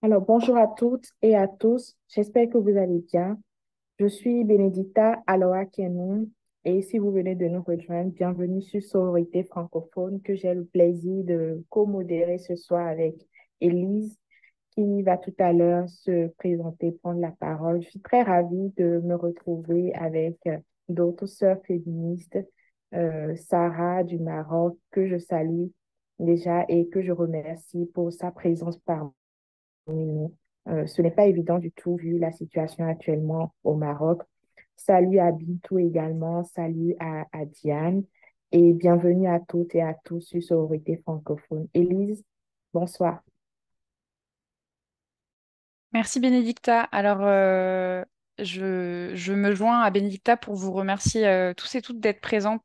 Alors, bonjour à toutes et à tous. J'espère que vous allez bien. Je suis Benedicta Aloha Kenon et si vous venez de nous rejoindre, bienvenue sur Sororité francophone que j'ai le plaisir de co-modérer ce soir avec Élise qui va tout à l'heure se présenter, prendre la parole. Je suis très ravie de me retrouver avec d'autres sœurs féministes, Sarah du Maroc, que je salue déjà et que je remercie pour sa présence parmi nous. Ce n'est pas évident du tout vu la situation actuellement au Maroc. Salut à Bintou également, salut à Diane et bienvenue à toutes et à tous sur Sororité francophone. Élise, bonsoir. Merci Bénédicta. Alors, je me joins à Bénédicta pour vous remercier tous et toutes d'être présents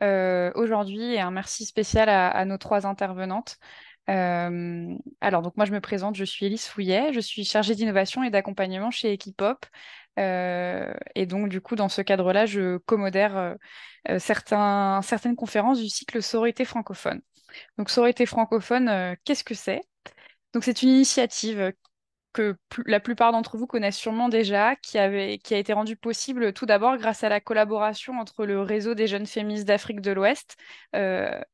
aujourd'hui et un merci spécial à nos trois intervenantes. Alors, donc moi je me présente, je suis Élise Fouillet, je suis chargée d'innovation et d'accompagnement chez Equipop. Et donc du coup, dans ce cadre-là, je commodère certaines conférences du cycle Sororité francophone. Donc Sororité francophone, qu'est-ce que c'est? Donc c'est une initiative la plupart d'entre vous connaissent sûrement déjà, qui a été rendue possible tout d'abord grâce à la collaboration entre le réseau des jeunes féministes d'Afrique de l'Ouest,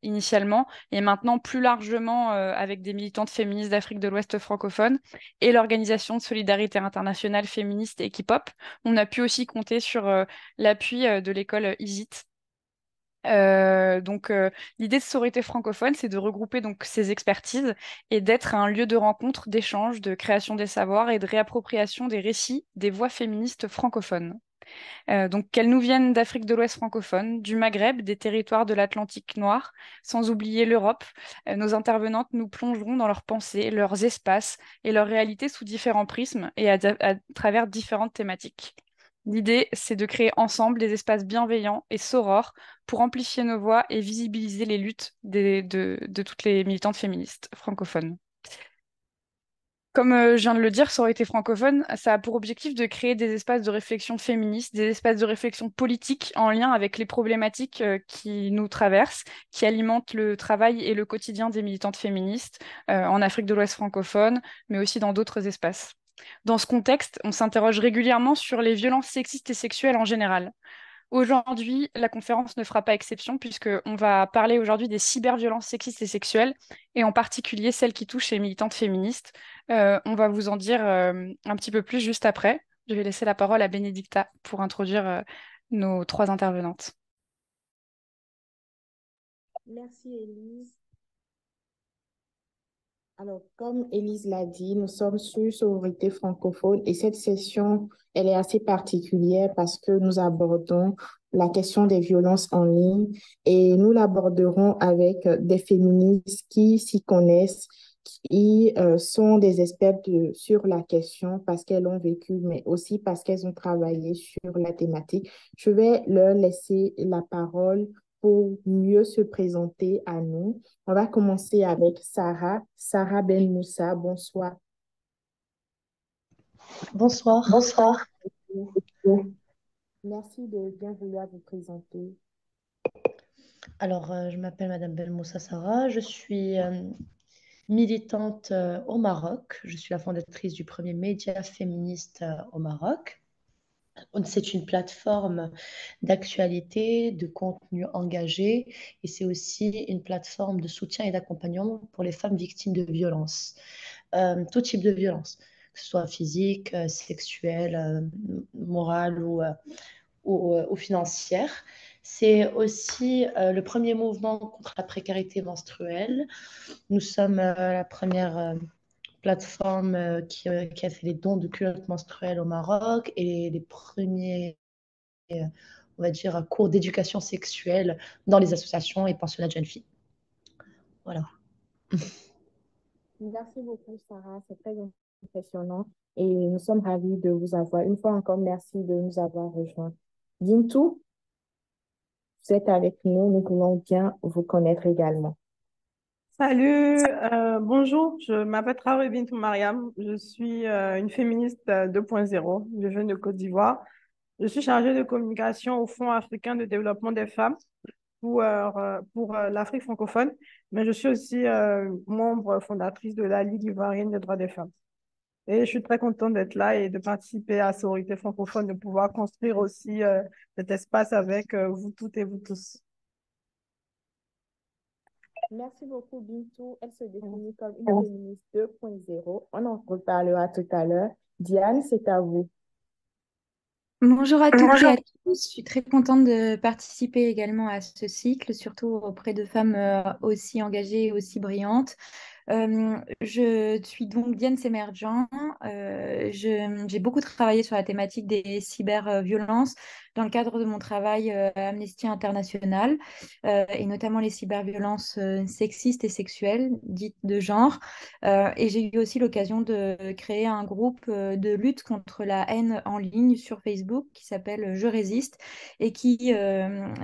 initialement, et maintenant plus largement avec des militantes féministes d'Afrique de l'Ouest francophone et l'organisation de solidarité internationale féministe Equipop. On a pu aussi compter sur l'appui de l'école ISIT. L'idée de sororité francophone, c'est de regrouper donc ces expertises et d'être un lieu de rencontre, d'échange, de création des savoirs et de réappropriation des récits des voix féministes francophones. Donc qu'elles nous viennent d'Afrique de l'Ouest francophone, du Maghreb, des territoires de l'Atlantique noir, sans oublier l'Europe, nos intervenantes nous plongeront dans leurs pensées, leurs espaces et leurs réalités sous différents prismes et à travers différentes thématiques. L'idée, c'est de créer ensemble des espaces bienveillants et sorores pour amplifier nos voix et visibiliser les luttes de toutes les militantes féministes francophones. Comme je viens de le dire, sororité francophone, ça a pour objectif de créer des espaces de réflexion féministes, des espaces de réflexion politique en lien avec les problématiques qui nous traversent, qui alimentent le travail et le quotidien des militantes féministes en Afrique de l'Ouest francophone, mais aussi dans d'autres espaces. Dans ce contexte, on s'interroge régulièrement sur les violences sexistes et sexuelles en général. Aujourd'hui, la conférence ne fera pas exception puisqu'on va parler aujourd'hui des cyberviolences sexistes et sexuelles et en particulier celles qui touchent les militantes féministes. On va vous en dire un petit peu plus juste après. Je vais laisser la parole à Bénédicta pour introduire nos trois intervenantes. Merci Élise. Alors, comme Élise l'a dit, nous sommes sur Sororité francophone et cette session, elle est assez particulière parce que nous abordons la question des violences en ligne et nous l'aborderons avec des féministes qui s'y connaissent, qui sont des expertes sur la question parce qu'elles ont vécu, mais aussi parce qu'elles ont travaillé sur la thématique. Je vais leur laisser la parole pour mieux se présenter à nous. On va commencer avec Sarah. Sarah Ben Moussa, bonsoir. Bonsoir. Bonsoir. Merci de bien vouloir vous présenter. Alors, je m'appelle Madame Belmoussa Sarah. Je suis militante au Maroc. Je suis la fondatrice du premier média féministe au Maroc. C'est une plateforme d'actualité, de contenu engagé et c'est aussi une plateforme de soutien et d'accompagnement pour les femmes victimes de violences, tout type de violence, que ce soit physique, sexuelle, morale ou financière. C'est aussi le premier mouvement contre la précarité menstruelle. Nous sommes la première plateforme qui a fait les dons de culottes menstruelles au Maroc et les premiers, on va dire, cours d'éducation sexuelle dans les associations et pensionnats de jeunes filles. Voilà. Merci beaucoup, Sarah. C'est très impressionnant et nous sommes ravis de vous avoir. Une fois encore, merci de nous avoir rejoints. Bintou, vous êtes avec nous. Nous voulons bien vous connaître également. Salut, bonjour, je m'appelle Traoré Bintou Mariam, je suis une féministe 2.0, je viens de Côte d'Ivoire. Je suis chargée de communication au Fonds africain de développement des femmes pour l'Afrique francophone, mais je suis aussi membre fondatrice de la Ligue ivoirienne des droits des femmes. Et je suis très contente d'être là et de participer à Sororité francophone, de pouvoir construire aussi cet espace avec vous toutes et vous tous. Merci beaucoup, Bintou. Elle se définit comme une féministe 2.0. On en reparlera tout à l'heure. Diane, c'est à vous. Bonjour à toutes et à tous. Je suis très contente de participer également à ce cycle, surtout auprès de femmes aussi engagées, aussi brillantes. Je suis donc Diane Semerjian. J'ai beaucoup travaillé sur la thématique des cyberviolences dans le cadre de mon travail à Amnesty International, et notamment les cyberviolences sexistes et sexuelles, dites de genre. Et j'ai eu aussi l'occasion de créer un groupe de lutte contre la haine en ligne sur Facebook qui s'appelle Je résiste et qui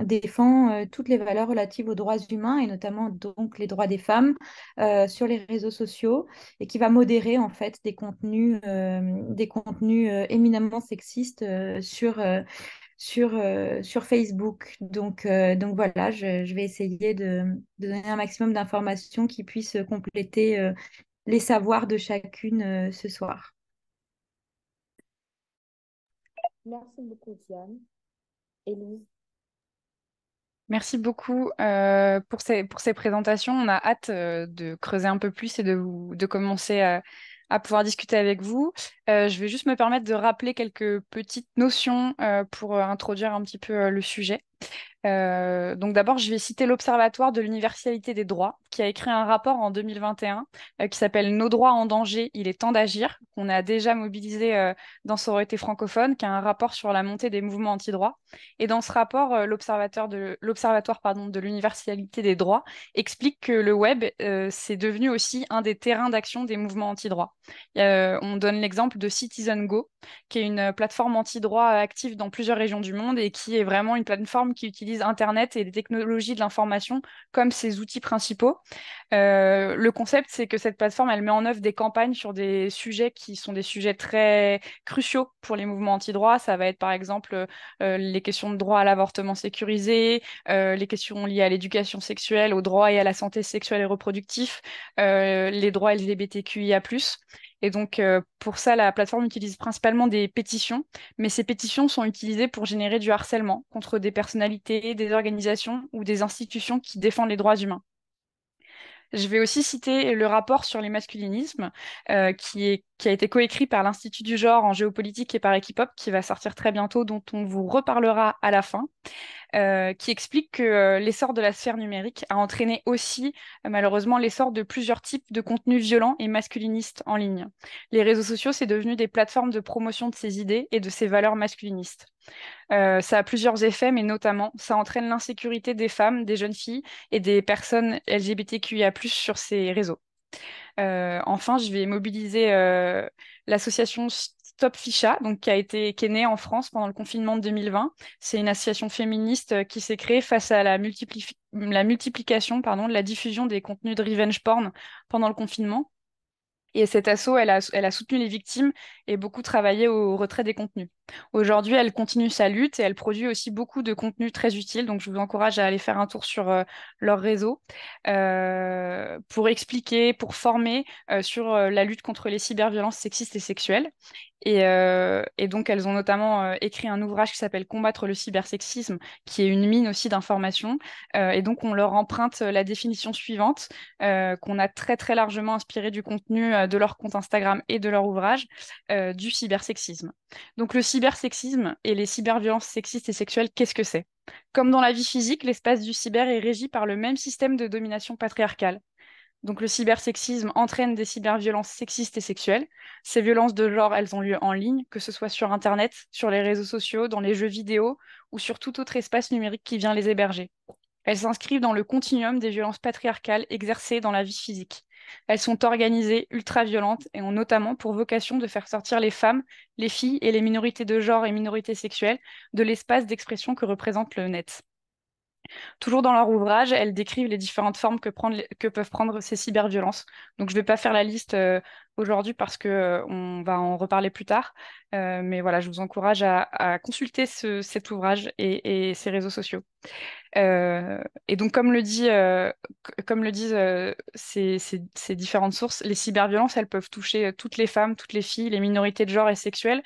défend toutes les valeurs relatives aux droits humains et notamment donc les droits des femmes sur les réseaux sociaux et qui va modérer en fait des contenus éminemment sexistes sur Facebook. Donc voilà, je vais essayer de donner un maximum d'informations qui puissent compléter les savoirs de chacune ce soir. Merci beaucoup, Diane. Élise. Merci beaucoup pour ces présentations. On a hâte de creuser un peu plus et de commencer à pouvoir discuter avec vous. Je vais juste me permettre de rappeler quelques petites notions pour introduire un petit peu le sujet. Donc d'abord, je vais citer l'Observatoire de l'universalité des droits, qui a écrit un rapport en 2021 qui s'appelle Nos droits en danger, il est temps d'agir, qu'on a déjà mobilisé dans Sororité francophone, qui a un rapport sur la montée des mouvements anti-droits. Et dans ce rapport, l'Observatoire de l'universalité des droits explique que le web, c'est devenu aussi un des terrains d'action des mouvements anti-droits. On donne l'exemple de Citizen Go, qui est une plateforme anti-droit active dans plusieurs régions du monde et qui est vraiment une plateforme qui utilise Internet et les technologies de l'information comme ses outils principaux. Le concept, c'est que cette plateforme, elle met en œuvre des campagnes sur des sujets qui sont des sujets très cruciaux pour les mouvements anti-droit. Ça va être par exemple les questions de droit à l'avortement sécurisé, les questions liées à l'éducation sexuelle, au droit et à la santé sexuelle et reproductif, les droits LGBTQIA+. Et donc, pour ça, la plateforme utilise principalement des pétitions, mais ces pétitions sont utilisées pour générer du harcèlement contre des personnalités, des organisations ou des institutions qui défendent les droits humains. Je vais aussi citer le rapport sur les masculinismes qui a été coécrit par l'Institut du genre en géopolitique et par Equipop, qui va sortir très bientôt, dont on vous reparlera à la fin. Qui explique que l'essor de la sphère numérique a entraîné aussi malheureusement l'essor de plusieurs types de contenus violents et masculinistes en ligne. Les réseaux sociaux, c'est devenu des plateformes de promotion de ces idées et de ces valeurs masculinistes. Ça a plusieurs effets, mais notamment, ça entraîne l'insécurité des femmes, des jeunes filles et des personnes LGBTQIA+ sur ces réseaux. Enfin, je vais mobiliser l'association Stop Ficha, donc qui est née en France pendant le confinement de 2020. C'est une association féministe qui s'est créée face à la multiplication, de la diffusion des contenus de revenge porn pendant le confinement. Et cette asso, elle a soutenu les victimes et beaucoup travaillé au retrait des contenus. Aujourd'hui, elle continue sa lutte et elle produit aussi beaucoup de contenus très utiles. Donc, je vous encourage à aller faire un tour sur leur réseau pour expliquer, pour former sur la lutte contre les cyberviolences sexistes et sexuelles. Et donc, elles ont notamment écrit un ouvrage qui s'appelle Combattre le cybersexisme, qui est une mine aussi d'informations. Et donc, on leur emprunte la définition suivante, qu'on a très, très largement inspiré du contenu de leur compte Instagram et de leur ouvrage, du cybersexisme. Donc, le cybersexisme et les cyberviolences sexistes et sexuelles, qu'est-ce que c'est? Comme dans la vie physique, l'espace du cyber est régi par le même système de domination patriarcale. Donc le cybersexisme entraîne des cyberviolences sexistes et sexuelles. Ces violences de genre, elles ont lieu en ligne, que ce soit sur Internet, sur les réseaux sociaux, dans les jeux vidéo ou sur tout autre espace numérique qui vient les héberger. Elles s'inscrivent dans le continuum des violences patriarcales exercées dans la vie physique. Elles sont organisées, ultra-violentes et ont notamment pour vocation de faire sortir les femmes, les filles et les minorités de genre et minorités sexuelles de l'espace d'expression que représente le net. Toujours dans leur ouvrage, elles décrivent les différentes formes que peuvent prendre ces cyberviolences. Donc, je ne vais pas faire la liste aujourd'hui parce que on va en reparler plus tard. Mais voilà, je vous encourage à consulter cet ouvrage et ces réseaux sociaux. Et donc, comme le disent ces différentes sources, les cyberviolences, elles peuvent toucher toutes les femmes, toutes les filles, les minorités de genre et sexuelles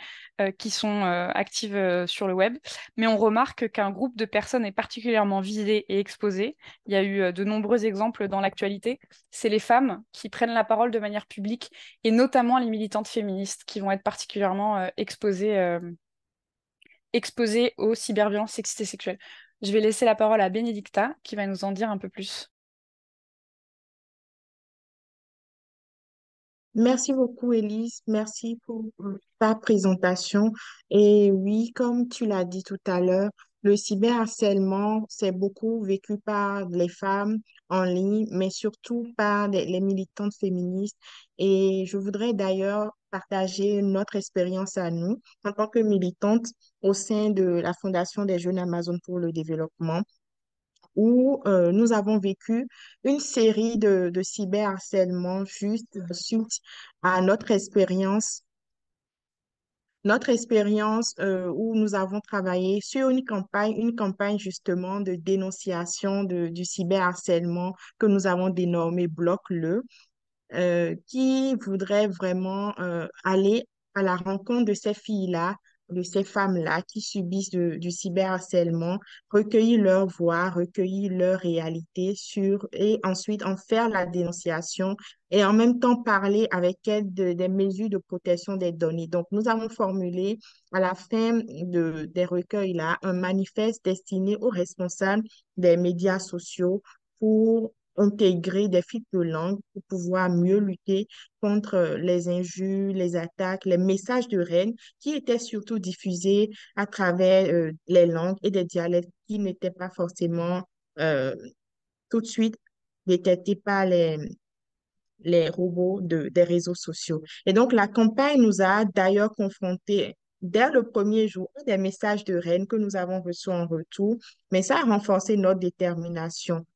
qui sont actives sur le web. Mais on remarque qu'un groupe de personnes est particulièrement visé et exposé. Il y a eu de nombreux exemples dans l'actualité. C'est les femmes qui prennent la parole de manière publique et notamment les militantes féministes qui vont être particulièrement exposées aux cyberviolences sexistes et sexuelles. Je vais laisser la parole à Bénédicta qui va nous en dire un peu plus. Merci beaucoup, Elise. Merci pour ta présentation. Et oui, comme tu l'as dit tout à l'heure, le cyberharcèlement, c'est beaucoup vécu par les femmes en ligne, mais surtout par les militantes féministes. Et je voudrais d'ailleurs partager notre expérience à nous en tant que militantes au sein de la Fondation des Jeunes Amazones pour le développement où nous avons vécu une série de cyberharcèlements juste suite à notre expérience où nous avons travaillé sur une campagne justement de dénonciation du cyberharcèlement que nous avons dénommé Bloc-le qui voudraient vraiment aller à la rencontre de ces filles-là, de ces femmes-là qui subissent du cyberharcèlement, recueillir leur voix, recueillir leur réalité et ensuite en faire la dénonciation et en même temps parler avec elles des mesures de protection des données. Donc, nous avons formulé à la fin des recueils-là un manifeste destiné aux responsables des médias sociaux pour intégrer des filtres de langue pour pouvoir mieux lutter contre les injures, les attaques, les messages de haine qui étaient surtout diffusés à travers les langues et des dialectes qui n'étaient pas forcément euh, tout de suite détectés par les robots des réseaux sociaux. Et donc, la campagne nous a d'ailleurs confrontés dès le premier jour à des messages de haine que nous avons reçus en retour, mais ça a renforcé notre détermination.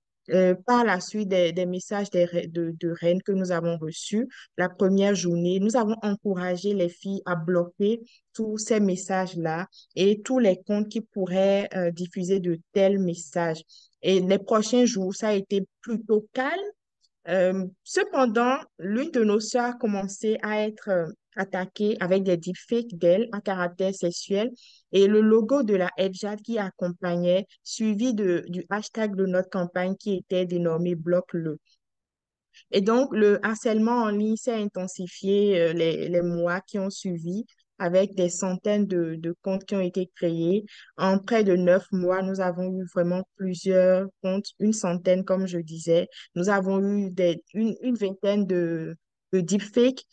Par la suite des messages de haine que nous avons reçus, la première journée, nous avons encouragé les filles à bloquer tous ces messages-là et tous les comptes qui pourraient diffuser de tels messages. Et les prochains jours, ça a été plutôt calme cependant, l'une de nos sœurs a commencé à être attaquée avec des deepfakes d'elle à caractère sexuel et le logo de la Hijab qui accompagnait, suivi du hashtag de notre campagne qui était dénommé Bloc-le. Et donc, le harcèlement en ligne s'est intensifié les mois qui ont suivi avec des centaines de comptes qui ont été créés. En près de 9 mois, nous avons eu vraiment plusieurs comptes, une centaine, comme je disais. Nous avons eu une vingtaine de deepfakes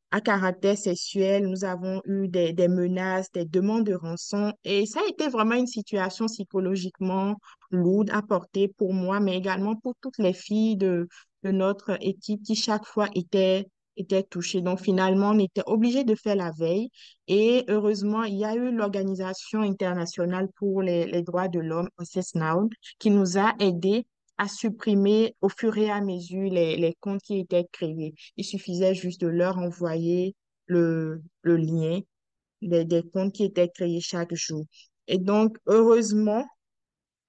à caractère sexuel. Nous avons eu des menaces, des demandes de rançon. Et ça a été vraiment une situation psychologiquement lourde à porter pour moi, mais également pour toutes les filles de notre équipe qui chaque fois étaient touchées. Donc finalement, on était obligé de faire la veille. Et heureusement, il y a eu l'Organisation internationale pour les droits de l'homme, OSCE, qui nous a aidés à supprimer au fur et à mesure les comptes qui étaient créés. Il suffisait juste de leur envoyer le lien des comptes qui étaient créés chaque jour. Et donc, heureusement,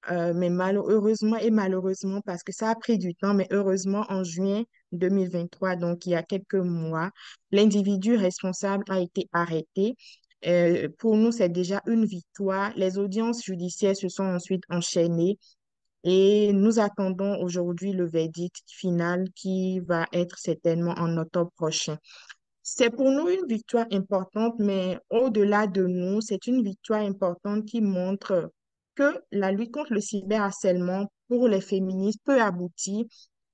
heureusement et malheureusement, parce que ça a pris du temps, mais heureusement, en juin 2023, donc il y a quelques mois, l'individu responsable a été arrêté. Pour nous, c'est déjà une victoire. Les audiences judiciaires se sont ensuite enchaînées et nous attendons aujourd'hui le verdict final qui va être certainement en octobre prochain. C'est pour nous une victoire importante, mais au-delà de nous, c'est une victoire importante qui montre que la lutte contre le cyberharcèlement pour les féministes peut aboutir.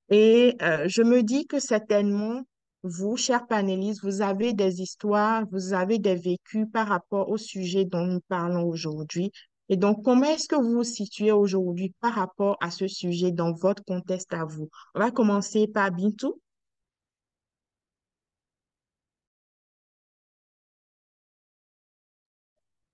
Et je me dis que certainement, vous, chers panélistes, vous avez des histoires, vous avez des vécus par rapport au sujet dont nous parlons aujourd'hui. Et donc, comment est-ce que vous vous situez aujourd'hui par rapport à ce sujet dans votre contexte à vous? On va commencer par Bintou.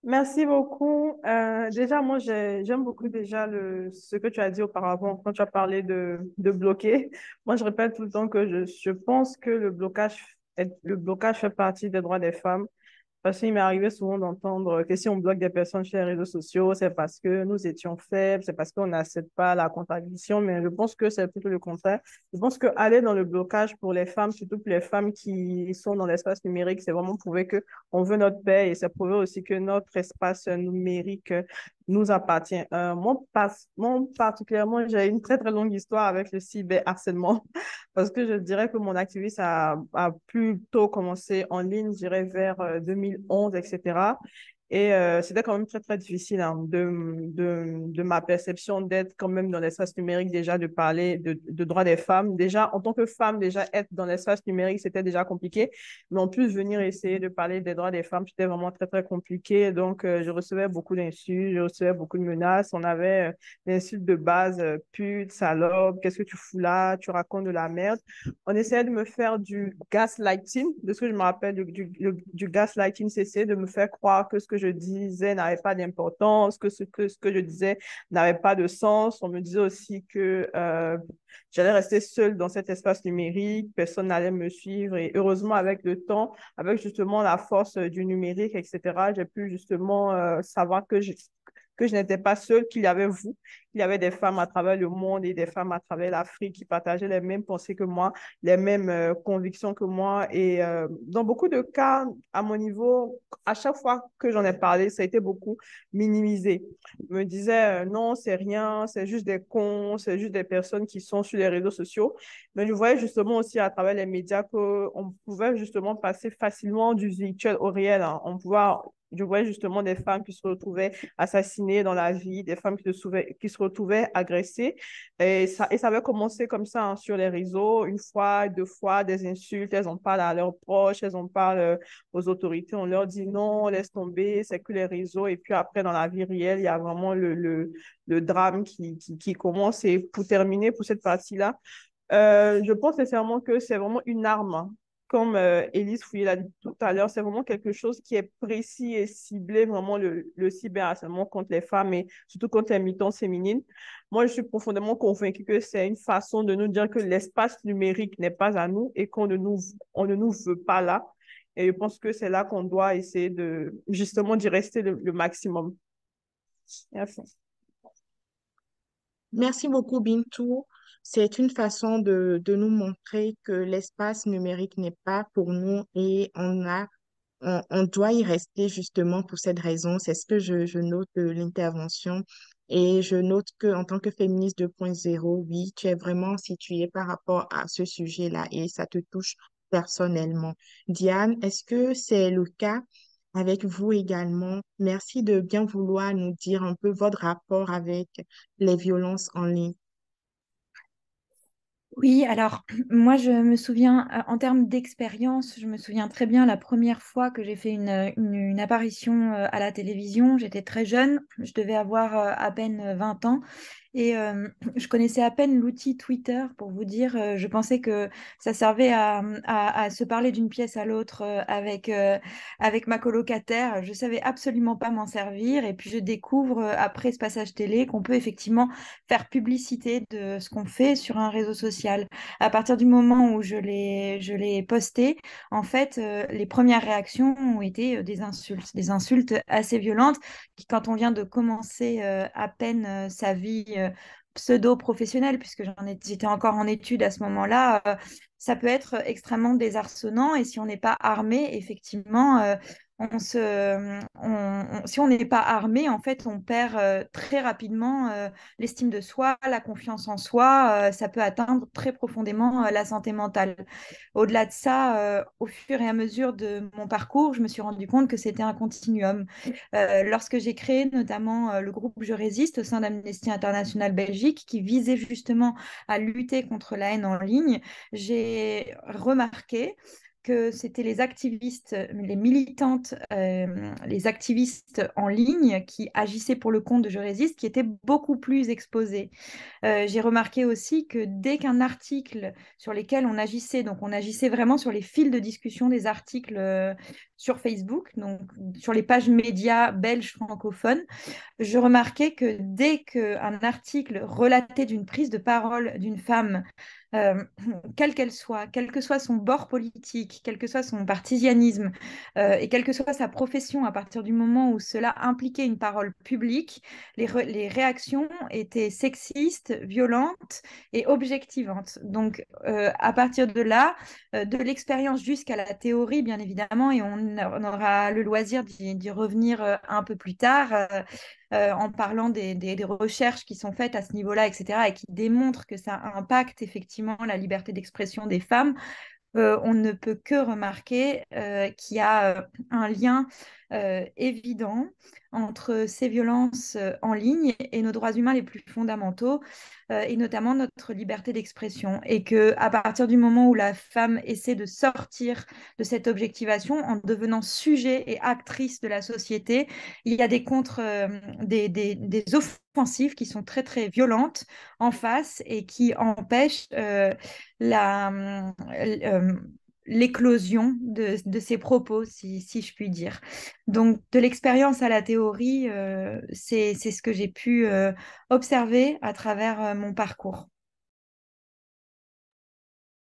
Merci beaucoup. Déjà, moi, j'aime beaucoup déjà ce que tu as dit auparavant quand tu as parlé de bloquer. Moi, je répète tout le temps que je pense que le blocage fait partie des droits des femmes. Parce qu'il m'est arrivé souvent d'entendre que si on bloque des personnes sur les réseaux sociaux, c'est parce que nous étions faibles, c'est parce qu'on n'accepte pas la contradiction, mais je pense que c'est plutôt le contraire. Je pense que aller dans le blocage pour les femmes, surtout pour les femmes qui sont dans l'espace numérique, c'est vraiment prouver que on veut notre paix et c'est prouver aussi que notre espace numérique nous appartient. Moi, particulièrement, j'ai une très, très longue histoire avec le cyberharcèlement parce que je dirais que mon activisme a plutôt commencé en ligne, je dirais vers 2011, etc. Et c'était quand même très, très difficile hein, de ma perception d'être quand même dans l'espace numérique, déjà de parler de droits des femmes. Déjà, en tant que femme, déjà être dans l'espace numérique, c'était déjà compliqué. Mais en plus, venir essayer de parler des droits des femmes, c'était vraiment très, très compliqué. Donc, je recevais beaucoup d'insultes, je recevais beaucoup de menaces. On avait des insultes de base, pute, salope, qu'est-ce que tu fous là, tu racontes de la merde. On essayait de me faire du gaslighting, de ce que je me rappelle du gaslighting, c'est de me faire croire que ce que je disais n'avait pas d'importance, que ce que je disais n'avait pas de sens. On me disait aussi que j'allais rester seule dans cet espace numérique, personne n'allait me suivre. Et heureusement, avec le temps, avec justement la force du numérique, etc., j'ai pu justement savoir que je n'étais pas seule, qu'il y avait vous, qu'il y avait des femmes à travers le monde et des femmes à travers l'Afrique qui partageaient les mêmes pensées que moi, les mêmes convictions que moi. Et dans beaucoup de cas, à mon niveau, à chaque fois que j'en ai parlé, ça a été beaucoup minimisé. Je me disais, non, c'est rien, c'est juste des cons, c'est juste des personnes qui sont sur les réseaux sociaux. Mais je voyais justement aussi à travers les médias qu'on pouvait justement passer facilement du virtuel au réel. Hein. Je voyais justement des femmes qui se retrouvaient assassinées dans la vie, des femmes qui se retrouvaient agressées. Et ça avait commencé comme ça hein, sur les réseaux, une fois, deux fois, des insultes, elles en parlent à leurs proches, elles en parlent aux autorités, on leur dit non, laisse tomber, c'est que les réseaux. Et puis après, dans la vie réelle, il y a vraiment le drame qui commence. Et pour terminer, pour cette partie-là, je pense sincèrement que c'est vraiment une arme. Hein. Comme Élise Fouillé l'a dit tout à l'heure, c'est vraiment quelque chose qui est précis et ciblé, vraiment le cyberharcèlement contre les femmes et surtout contre les militantes féminines. Moi, je suis profondément convaincue que c'est une façon de nous dire que l'espace numérique n'est pas à nous et on ne nous veut pas là. Et je pense que c'est là qu'on doit essayer justement d'y rester le maximum. Merci. Merci beaucoup, Bintou. C'est une façon de nous montrer que l'espace numérique n'est pas pour nous et on doit y rester justement pour cette raison. C'est ce que je note de l'intervention. Et je note que en tant que féministe 2.0, oui, tu es vraiment située par rapport à ce sujet-là et ça te touche personnellement. Diane, est-ce que c'est le cas avec vous également? Merci de bien vouloir nous dire un peu votre rapport avec les violences en ligne. Oui, alors moi je me souviens, en termes d'expérience, je me souviens très bien la première fois que j'ai fait une apparition à la télévision. J'étais très jeune, je devais avoir à peine 20 ans et je connaissais à peine l'outil Twitter pour vous dire, je pensais que ça servait à se parler d'une pièce à l'autre avec ma colocataire. Je savais absolument pas m'en servir et puis je découvre après ce passage télé qu'on peut effectivement faire publicité de ce qu'on fait sur un réseau social. À partir du moment où je l'ai posté, en fait, les premières réactions ont été des insultes assez violentes qui, quand on vient de commencer à peine sa vie pseudo-professionnelle, puisque j'étais encore en études à ce moment-là, ça peut être extrêmement désarçonnant et si on n'est pas armé, effectivement, si on n'est pas armé, en fait, on perd très rapidement l'estime de soi, la confiance en soi. Ça peut atteindre très profondément la santé mentale. Au-delà de ça, au fur et à mesure de mon parcours, je me suis rendu compte que c'était un continuum. Lorsque j'ai créé notamment le groupe Je résiste au sein d'Amnesty International Belgique, qui visait justement à lutter contre la haine en ligne, j'ai remarqué que c'était les activistes, les militantes, les activistes en ligne qui agissaient pour le compte de Je résiste, qui étaient beaucoup plus exposés. J'ai remarqué aussi que dès qu'un article sur lesquels on agissait, donc on agissait vraiment sur les fils de discussion des articles sur Facebook, donc sur les pages médias belges francophones, je remarquais que dès qu'un article relatait d'une prise de parole d'une femme euh, quelle qu'elle soit, quel que soit son bord politique, quel que soit son partisanisme, et quelle que soit sa profession, à partir du moment où cela impliquait une parole publique, les réactions étaient sexistes, violentes et objectivantes. Donc, à partir de là, de l'expérience jusqu'à la théorie, bien évidemment, et on aura le loisir d'y revenir un peu plus tard, en parlant des recherches qui sont faites à ce niveau-là, etc., et qui démontrent que ça impacte effectivement la liberté d'expression des femmes. On ne peut que remarquer qu'il y a un lien évident entre ces violences en ligne et nos droits humains les plus fondamentaux, et notamment notre liberté d'expression. Et que à partir du moment où la femme essaie de sortir de cette objectivation en devenant sujet et actrice de la société, il y a des offensives qui sont très, très violentes en face et qui empêchent l'éclosion de ces propos, si je puis dire. Donc, de l'expérience à la théorie, c'est ce que j'ai pu observer à travers mon parcours.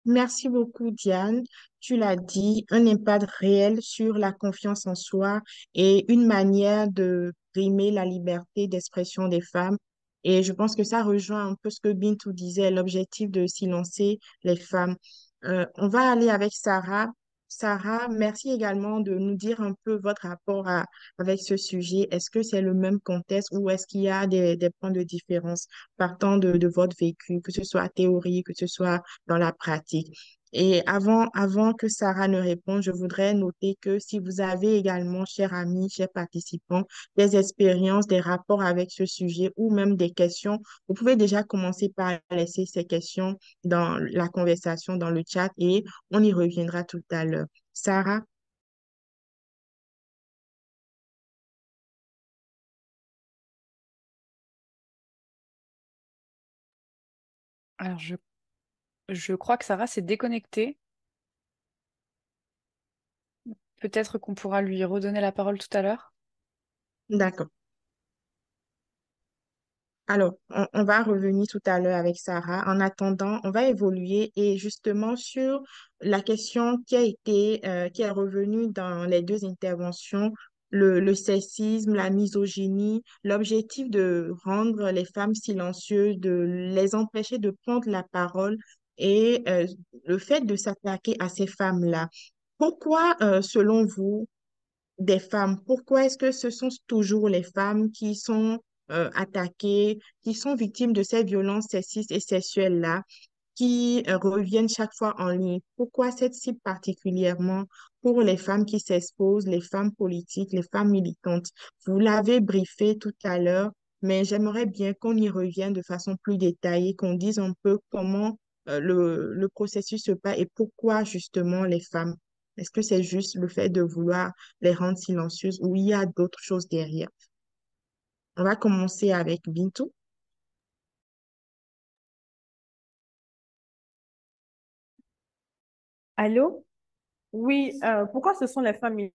Merci beaucoup, Diane. Tu l'as dit, un impact réel sur la confiance en soi et une manière de brimer la liberté d'expression des femmes. Et je pense que ça rejoint un peu ce que Bintou disait, l'objectif de silencer les femmes. On va aller avec Sarah. Sarah, merci également de nous dire un peu votre rapport avec ce sujet. Est-ce que c'est le même contexte ou est-ce qu'il y a des points de différence partant de votre vécu, que ce soit théorique, que ce soit dans la pratique? Et avant que Sarah ne réponde, je voudrais noter que si vous avez également, chers amis, chers participants, des expériences, des rapports avec ce sujet ou même des questions, vous pouvez déjà commencer par laisser ces questions dans la conversation, dans le chat et on y reviendra tout à l'heure. Sarah? Alors, je crois que Sarah s'est déconnectée. Peut-être qu'on pourra lui redonner la parole tout à l'heure. D'accord. Alors, on va revenir tout à l'heure avec Sarah. En attendant, on va évoluer et justement sur la question qui est revenue dans les deux interventions, le sexisme, la misogynie, l'objectif de rendre les femmes silencieuses, de les empêcher de prendre la parole et le fait de s'attaquer à ces femmes-là. Pourquoi, selon vous, des femmes? Pourquoi est-ce que ce sont toujours les femmes qui sont attaquées, qui sont victimes de ces violences sexistes et sexuelles-là, qui reviennent chaque fois en ligne? Pourquoi cette cible particulièrement pour les femmes qui s'exposent, les femmes politiques, les femmes militantes? Vous l'avez briefé tout à l'heure, mais j'aimerais bien qu'on y revienne de façon plus détaillée, qu'on dise un peu comment le processus se passe et pourquoi justement les femmes. Est-ce que c'est juste le fait de vouloir les rendre silencieuses ou il y a d'autres choses derrière? On va commencer avec Bintou. Allô? Oui, pourquoi ce sont les familles?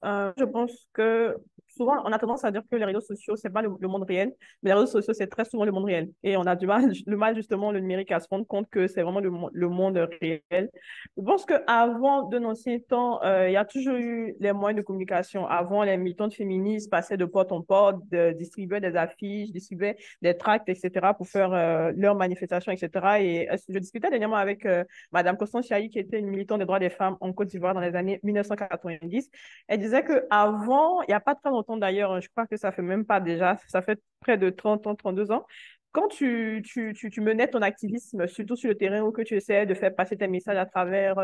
Je pense que souvent, on a tendance à dire que les réseaux sociaux, c'est pas le monde réel, mais les réseaux sociaux, c'est très souvent le monde réel. Et on a du mal, le mal justement, le numérique, à se rendre compte que c'est vraiment le monde réel. Je pense qu'avant, de l'ancien temps, il y a toujours eu les moyens de communication. Avant, les militantes féministes passaient de porte en porte, distribuaient des affiches, distribuaient des tracts, etc., pour faire leurs manifestations, etc. Et je discutais dernièrement avec Madame Constance Chahi, qui était une militante des droits des femmes en Côte d'Ivoire dans les années 1990. Elle disait qu'avant, il n'y a pas très longtemps d'ailleurs, je crois que ça fait même pas déjà, ça fait près de 30 ans, 32 ans, quand tu menais ton activisme, surtout sur le terrain où que tu essayais de faire passer tes messages à travers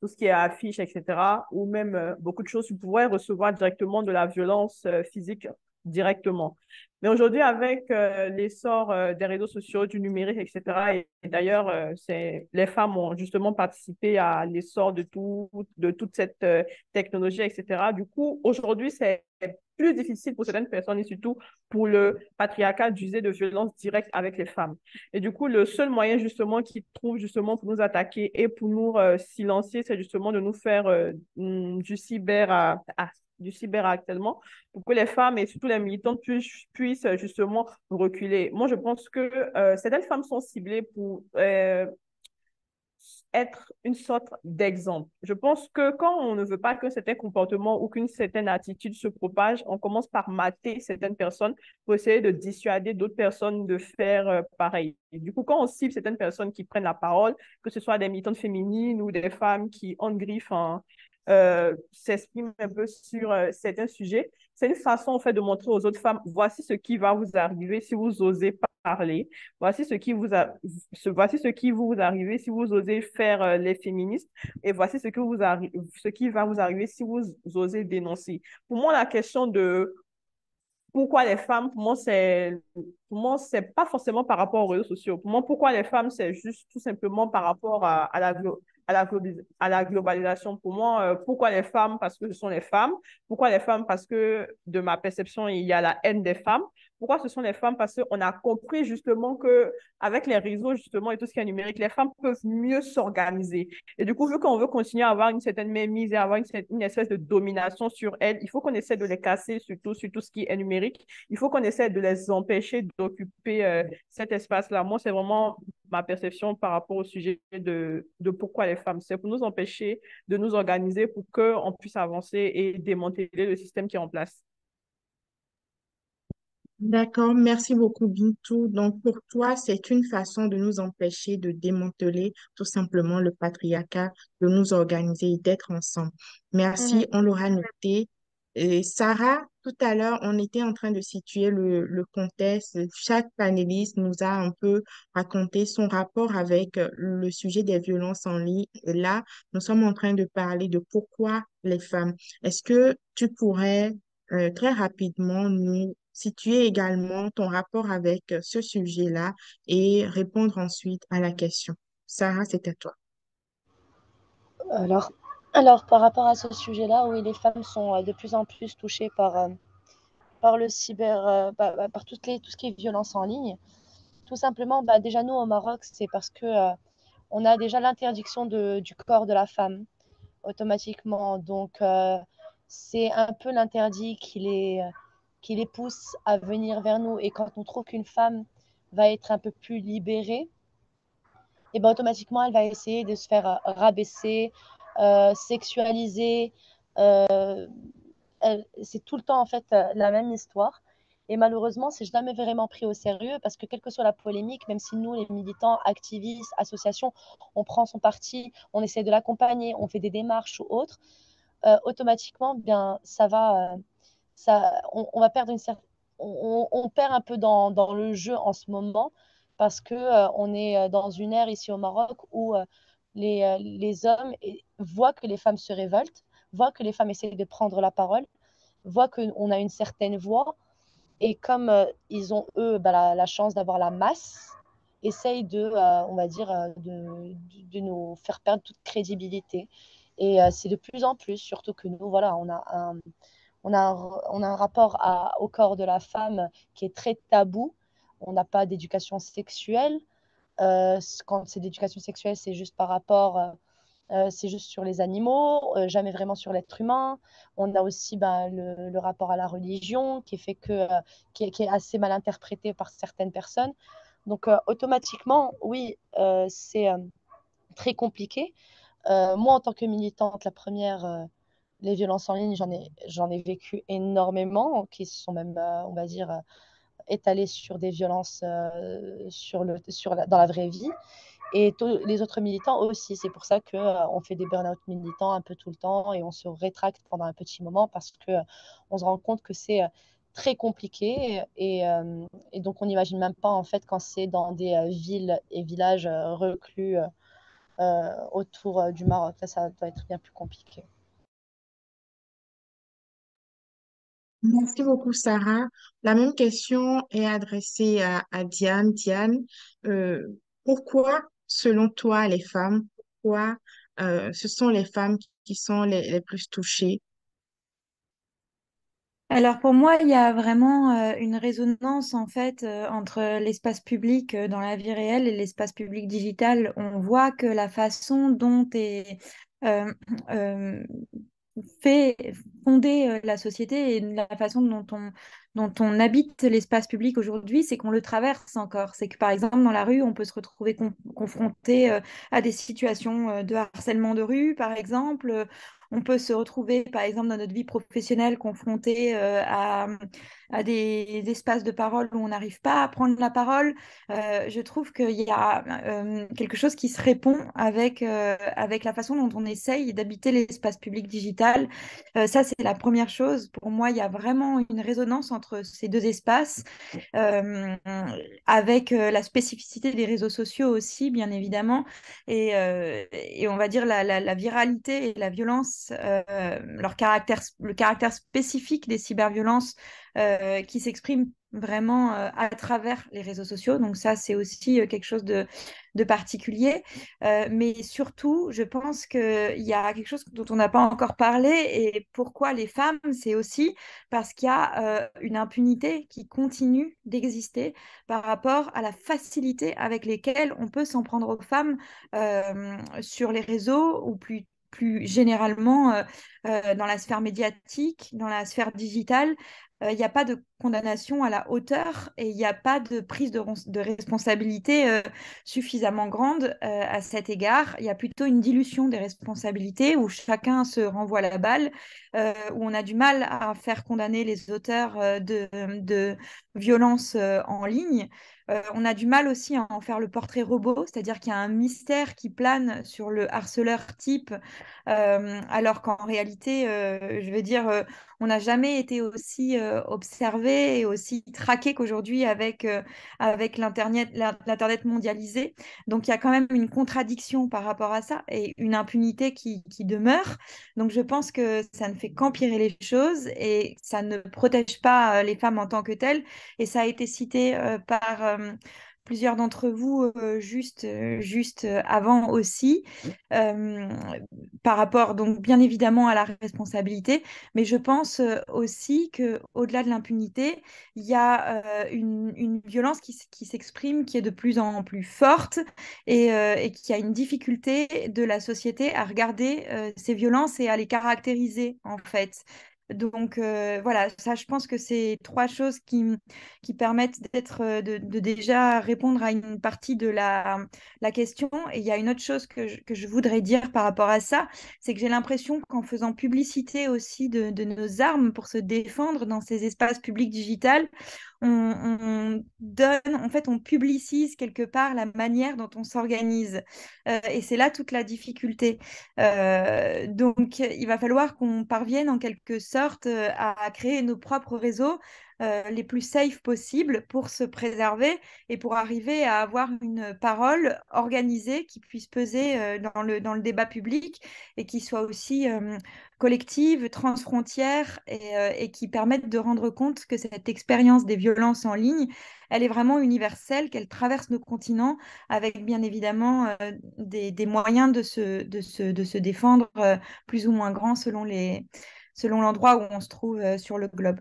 tout ce qui est affiches, etc., ou même beaucoup de choses, tu pourrais recevoir directement de la violence physique directement. Mais aujourd'hui, avec l'essor des réseaux sociaux, du numérique, etc., et d'ailleurs, les femmes ont justement participé à l'essor de toute cette technologie, etc. Du coup, aujourd'hui, c'est plus difficile pour certaines personnes et surtout pour le patriarcat d'user de violence directe avec les femmes. Et du coup, le seul moyen justement qu'ils trouvent justement pour nous attaquer et pour nous silencier, c'est justement de nous faire du cyber du cyberharcèlement pour que les femmes et surtout les militantes puissent justement reculer. Moi, je pense que certaines femmes sont ciblées pour être une sorte d'exemple. Je pense que quand on ne veut pas qu'un certain comportement ou qu'une certaine attitude se propage, on commence par mater certaines personnes pour essayer de dissuader d'autres personnes de faire pareil. Et du coup, quand on cible certaines personnes qui prennent la parole, que ce soit des militantes féminines ou des femmes qui, en griffe, s'expriment un peu sur certains sujets, c'est une façon en fait de montrer aux autres femmes, voici ce qui va vous arriver si vous osez parler. Voici ce qui vous arrive si vous osez faire les féministes et voici ce qui va vous arriver si vous osez dénoncer. Pour moi, la question de pourquoi les femmes, pour moi, c'est pas forcément par rapport aux réseaux sociaux. Pour moi, pourquoi les femmes, c'est juste tout simplement par rapport à la globalisation. Pour moi, pourquoi les femmes? Parce que ce sont les femmes. Pourquoi les femmes? Parce que, de ma perception, il y a la haine des femmes. Pourquoi ce sont les femmes? Parce qu'on a compris justement que avec les réseaux, justement, et tout ce qui est numérique, les femmes peuvent mieux s'organiser. Et du coup, vu qu'on veut continuer à avoir une certaine mainmise et avoir une espèce de domination sur elles, il faut qu'on essaie de les casser, surtout sur tout ce qui est numérique. Il faut qu'on essaie de les empêcher d'occuper cet espace-là. Moi, c'est vraiment ma perception par rapport au sujet de pourquoi les femmes. C'est pour nous empêcher de nous organiser pour qu'on puisse avancer et démanteler le système qui est en place. D'accord, merci beaucoup, Bintou. Donc, pour toi, c'est une façon de nous empêcher de démanteler tout simplement le patriarcat, de nous organiser et d'être ensemble. Merci, Mhm. on l'aura noté. Et Sarah, tout à l'heure, on était en train de situer le contexte. Chaque panéliste nous a un peu raconté son rapport avec le sujet des violences en ligne. Et là, nous sommes en train de parler de pourquoi les femmes. Est-ce que tu pourrais très rapidement nous situer également ton rapport avec ce sujet-là et répondre ensuite à la question. Sarah, c'est à toi. Alors, alors, par rapport à ce sujet-là, oui, les femmes sont de plus en plus touchées par le cyber, par tout ce qui est violence en ligne. Tout simplement, déjà nous au Maroc, c'est parce que on a déjà l'interdiction du corps de la femme automatiquement. Donc, c'est un peu l'interdit qui les pousse à venir vers nous. Et quand on trouve qu'une femme va être un peu plus libérée, et ben automatiquement, elle va essayer de se faire rabaisser, sexualiser. Euh, c'est tout le temps en fait la même histoire. Et malheureusement, c'est jamais vraiment pris au sérieux parce que quelle que soit la polémique, même si nous, les militants, activistes, associations, on prend son parti, on essaie de l'accompagner, on fait des démarches ou autres, automatiquement, bien, on va perdre on perd un peu dans le jeu en ce moment parce que on est dans une ère ici au Maroc où les hommes voient que les femmes se révoltent, voient que les femmes essaient de prendre la parole, voient qu'on a une certaine voix et comme ils ont eux la chance d'avoir la masse, essayent on va dire, de nous faire perdre toute crédibilité. Et c'est de plus en plus, surtout que nous, voilà, on a un rapport au corps de la femme qui est très tabou. On n'a pas d'éducation sexuelle. Quand c'est d'éducation sexuelle, c'est juste par rapport, c'est juste sur les animaux, jamais vraiment sur l'être humain. On a aussi le rapport à la religion qui fait qui est assez mal interprété par certaines personnes. Donc automatiquement, oui, c'est très compliqué. Moi, en tant que militante, la première, les violences en ligne, j'en ai vécu énormément, qui sont même, on va dire, étalées sur des violences dans la vraie vie. Et les autres militants aussi. C'est pour ça qu'on fait des burn-out militants un peu tout le temps et on se rétracte pendant un petit moment parce qu'on se rend compte que c'est très compliqué et donc on n'imagine même pas en fait quand c'est dans des villes et villages reclus autour du Maroc. Là, ça doit être bien plus compliqué. Merci beaucoup, Sarah. La même question est adressée à Diane. Diane, euh, pourquoi, selon toi, les femmes, pourquoi ce sont les femmes qui sont les plus touchées? Alors pour moi, il y a vraiment une résonance en fait entre l'espace public dans la vie réelle et l'espace public digital. On voit que la façon dont est euh, euh, fait, fondé la société et la façon dont on habite l'espace public aujourd'hui, c'est qu'on le traverse encore. C'est que par exemple, dans la rue, on peut se retrouver confronté à des situations de harcèlement de rue, par exemple. On peut se retrouver, par exemple, dans notre vie professionnelle, confronté à des espaces de parole où on n'arrive pas à prendre la parole. Je trouve qu'il y a quelque chose qui se répond avec la façon dont on essaye d'habiter l'espace public digital. Ça, c'est la première chose. Pour moi, il y a vraiment une résonance entre ces deux espaces, euh, avec la spécificité des réseaux sociaux aussi, bien évidemment, et on va dire la viralité et la violence, le caractère spécifique des cyberviolences qui s'expriment vraiment à travers les réseaux sociaux. Donc ça, c'est aussi quelque chose de particulier. Mais surtout, je pense qu'il y a quelque chose dont on n'a pas encore parlé et pourquoi les femmes, c'est aussi parce qu'il y a une impunité qui continue d'exister par rapport à la facilité avec lesquelles on peut s'en prendre aux femmes sur les réseaux ou plus généralement dans la sphère médiatique, dans la sphère digitale. Il n'y a pas de condamnation à la hauteur et il n'y a pas de prise de responsabilité suffisamment grande à cet égard. Il y a plutôt une dilution des responsabilités où chacun se renvoie la balle, où on a du mal à faire condamner les auteurs de violences en ligne. On a du mal aussi à en faire le portrait robot, c'est-à-dire qu'il y a un mystère qui plane sur le harceleur type, alors qu'en réalité, je veux dire, on n'a jamais été aussi observé et aussi traqué qu'aujourd'hui avec l'Internet mondialisé. Donc il y a quand même une contradiction par rapport à ça et une impunité qui demeure. Donc je pense que ça ne fait qu'empirer les choses et ça ne protège pas les femmes en tant que telles. Et ça a été cité par plusieurs d'entre vous juste avant aussi, euh, par rapport donc bien évidemment à la responsabilité, mais je pense aussi que au-delà de l'impunité, il y a une violence qui s'exprime, qui est de plus en plus forte et qui a une difficulté de la société à regarder ces violences et à les caractériser en fait. Donc voilà, ça je pense que c'est trois choses qui permettent de déjà répondre à une partie de la question. Et il y a une autre chose que je voudrais dire par rapport à ça, c'est que j'ai l'impression qu'en faisant publicité aussi de nos armes pour se défendre dans ces espaces publics digitales, on donne, en fait, on publicise quelque part la manière dont on s'organise. Et c'est là toute la difficulté. Donc, il va falloir qu'on parvienne en quelque sorte à créer nos propres réseaux les plus safe possibles pour se préserver et pour arriver à avoir une parole organisée qui puisse peser dans le débat public et qui soit aussi collective, transfrontière et qui permette de rendre compte que cette expérience des violences en ligne, elle est vraiment universelle, qu'elle traverse nos continents avec bien évidemment des moyens de se défendre plus ou moins grands selon l'endroit où on se trouve sur le globe.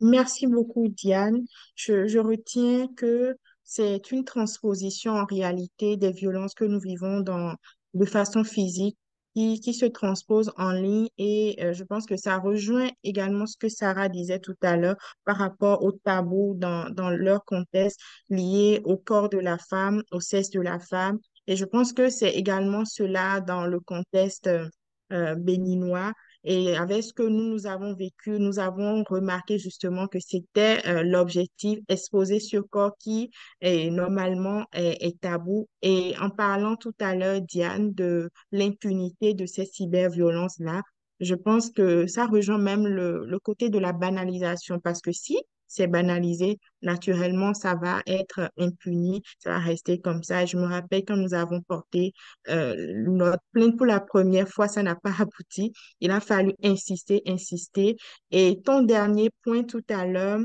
Merci beaucoup, Diane. Je retiens que c'est une transposition en réalité des violences que nous vivons de façon physique qui se transposent en ligne et je pense que ça rejoint également ce que Sarah disait tout à l'heure par rapport au tabou dans leur contexte lié au corps de la femme, au sexe de la femme. Et je pense que c'est également cela dans le contexte béninois. Et avec ce que nous avons vécu, nous avons remarqué justement que c'était l'objectif, exposer ce corps qui normalement est tabou. Et en parlant tout à l'heure, Diane, de l'impunité de ces cyberviolences-là, je pense que ça rejoint même le côté de la banalisation parce que si c'est banalisé, naturellement, ça va être impuni, ça va rester comme ça. Et je me rappelle quand nous avons porté notre plainte pour la première fois, ça n'a pas abouti. Il a fallu insister, insister. Et ton dernier point tout à l'heure,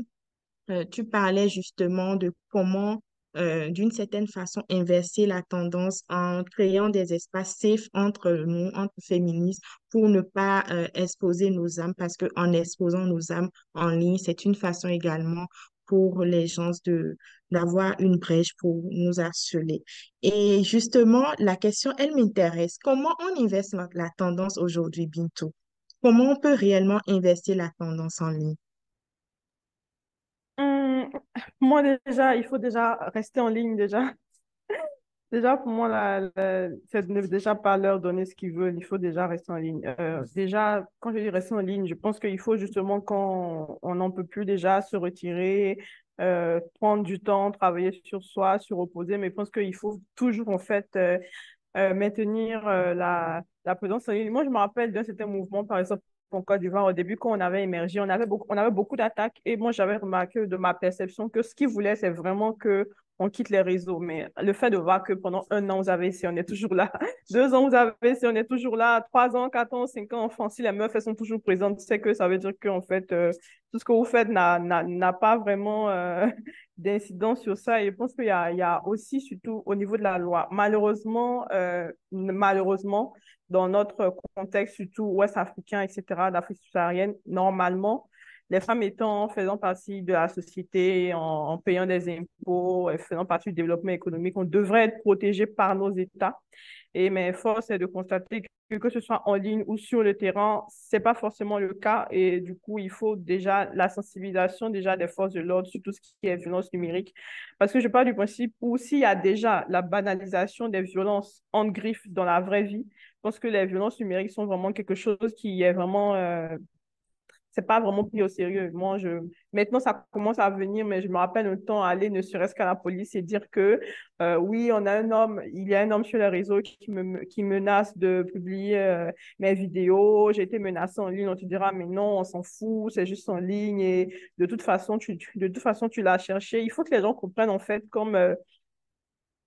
tu parlais justement de comment, d'une certaine façon, inverser la tendance en créant des espaces safe entre nous, entre féministes, pour ne pas exposer nos âmes, parce qu'en exposant nos âmes en ligne, c'est une façon également pour les gens d'avoir une brèche pour nous harceler. Et justement, la question, elle m'intéresse. Comment on investe la tendance aujourd'hui, Bintou? Comment on peut réellement investir la tendance en ligne? Hum, Moi, déjà, il faut déjà rester en ligne déjà. Déjà, pour moi, c'est déjà pas leur donner ce qu'ils veulent. Il faut déjà rester en ligne. Déjà, quand je dis rester en ligne, je pense qu'il faut justement, quand on n'en peut plus déjà, se retirer, prendre du temps, travailler sur soi, se reposer. Mais je pense qu'il faut toujours, en fait, maintenir la présence en ligne. Moi, je me rappelle d'un certain mouvement, par exemple, en Côte d'Ivoire, au début, quand on avait émergé, on avait beaucoup d'attaques. Et moi, j'avais remarqué de ma perception que ce qu'ils voulaient, c'est vraiment que on quitte les réseaux. Mais le fait de voir que pendant 1 an, vous avez essayé, on est toujours là. 2 ans, vous avez essayé, on est toujours là. 3 ans, 4 ans, 5 ans, enfin, si les meufs, elles sont toujours présentes, c'est que ça veut dire que, en fait, tout ce que vous faites n'a pas vraiment d'incidence sur ça. Et je pense qu'il y a aussi, surtout au niveau de la loi, malheureusement, dans notre contexte, surtout ouest-africain, etc., d'Afrique subsaharienne, normalement, les femmes étant, faisant partie de la société, en payant des impôts, et faisant partie du développement économique, on devrait être protégées par nos États. Et mais force est de constater que ce soit en ligne ou sur le terrain, c'est pas forcément le cas. Et du coup, il faut déjà la sensibilisation déjà des forces de l'ordre sur tout ce qui est violence numérique. Parce que je pars du principe où s'il y a déjà la banalisation des violences en griffe dans la vraie vie, je pense que les violences numériques sont vraiment quelque chose qui est vraiment c'est pas vraiment pris au sérieux. Maintenant, ça commence à venir, mais je me rappelle un temps aller ne serait-ce qu'à la police et dire que oui, il y a un homme sur les réseaux qui menace de publier mes vidéos. J'ai été menacée en ligne. On te dira, mais non, on s'en fout, c'est juste en ligne et de toute façon, de toute façon, tu l'as cherché. Il faut que les gens comprennent en fait comme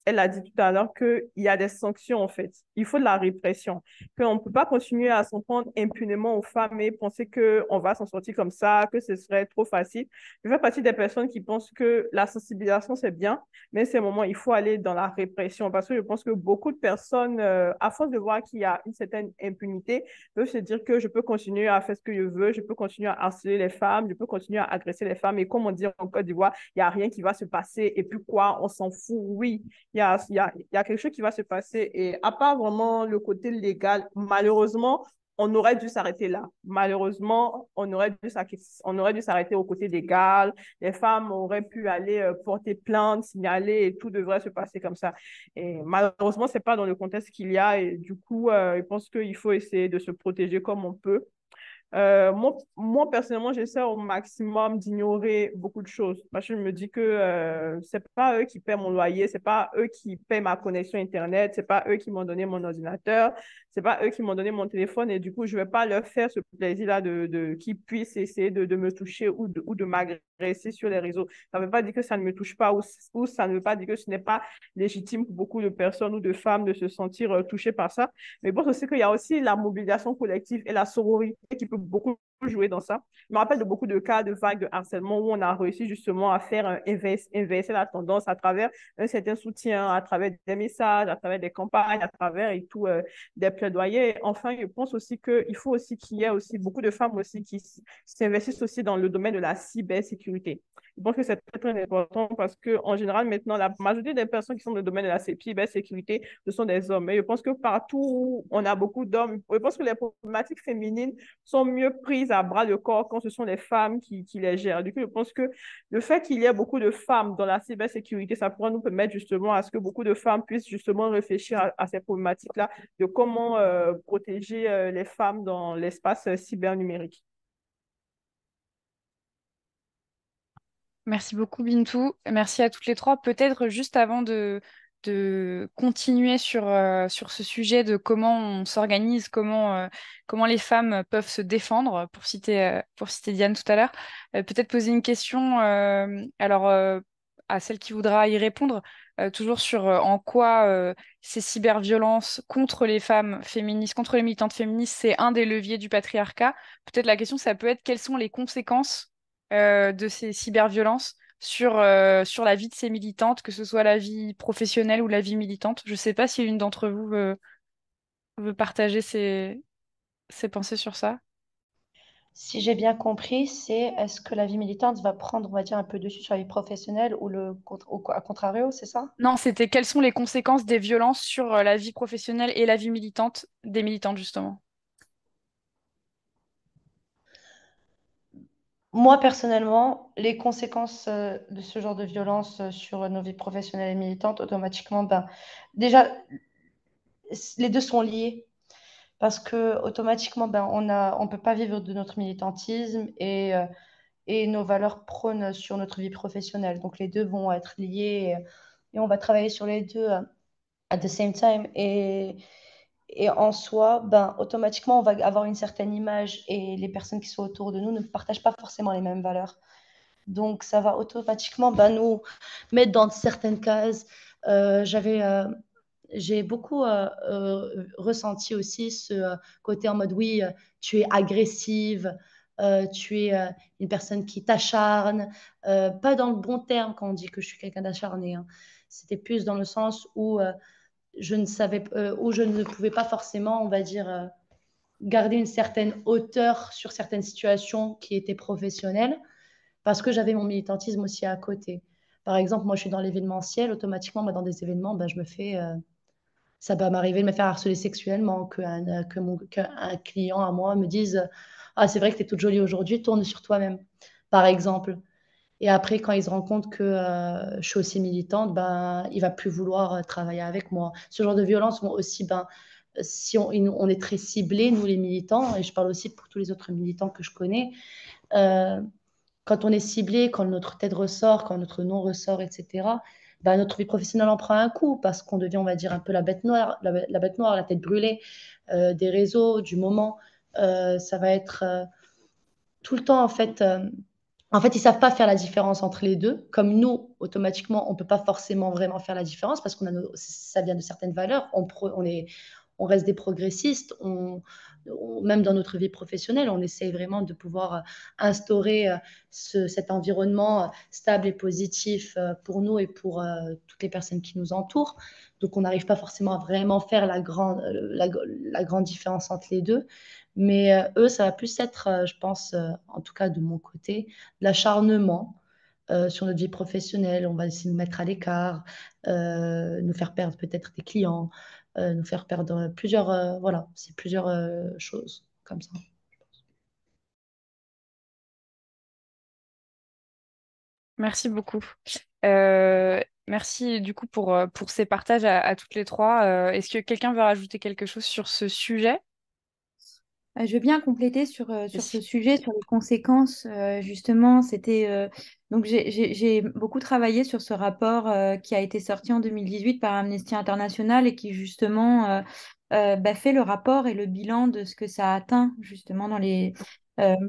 elle a dit tout à l'heure qu'il y a des sanctions, en fait. Il faut de la répression. Qu'on ne peut pas continuer à s'en prendre impunément aux femmes et penser qu'on va s'en sortir comme ça, que ce serait trop facile. Je fais partie des personnes qui pensent que la sensibilisation, c'est bien, mais c'est un moment, il faut aller dans la répression parce que je pense que beaucoup de personnes, à force de voir qu'il y a une certaine impunité, peuvent se dire que je peux continuer à faire ce que je veux, je peux continuer à harceler les femmes, je peux continuer à agresser les femmes. Et comme on dit en Côte d'Ivoire, il n'y a rien qui va se passer. Et puis quoi, on s'en fout. Oui, il y a quelque chose qui va se passer. Et à part vraiment le côté légal, malheureusement, on aurait dû s'arrêter là. Malheureusement, on aurait dû s'arrêter au côté légal. Les femmes auraient pu aller porter plainte, signaler et tout devrait se passer comme ça. Et malheureusement, c'est pas dans le contexte qu'il y a. Et du coup, je pense qu'il faut essayer de se protéger comme on peut. Moi, personnellement, j'essaie au maximum d'ignorer beaucoup de choses. Parce que je me dis que c'est pas eux qui paient mon loyer, c'est pas eux qui paient ma connexion Internet, c'est pas eux qui m'ont donné mon ordinateur, c'est pas eux qui m'ont donné mon téléphone. Et du coup, je vais pas leur faire ce plaisir-là qu'ils puissent essayer de me toucher ou de m'agresser sur les réseaux. Ça ne veut pas dire que ça ne me touche pas ou ça ne veut pas dire que ce n'est pas légitime pour beaucoup de personnes ou de femmes de se sentir touchées par ça. Mais bon, je sais qu'il y a aussi la mobilisation collective et la sororité qui peut beaucoup jouer dans ça. Je me rappelle de beaucoup de cas de vagues de harcèlement où on a réussi justement à faire inverser la tendance à travers un certain soutien, à travers des messages, à travers des campagnes, à travers et tout, des plaidoyers. Enfin, je pense aussi qu'il faut aussi qu'il y ait aussi beaucoup de femmes aussi qui s'investissent aussi dans le domaine de la cybersécurité. Je pense que c'est très, très important parce qu'en général, maintenant, la majorité des personnes qui sont dans le domaine de la cybersécurité, ce sont des hommes. Et je pense que partout où on a beaucoup d'hommes, je pense que les problématiques féminines sont mieux prises à bras le corps quand ce sont les femmes qui les gèrent. Du coup, je pense que le fait qu'il y ait beaucoup de femmes dans la cybersécurité, ça pourrait nous permettre justement à ce que beaucoup de femmes puissent justement réfléchir à ces problématiques-là, de comment protéger les femmes dans l'espace cybernumérique. Merci beaucoup, Bintou. Merci à toutes les trois. Peut-être juste avant de continuer sur ce sujet de comment on s'organise, comment les femmes peuvent se défendre, pour citer Diane tout à l'heure, peut-être poser une question à celle qui voudra y répondre, toujours sur en quoi ces cyberviolences contre les femmes féministes, contre les militantes féministes, c'est un des leviers du patriarcat. Peut-être la question, ça peut être quelles sont les conséquences de ces cyberviolences sur la vie de ces militantes, que ce soit la vie professionnelle ou la vie militante. Je ne sais pas si l'une d'entre vous veut partager ses pensées sur ça. Si j'ai bien compris, c'est est-ce que la vie militante va prendre, on va dire, un peu dessus sur la vie professionnelle ou à contrario, c'est ça? Non, c'était quelles sont les conséquences des violences sur la vie professionnelle et la vie militante des militantes, justement. Moi, personnellement, les conséquences de ce genre de violence sur nos vies professionnelles et militantes, automatiquement, ben, déjà, les deux sont liés parce que automatiquement, ben, on peut pas vivre de notre militantisme et nos valeurs prônent sur notre vie professionnelle. Donc, les deux vont être liés et on va travailler sur les deux at the same time. Et en soi, ben, automatiquement, on va avoir une certaine image et les personnes qui sont autour de nous ne partagent pas forcément les mêmes valeurs. Donc, ça va automatiquement ben, nous mettre dans certaines cases. J'avais j'ai beaucoup ressenti aussi ce côté en mode oui, tu es agressive, tu es une personne qui t'acharne, pas dans le bon terme quand on dit que je suis quelqu'un d'acharné, hein. C'était plus dans le sens où où je ne pouvais pas forcément, on va dire, garder une certaine hauteur sur certaines situations qui étaient professionnelles parce que j'avais mon militantisme aussi à côté. Par exemple, moi, je suis dans l'événementiel, automatiquement, moi, dans des événements, ben, ça va m'arriver de me faire harceler sexuellement, qu'un client à moi me dise ah, c'est vrai que tu es toute jolie aujourd'hui, tourne sur toi-même, par exemple. Et après, quand il se rend compte que je suis aussi militante, ben, il va plus vouloir travailler avec moi. Ce genre de violence vont aussi, ben, si on est très ciblés, nous les militants, et je parle aussi pour tous les autres militants que je connais, euh, quand on est ciblé, quand notre tête ressort, quand notre nom ressort, etc., bah, notre vie professionnelle en prend un coup parce qu'on devient, on va dire, un peu la bête noire, la bête noire, la tête brûlée des réseaux, du moment. Ça va être tout le temps, en fait, ils savent pas faire la différence entre les deux. Comme nous, automatiquement, on peut pas forcément vraiment faire la différence parce ça vient de certaines valeurs. On reste des progressistes. Même dans notre vie professionnelle, on essaye vraiment de pouvoir instaurer cet environnement stable et positif pour nous et pour toutes les personnes qui nous entourent. Donc, on n'arrive pas forcément à vraiment faire la grande différence entre les deux. Mais eux, ça va plus être, je pense, en tout cas de mon côté, l'acharnement sur notre vie professionnelle. On va essayer de nous mettre à l'écart, nous faire perdre peut-être des clients, nous faire perdre voilà, c'est plusieurs choses comme ça. Merci beaucoup. Merci du coup pour ces partages à toutes les trois. Est-ce que quelqu'un veut rajouter quelque chose sur ce sujet? Je veux bien compléter sur ce Oui. sujet, sur les conséquences. Justement, donc j'ai beaucoup travaillé sur ce rapport qui a été sorti en 2018 par Amnesty International et qui justement fait le rapport et le bilan de ce que ça a atteint justement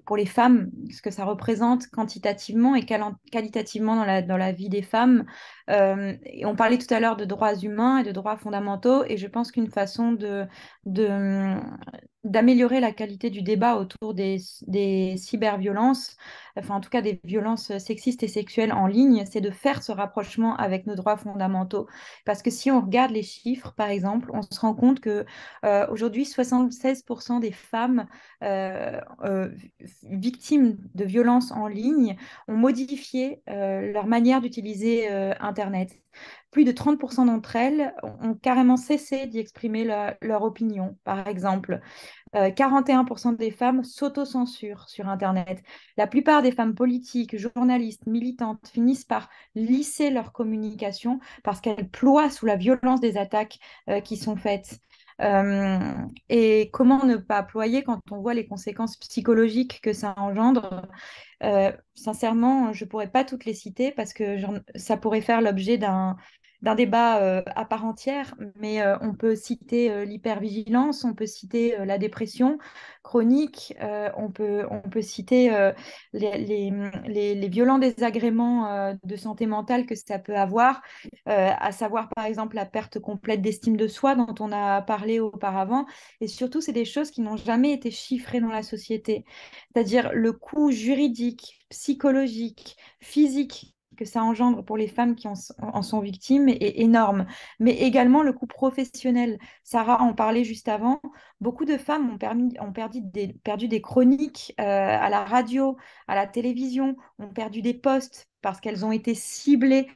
pour les femmes, ce que ça représente quantitativement et qualitativement dans la vie des femmes. Et on parlait tout à l'heure de droits humains et de droits fondamentaux, et je pense qu'une façon de, d'améliorer la qualité du débat autour des cyberviolences, enfin en tout cas des violences sexistes et sexuelles en ligne, c'est de faire ce rapprochement avec nos droits fondamentaux. Parce que si on regarde les chiffres, par exemple, on se rend compte que aujourd'hui, 76% des femmes victimes de violences en ligne ont modifié leur manière d'utiliser Internet. Plus de 30% d'entre elles ont carrément cessé d'y exprimer leur opinion, par exemple. 41% des femmes s'autocensurent sur Internet. La plupart des femmes politiques, journalistes, militantes finissent par lisser leur communication parce qu'elles ploient sous la violence des attaques qui sont faites. Euh, et comment ne pas ployer quand on voit les conséquences psychologiques que ça engendre? Sincèrement, je ne pourrais pas toutes les citer parce que ça pourrait faire l'objet d'un débat à part entière, mais on peut citer l'hypervigilance, on peut citer la dépression chronique, on peut citer les violents désagréments de santé mentale que ça peut avoir, à savoir par exemple la perte complète d'estime de soi dont on a parlé auparavant. Et surtout, c'est des choses qui n'ont jamais été chiffrées dans la société, c'est-à-dire le coût juridique, psychologique, physique que ça engendre pour les femmes qui en sont victimes est énorme, mais également le coût professionnel. Sarah en parlait juste avant. Beaucoup de femmes ont perdu des chroniques à la radio, à la télévision, ont perdu des postes parce qu'elles ont été ciblées,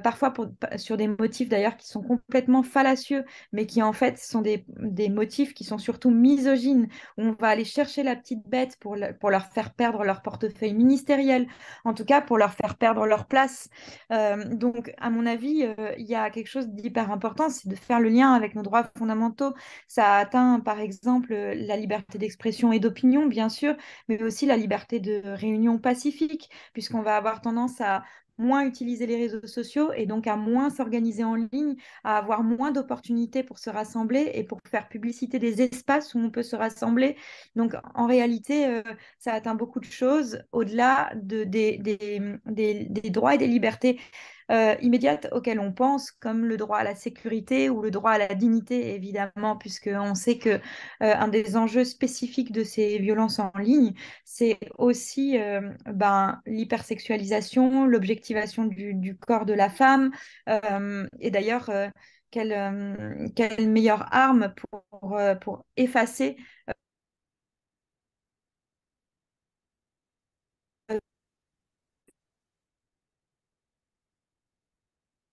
parfois sur des motifs d'ailleurs qui sont complètement fallacieux, mais qui en fait sont des motifs qui sont surtout misogynes, où on va aller chercher la petite bête pour leur faire perdre leur portefeuille ministériel, en tout cas pour leur faire perdre leur place. Donc, à mon avis, il y a quelque chose d'hyper important, c'est de faire le lien avec nos droits fondamentaux. Ça atteint, par exemple, la liberté d'expression et d'opinion, bien sûr, mais aussi la liberté de réunion pacifique, puisqu'on va avoir tendance à moins utiliser les réseaux sociaux et donc à moins s'organiser en ligne, à avoir moins d'opportunités pour se rassembler et pour faire publicité des espaces où on peut se rassembler. Donc, en réalité, ça atteint beaucoup de choses au-delà des droits et des libertés immédiates auxquelles on pense, comme le droit à la sécurité ou le droit à la dignité, évidemment, puisqu'on sait que un des enjeux spécifiques de ces violences en ligne, c'est aussi l'hypersexualisation, l'objectivation du corps de la femme. Et d'ailleurs, quelle meilleure arme pour effacer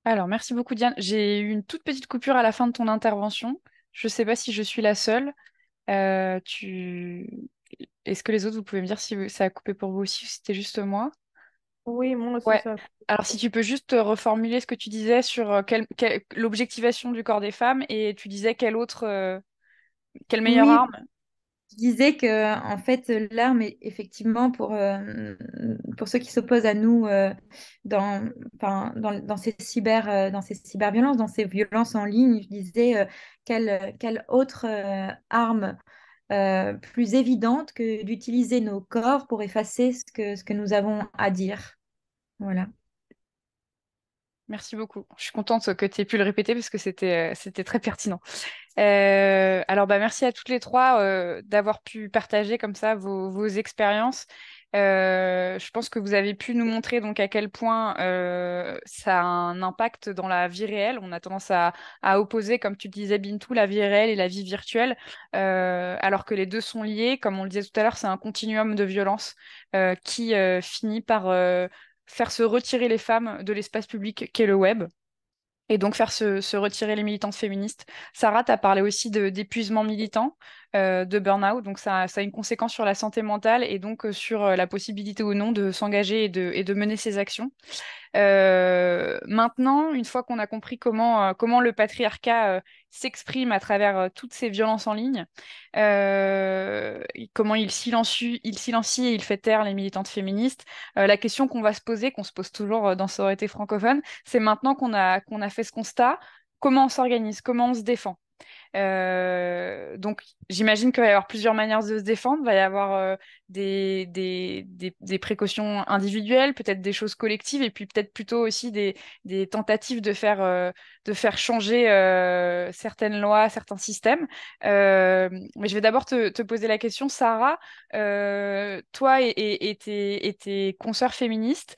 Alors, merci beaucoup, Diane. J'ai eu une toute petite coupure à la fin de ton intervention. Je ne sais pas si je suis la seule. Euh, tu... Est-ce que les autres, vous pouvez me dire si ça a coupé pour vous aussi ou si c'était juste moi? Oui, moi aussi, Ouais. ça. Alors, si tu peux juste reformuler ce que tu disais sur l'objectivation du corps des femmes et tu disais quelle meilleure Oui, arme? je disais que en fait l'arme est effectivement pour ceux qui s'opposent à nous dans ces cyberviolences, dans ces violences en ligne, je disais quelle autre arme plus évidente que d'utiliser nos corps pour effacer ce que nous avons à dire. Voilà. Merci beaucoup. Je suis contente que tu aies pu le répéter parce que c'était très pertinent. Alors, bah, merci à toutes les trois d'avoir pu partager comme ça vos expériences. Je pense que vous avez pu nous montrer donc à quel point ça a un impact dans la vie réelle. On a tendance à opposer, comme tu le disais, Bintou, la vie réelle et la vie virtuelle, alors que les deux sont liés. Comme on le disait tout à l'heure, c'est un continuum de violence qui finit par faire se retirer les femmes de l'espace public qu'est le web et donc faire se retirer les militantes féministes. Sarah, tu as parlé aussi d'épuisement militant, de burn-out, donc ça a une conséquence sur la santé mentale et donc sur la possibilité ou non de s'engager et de mener ses actions. Maintenant, une fois qu'on a compris comment le patriarcat s'exprime à travers toutes ces violences en ligne, et comment il silencie et il fait taire les militantes féministes, la question qu'on va se poser, qu'on se pose toujours dans Sororité francophone, c'est maintenant qu'on a fait ce constat, comment on s'organise, comment on se défend. Donc, j'imagine qu'il va y avoir plusieurs manières de se défendre. Il va y avoir des précautions individuelles, peut-être des choses collectives, et puis peut-être plutôt aussi des tentatives de faire changer certaines lois, certains systèmes. Mais je vais d'abord te poser la question, Sarah. Toi et tes consoeurs féministes,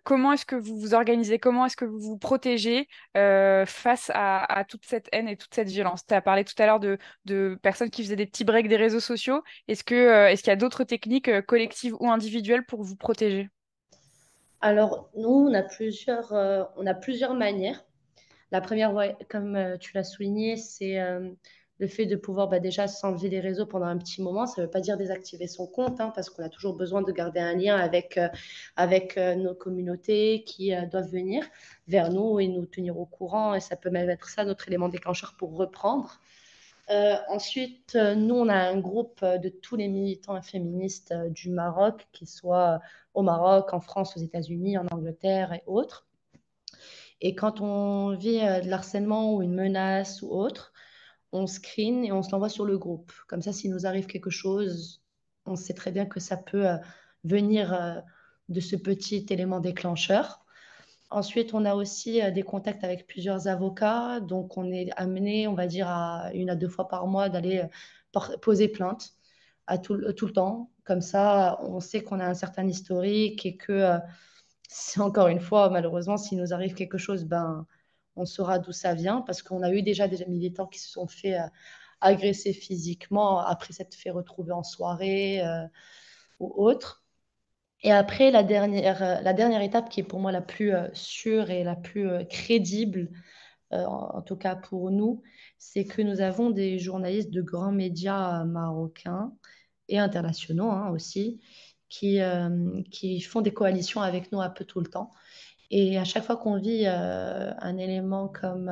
comment est-ce que vous vous organisez? Comment est-ce que vous vous protégez face à toute cette haine et toute cette violence? Tu as parlé tout à l'heure de personnes qui faisaient des petits breaks des réseaux sociaux. Est-ce qu'il y a d'autres techniques collectives ou individuelles pour vous protéger? Alors, nous, on a plusieurs manières. La première, ouais, comme tu l'as souligné, c'est le fait de pouvoir déjà s'enlever des réseaux pendant un petit moment. Ça ne veut pas dire désactiver son compte, hein, parce qu'on a toujours besoin de garder un lien avec nos communautés qui doivent venir vers nous et nous tenir au courant. Et ça peut même être ça notre élément déclencheur pour reprendre. Ensuite, nous, on a un groupe de tous les militants féministes du Maroc, qui soient au Maroc, en France, aux États-Unis, en Angleterre et autres. Et quand on vit de l'harcèlement ou une menace ou autre, on screen et on se l'envoie sur le groupe. Comme ça, s'il nous arrive quelque chose, on sait très bien que ça peut venir de ce petit élément déclencheur. Ensuite, on a aussi des contacts avec plusieurs avocats. Donc, on est amené, on va dire, à 1 à 2 fois par mois d'aller poser plainte tout le temps. Comme ça, on sait qu'on a un certain historique et que C'est encore une fois, malheureusement, s'il nous arrive quelque chose, ben, on saura d'où ça vient parce qu'on a eu déjà des militants qui se sont fait agresser physiquement après s'être fait retrouver en soirée ou autre. Et après, la dernière étape qui est pour moi la plus sûre et la plus crédible, en tout cas pour nous, c'est que nous avons des journalistes de grands médias marocains et internationaux hein, aussi, qui font des coalitions avec nous un peu tout le temps. Et à chaque fois qu'on vit un élément comme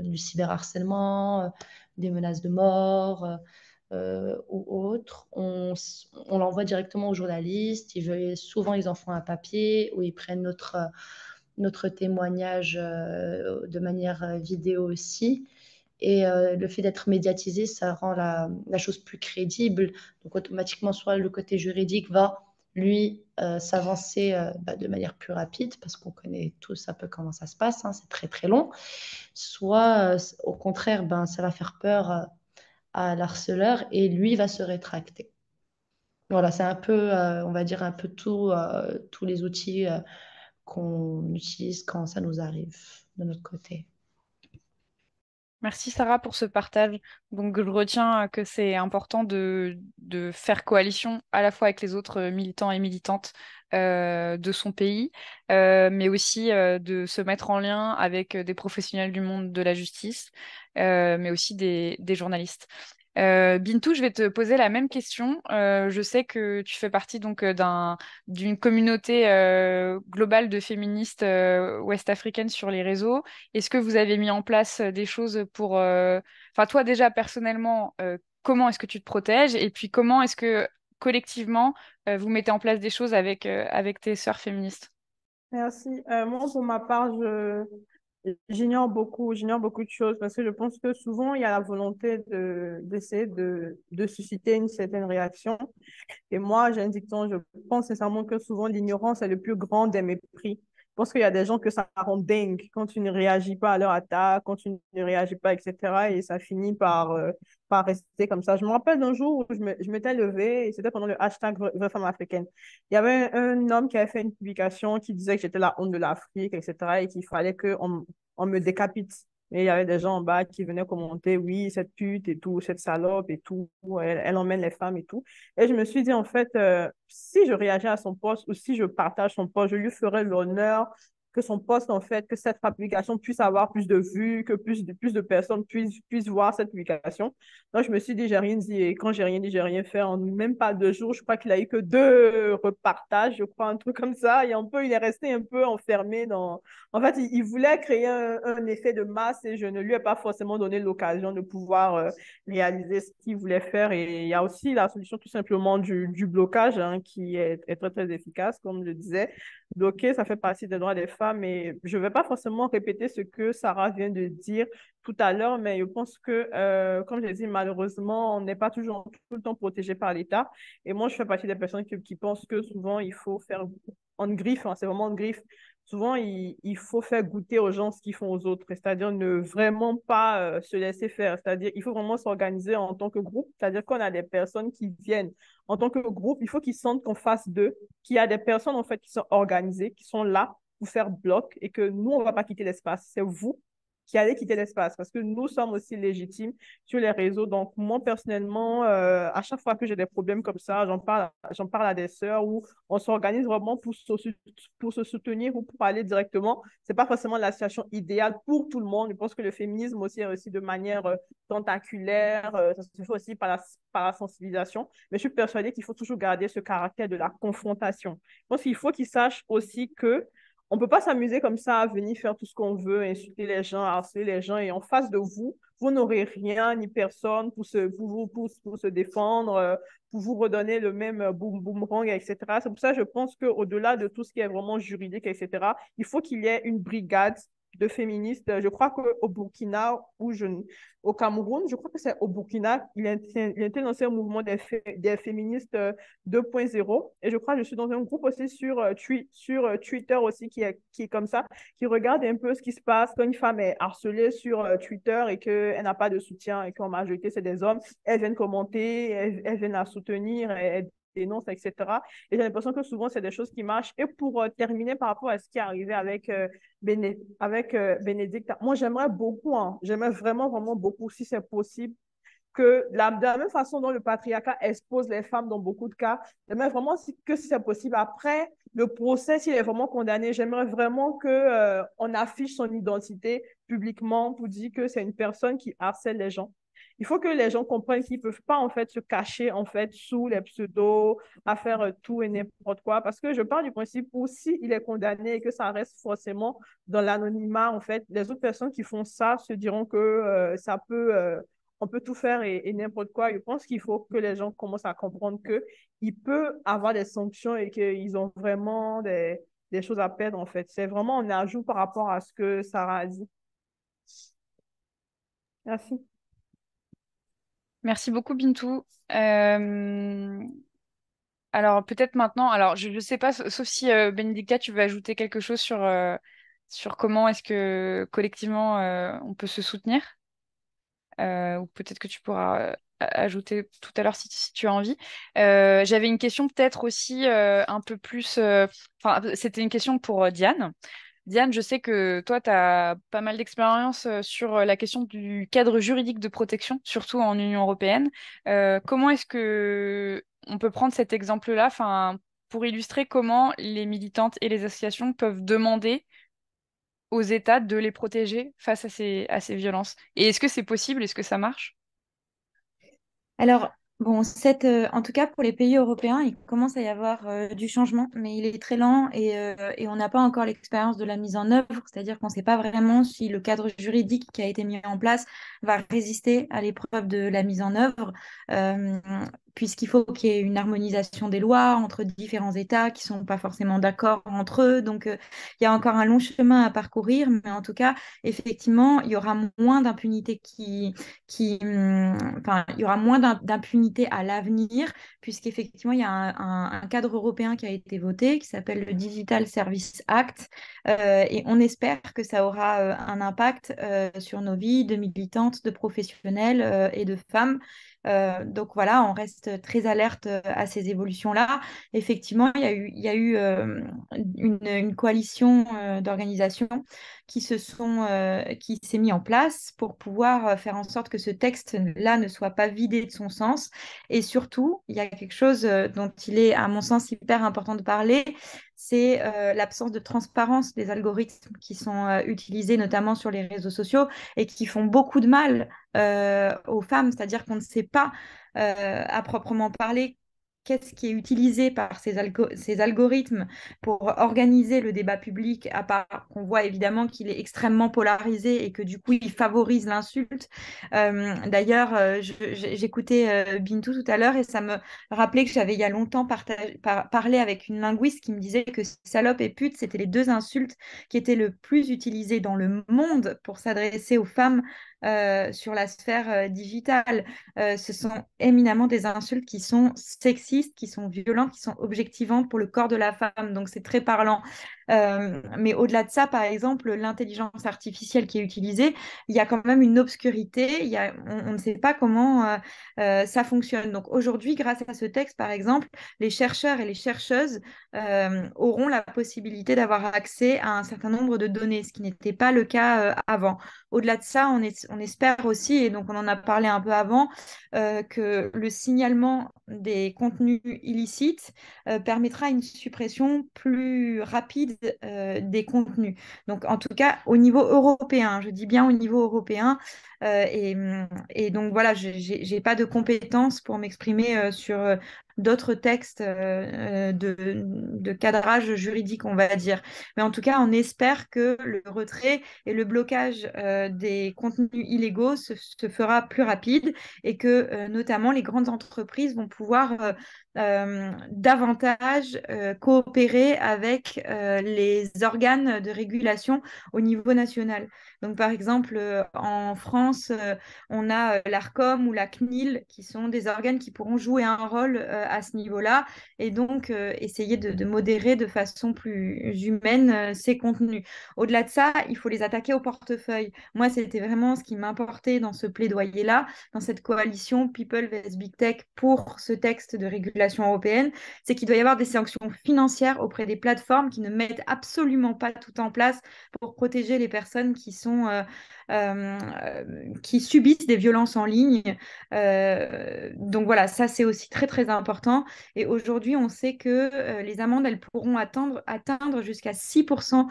du cyberharcèlement, des menaces de mort ou autre, on l'envoie directement aux journalistes. Souvent, ils en font un papier ou ils prennent notre témoignage de manière vidéo aussi. Et le fait d'être médiatisé, ça rend la chose plus crédible. Donc automatiquement, soit le côté juridique va, lui, s'avancer de manière plus rapide, parce qu'on connaît tous un peu comment ça se passe, hein, c'est très très long. Soit au contraire, ben, ça va faire peur à l'harceleur et lui va se rétracter. Voilà, c'est un peu, on va dire, un peu tous les outils qu'on utilise quand ça nous arrive de notre côté. Merci Sarah pour ce partage. Donc je retiens que c'est important de faire coalition à la fois avec les autres militants et militantes de son pays, mais aussi de se mettre en lien avec des professionnels du monde de la justice, mais aussi des journalistes. Bintou, je vais te poser la même question. Je sais que tu fais partie donc d'une communauté globale de féministes ouest-africaines sur les réseaux. Est-ce que vous avez mis en place des choses pour... Enfin, toi déjà personnellement, comment est-ce que tu te protèges? Et puis comment est-ce que collectivement, vous mettez en place des choses avec tes sœurs féministes? Merci. Moi, pour ma part, j'ignore beaucoup de choses parce que je pense que souvent, il y a la volonté d'essayer de susciter une certaine réaction. Et moi, j'ai un dicton, je pense sincèrement que souvent, l'ignorance est le plus grand des mépris. Je pense qu'il y a des gens que ça rend dingue quand tu ne réagis pas à leur attaque, quand tu ne réagis pas, etc. Et ça finit par rester comme ça. Je me rappelle d'un jour où je m'étais levée, et c'était pendant le hashtag Vraie Femme africaine. Il y avait un homme qui avait fait une publication qui disait que j'étais la honte de l'Afrique, etc. et qu'il fallait qu'on me décapite. Et il y avait des gens en bas qui venaient commenter, oui, cette pute et tout, cette salope et tout, elle emmène les femmes et tout. Et je me suis dit, en fait, si je réagis à son poste ou si je partage son poste, je lui ferai l'honneur que son poste, en fait, que cette publication puisse avoir plus de vues, que plus de personnes puissent voir cette publication. Donc, je me suis dit, j'ai rien dit. Et quand j'ai rien dit, j'ai rien fait. En même pas 2 jours, je crois qu'il a eu que 2 repartages, je crois, un truc comme ça. Et un peu, il est resté un peu enfermé dans... En fait, il voulait créer un effet de masse et je ne lui ai pas forcément donné l'occasion de pouvoir réaliser ce qu'il voulait faire. Et il y a aussi la solution tout simplement du blocage hein, qui est très, très efficace, comme je disais. Bloquer, ça fait partie des droits des femmes. Et je ne vais pas forcément répéter ce que Sarah vient de dire tout à l'heure, mais je pense que, comme je l'ai dit, malheureusement, on n'est pas toujours tout le temps protégé par l'État. Et moi, je fais partie des personnes qui pensent que souvent, il faut faire en griffe, hein, c'est vraiment en griffe. Souvent, il faut faire goûter aux gens ce qu'ils font aux autres, c'est-à-dire ne vraiment pas se laisser faire. C'est-à-dire, il faut vraiment s'organiser en tant que groupe. C'est-à-dire qu'on a des personnes qui viennent en tant que groupe, il faut qu'ils sentent qu'en face d'eux, qu'il y a des personnes en fait qui sont organisées, qui sont là pour faire bloc et que nous, on ne va pas quitter l'espace. C'est vous qui allez quitter l'espace parce que nous sommes aussi légitimes sur les réseaux. Donc, moi, personnellement, à chaque fois que j'ai des problèmes comme ça, j'en parle à des sœurs où on s'organise vraiment pour se soutenir ou pour aller directement. C'est pas forcément la situation idéale pour tout le monde. Je pense que le féminisme aussi est aussi de manière tentaculaire. Ça se fait aussi par la sensibilisation. Mais je suis persuadée qu'il faut toujours garder ce caractère de la confrontation. Je pense qu'il faut qu'ils sachent aussi que on ne peut pas s'amuser comme ça à venir faire tout ce qu'on veut, insulter les gens, harceler les gens, et en face de vous, vous n'aurez rien ni personne pour se défendre, pour vous redonner le même boomerang, etc. C'est pour ça que je pense qu'au-delà de tout ce qui est vraiment juridique, etc., il faut qu'il y ait une brigade de féministes. Je crois qu'au Burkina, au Cameroun, je crois que c'est au Burkina, il a été lancé un mouvement des féministes 2.0. Et je crois que je suis dans un groupe aussi sur Twitter aussi qui est comme ça, qui regarde un peu ce qui se passe quand une femme est harcelée sur Twitter et qu'elle n'a pas de soutien et qu'en majorité, c'est des hommes. Elles viennent commenter, elles viennent la soutenir, elles dénonce, etc. Et j'ai l'impression que souvent, c'est des choses qui marchent. Et pour terminer par rapport à ce qui est arrivé avec, Bénédicte, moi, j'aimerais beaucoup, hein, j'aimerais vraiment, vraiment beaucoup, si c'est possible, de la même façon dont le patriarcat expose les femmes dans beaucoup de cas, j'aimerais vraiment que si c'est possible, après le procès, s'il est vraiment condamné, j'aimerais vraiment qu'on affiche son identité publiquement pour dire que c'est une personne qui harcèle les gens. Il faut que les gens comprennent qu'ils ne peuvent pas en fait se cacher en fait sous les pseudos, à faire tout et n'importe quoi. Parce que je pars du principe où s'il est condamné et que ça reste forcément dans l'anonymat, en fait, les autres personnes qui font ça se diront que ça peut on peut tout faire et n'importe quoi. Je pense qu'il faut que les gens commencent à comprendre qu'il peut avoir des sanctions et qu'ils ont vraiment des choses à perdre, en fait. C'est vraiment un ajout par rapport à ce que Sarah a dit. Merci. Merci beaucoup, Bintou. Alors, peut-être maintenant, alors je ne sais pas, sauf si Bénédicta, tu veux ajouter quelque chose sur comment est-ce que collectivement on peut se soutenir. Ou peut-être que tu pourras ajouter tout à l'heure si tu as envie. J'avais une question peut-être aussi un peu plus... Enfin, c'était une question pour Diane. Diane, je sais que toi, tu as pas mal d'expérience sur la question du cadre juridique de protection, surtout en Union européenne. Comment est-ce que on peut prendre cet exemple-là, enfin, pour illustrer comment les militantes et les associations peuvent demander aux États de les protéger face à ces violences? Et est-ce que c'est possible? Est-ce que ça marche? Alors, bon, en tout cas pour les pays européens, il commence à y avoir du changement, mais il est très lent et on n'a pas encore l'expérience de la mise en œuvre, c'est-à-dire qu'on ne sait pas vraiment si le cadre juridique qui a été mis en place va résister à l'épreuve de la mise en œuvre, euh, puisqu'il faut qu'il y ait une harmonisation des lois entre différents États qui ne sont pas forcément d'accord entre eux. Donc, il y a encore un long chemin à parcourir, mais en tout cas, effectivement, il y aura moins d'impunité enfin, il y aura moins d'impunité à l'avenir, puisqu'effectivement, il y a un cadre européen qui a été voté, qui s'appelle le Digital Service Act, et on espère que ça aura un impact sur nos vies de militantes, de professionnels et de femmes. Donc voilà, on reste très alerte à ces évolutions-là. Effectivement, il y a eu une coalition d'organisations qui s'est mis en place pour pouvoir faire en sorte que ce texte-là ne soit pas vidé de son sens. Et surtout, il y a quelque chose dont il est, à mon sens, hyper important de parler, c'est l'absence de transparence des algorithmes qui sont utilisés notamment sur les réseaux sociaux et qui font beaucoup de mal aux femmes, c'est-à-dire qu'on ne sait pas à proprement parler qu'est-ce qui est utilisé par ces algorithmes pour organiser le débat public, à part qu'on voit évidemment qu'il est extrêmement polarisé et que du coup, il favorise l'insulte. D'ailleurs, j'écoutais Bintou tout à l'heure et ça me rappelait que j'avais il y a longtemps parlé avec une linguiste qui me disait que salope et pute, c'était les deux insultes qui étaient le plus utilisées dans le monde pour s'adresser aux femmes sur la sphère digitale. Ce sont éminemment des insultes qui sont sexistes, qui sont violentes, qui sont objectivantes pour le corps de la femme. Donc c'est très parlant. Mais au-delà de ça, par exemple, l'intelligence artificielle qui est utilisée, il y a quand même une obscurité. On ne sait pas comment ça fonctionne. Donc aujourd'hui, grâce à ce texte, par exemple, les chercheurs et les chercheuses auront la possibilité d'avoir accès à un certain nombre de données, ce qui n'était pas le cas avant. Au-delà de ça, on espère aussi, et donc on en a parlé un peu avant, que le signalement des contenus illicites permettra une suppression plus rapide des contenus. Donc en tout cas au niveau européen, je dis bien au niveau européen, et donc voilà, j'ai pas de compétences pour m'exprimer sur d'autres textes de cadrage juridique, on va dire. Mais en tout cas, on espère que le retrait et le blocage des contenus illégaux se fera plus rapide et que notamment les grandes entreprises vont pouvoir davantage coopérer avec les organes de régulation au niveau national. Donc, par exemple, en France, on a l'ARCOM ou la CNIL qui sont des organes qui pourront jouer un rôle à ce niveau-là et donc essayer de modérer de façon plus humaine ces contenus. Au-delà de ça, il faut les attaquer au portefeuille. Moi, c'était vraiment ce qui m'importait dans ce plaidoyer-là, dans cette coalition People vs Big Tech pour ce texte de régulation européenne, c'est qu'il doit y avoir des sanctions financières auprès des plateformes qui ne mettent absolument pas tout en place pour protéger les personnes qui subissent des violences en ligne. Donc voilà, ça c'est aussi très très important. Et aujourd'hui, on sait que les amendes, elles pourront atteindre jusqu'à 6%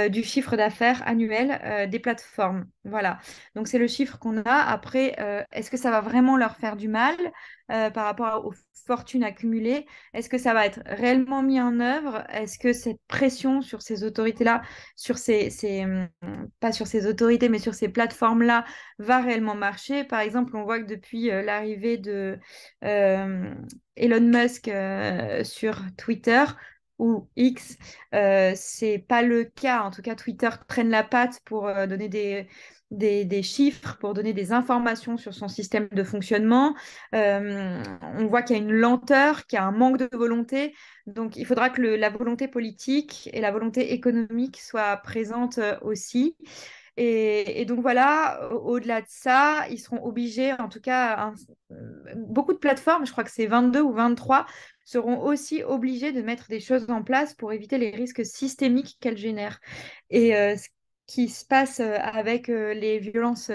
du chiffre d'affaires annuel des plateformes. Voilà. Donc c'est le chiffre qu'on a. Après, est-ce que ça va vraiment leur faire du mal par rapport aux fortunes accumulées? Est-ce que ça va être réellement mis en œuvre? Est-ce que cette pression sur ces autorités-là, pas sur ces autorités, mais sur ces plateformes-là, va réellement marcher? Par exemple, on voit que depuis l'arrivée de Elon Musk sur Twitter, ou X, c'est pas le cas. En tout cas, Twitter traîne la patte pour donner des chiffres, pour donner des informations sur son système de fonctionnement. On voit qu'il y a une lenteur, qu'il y a un manque de volonté. Donc, il faudra que la volonté politique et la volonté économique soient présentes aussi. Et donc voilà, au-delà de ça, ils seront obligés, en tout cas, beaucoup de plateformes, je crois que c'est 22 ou 23, seront aussi obligés de mettre des choses en place pour éviter les risques systémiques qu'elles génèrent. Et ce qui se passe avec les violences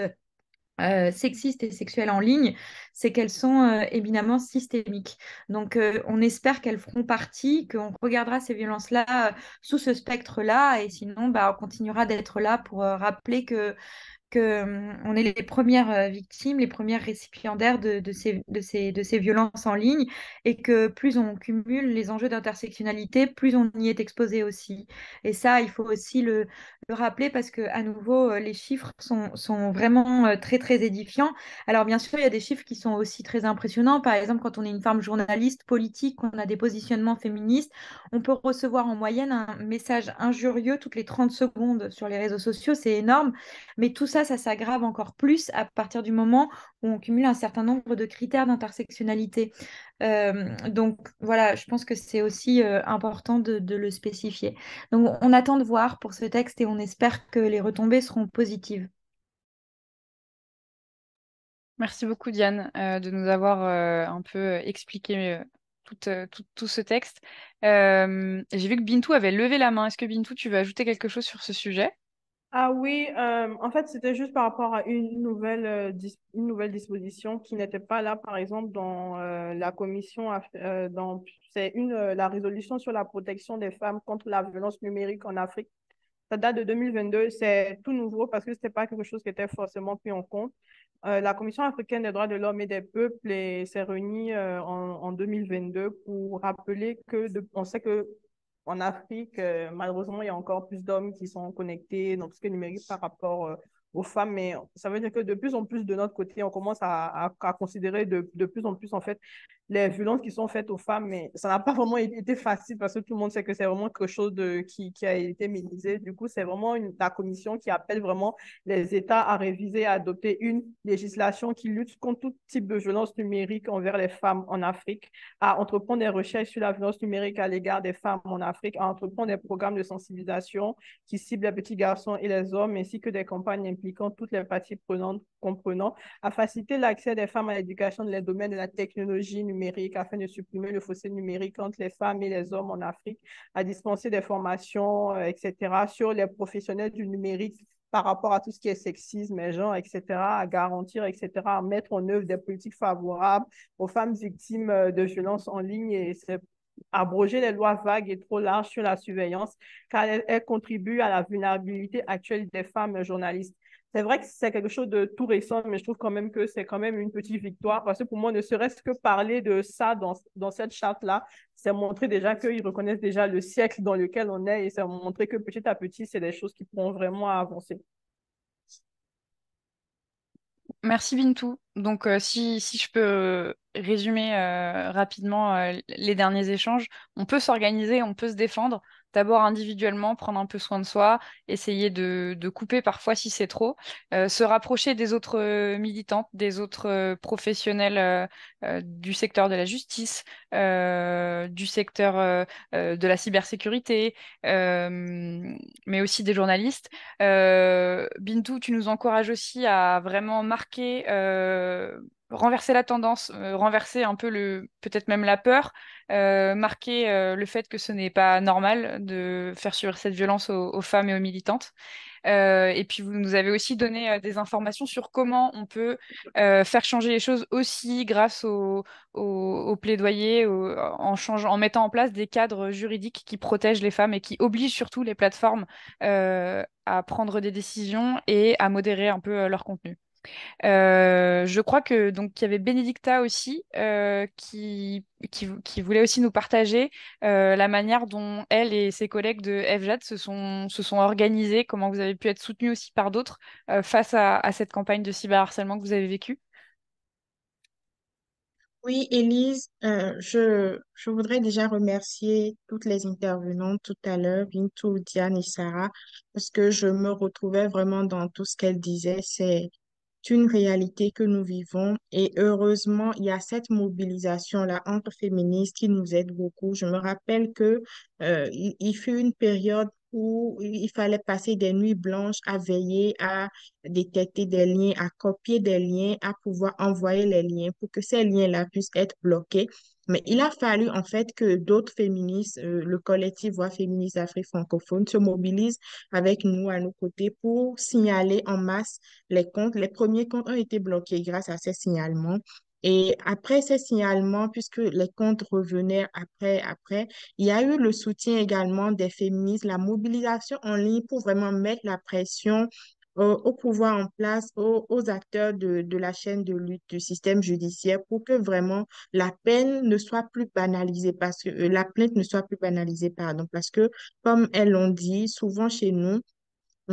sexistes et sexuelles en ligne, c'est qu'elles sont éminemment systémiques. Donc, on espère qu'elles feront partie, qu'on regardera ces violences-là sous ce spectre-là, et sinon, bah, on continuera d'être là pour rappeler que on est les premières victimes, les premières récipiendaires de ces violences en ligne et que plus on cumule les enjeux d'intersectionnalité, plus on y est exposé aussi. Et ça, il faut aussi le rappeler parce que, à nouveau, les chiffres sont vraiment très, très édifiants. Alors, bien sûr, il y a des chiffres qui sont aussi très impressionnants. Par exemple, quand on est une femme journaliste politique, qu'on a des positionnements féministes, on peut recevoir en moyenne un message injurieux toutes les 30 secondes sur les réseaux sociaux. C'est énorme. Mais tout ça, ça s'aggrave encore plus à partir du moment où on cumule un certain nombre de critères d'intersectionnalité. Donc voilà, je pense que c'est aussi important de le spécifier. Donc on attend de voir pour ce texte et on espère que les retombées seront positives. Merci beaucoup, Diane, de nous avoir un peu expliqué tout ce texte. J'ai vu que Bintou avait levé la main. Est-ce que Bintou, tu veux ajouter quelque chose sur ce sujet? Ah oui, en fait, c'était juste par rapport à une nouvelle disposition qui n'était pas là, par exemple, dans la commission, la résolution sur la protection des femmes contre la violence numérique en Afrique. Ça date de 2022, c'est tout nouveau parce que ce n'était pas quelque chose qui était forcément pris en compte. La Commission africaine des droits de l'homme et des peuples s'est réunie en 2022 pour rappeler on sait que en Afrique, malheureusement, il y a encore plus d'hommes qui sont connectés dans tout ce qui est numérique par rapport aux femmes, mais ça veut dire que de plus en plus de notre côté, on commence à considérer de plus en plus, en fait, les violences qui sont faites aux femmes, mais ça n'a pas vraiment été facile parce que tout le monde sait que c'est vraiment quelque chose qui a été minimisé. Du coup, c'est vraiment la commission qui appelle vraiment les États à réviser, à adopter une législation qui lutte contre tout type de violence numérique envers les femmes en Afrique, à entreprendre des recherches sur la violence numérique à l'égard des femmes en Afrique, à entreprendre des programmes de sensibilisation qui ciblent les petits garçons et les hommes, ainsi que des campagnes impliquant toutes les parties prenantes comprenant, à faciliter l'accès des femmes à l'éducation dans les domaines de la technologie numérique afin de supprimer le fossé numérique entre les femmes et les hommes en Afrique, à dispenser des formations, etc., sur les professionnels du numérique par rapport à tout ce qui est sexisme et genre, etc., à garantir, etc., à mettre en œuvre des politiques favorables aux femmes victimes de violences en ligne et c'est abroger les lois vagues et trop larges sur la surveillance, car elles contribuent à la vulnérabilité actuelle des femmes journalistes. C'est vrai que c'est quelque chose de tout récent, mais je trouve quand même que c'est quand même une petite victoire, parce que pour moi, ne serait-ce que parler de ça dans cette charte-là, c'est montrer déjà qu'ils reconnaissent déjà le siècle dans lequel on est, et c'est montrer que petit à petit, c'est des choses qui pourront vraiment avancer. Merci, Bintou. Donc, si je peux résumer rapidement les derniers échanges, on peut s'organiser, on peut se défendre. D'abord individuellement, prendre un peu soin de soi, essayer de couper parfois si c'est trop, se rapprocher des autres militantes, des autres professionnels du secteur de la justice, du secteur de la cybersécurité, mais aussi des journalistes. Bintou, tu nous encourages aussi à vraiment marquer, renverser la tendance, renverser un peu peut-être même la peur, marquer le fait que ce n'est pas normal de faire subir cette violence aux femmes et aux militantes. Et puis vous nous avez aussi donné des informations sur comment on peut faire changer les choses aussi grâce au plaidoyer, en mettant en place des cadres juridiques qui protègent les femmes et qui obligent surtout les plateformes à prendre des décisions et à modérer un peu leur contenu. Je crois que donc il y avait Benedicta aussi qui voulait aussi nous partager la manière dont elle et ses collègues de FJAD se sont organisés, comment vous avez pu être soutenus aussi par d'autres face à cette campagne de cyberharcèlement que vous avez vécue. Oui, Élise, je voudrais déjà remercier toutes les intervenantes tout à l'heure, Bintou, Diane et Sarah, parce que je me retrouvais vraiment dans tout ce qu'elles disaient. C'est une réalité que nous vivons et heureusement, il y a cette mobilisation-là entre féministes qui nous aide beaucoup. Je me rappelle que il fut une période où il fallait passer des nuits blanches à veiller, à détecter des liens, à copier des liens, à pouvoir envoyer les liens pour que ces liens-là puissent être bloqués. Mais il a fallu en fait que d'autres féministes, le collectif Voix féministes d'Afrique francophone, se mobilisent avec nous à nos côtés pour signaler en masse les comptes. Les premiers comptes ont été bloqués grâce à ces signalements. Et après ces signalements, puisque les comptes revenaient après, il y a eu le soutien également des féministes, la mobilisation en ligne pour vraiment mettre la pression au pouvoir en place, aux acteurs de la chaîne de lutte du système judiciaire pour que vraiment la peine ne soit plus banalisée, parce que la plainte ne soit plus banalisée, pardon, parce que comme elles l'ont dit, souvent chez nous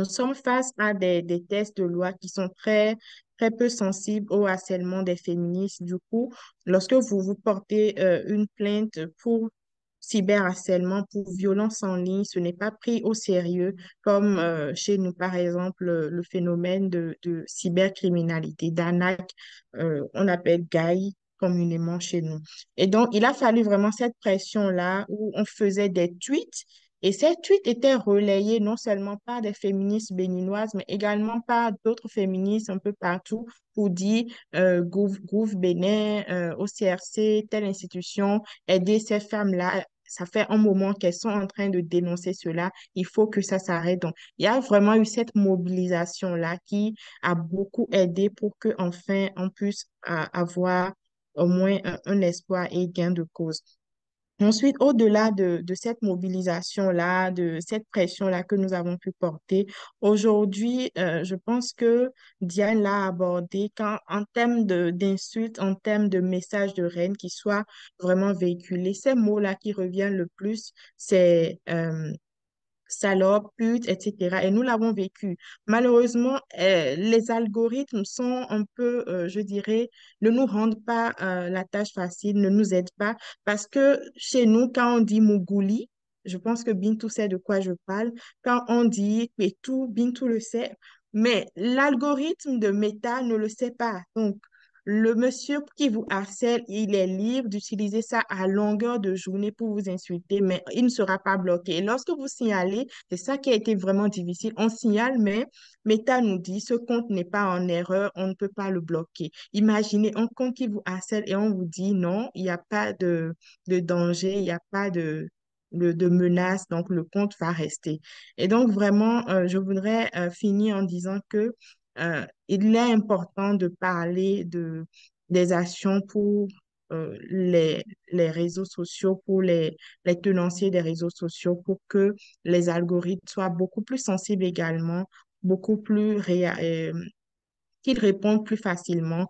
sommes face à des textes de loi qui sont très peu sensibles au harcèlement des féministes. Du coup, lorsque vous portez une plainte pour cyberharcèlement, pour violence en ligne, ce n'est pas pris au sérieux, comme chez nous, par exemple, le phénomène de cybercriminalité, d'arnaque, on appelle GAI communément chez nous. Et donc, il a fallu vraiment cette pression-là où on faisait des tweets et ces tweets étaient relayés non seulement par des féministes béninoises, mais également par d'autres féministes un peu partout pour dire Gouv Bénin, OCRC, telle institution, aider ces femmes-là. Ça fait un moment qu'elles sont en train de dénoncer cela. Il faut que ça s'arrête. Donc, il y a vraiment eu cette mobilisation-là qui a beaucoup aidé pour que enfin on puisse avoir au moins un espoir et gain de cause. Ensuite, au-delà de cette mobilisation-là, de cette pression-là que nous avons pu porter, aujourd'hui, je pense que Diane l'a abordé en termes d'insultes, en termes de messages de haine qui soient vraiment véhiculés. Ces mots-là qui reviennent le plus, c'est salope, pute, etc. Et nous l'avons vécu. Malheureusement, les algorithmes sont un peu, je dirais, ne nous rendent pas la tâche facile, ne nous aident pas, parce que chez nous, quand on dit Mougouli, je pense que Bintou sait de quoi je parle, quand on dit Pétou, Bintou le sait, mais l'algorithme de Meta ne le sait pas. Donc, le monsieur qui vous harcèle, il est libre d'utiliser ça à longueur de journée pour vous insulter, mais il ne sera pas bloqué. Et lorsque vous signalez, c'est ça qui a été vraiment difficile. On signale, mais Meta nous dit, ce compte n'est pas en erreur, on ne peut pas le bloquer. Imaginez un compte qui vous harcèle et on vous dit non, il n'y a pas de danger, il n'y a pas de menace, donc le compte va rester. Et donc, vraiment, je voudrais finir en disant que il est important de parler des actions pour les réseaux sociaux, pour les tenanciers des réseaux sociaux, pour que les algorithmes soient beaucoup plus sensibles également, beaucoup plus qu'ils répondent plus facilement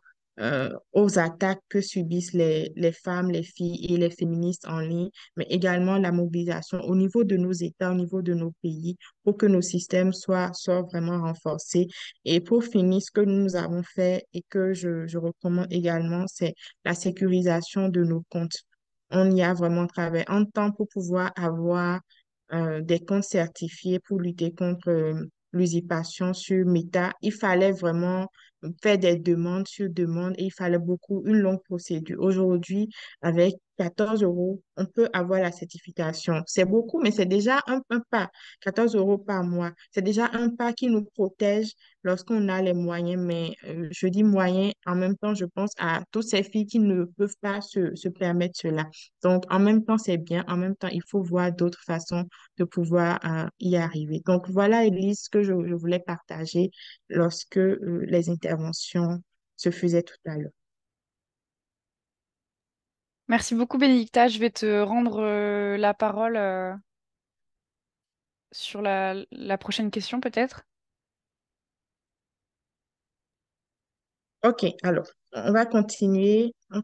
aux attaques que subissent les femmes, les filles et les féministes en ligne, mais également la mobilisation au niveau de nos États, au niveau de nos pays, pour que nos systèmes soient vraiment renforcés. Et pour finir, ce que nous avons fait et que je recommande également, c'est la sécurisation de nos comptes. On y a vraiment travaillé en temps pour pouvoir avoir des comptes certifiés pour lutter contre l'usurpation sur Meta. Il fallait vraiment faire des demandes sur demande et il fallait une longue procédure. Aujourd'hui, avec 14 euros, on peut avoir la certification. C'est beaucoup, mais c'est déjà un pas. 14 euros par mois. C'est déjà un pas qui nous protège lorsqu'on a les moyens. Mais je dis moyens, en même temps, je pense à toutes ces filles qui ne peuvent pas se permettre cela. Donc, en même temps, c'est bien. En même temps, il faut voir d'autres façons de pouvoir y arriver. Donc, voilà, Elise, ce que je voulais partager lorsque les interventions se faisaient tout à l'heure. Merci beaucoup, Bénédicta. Je vais te rendre la parole sur la prochaine question, peut-être. OK, alors, on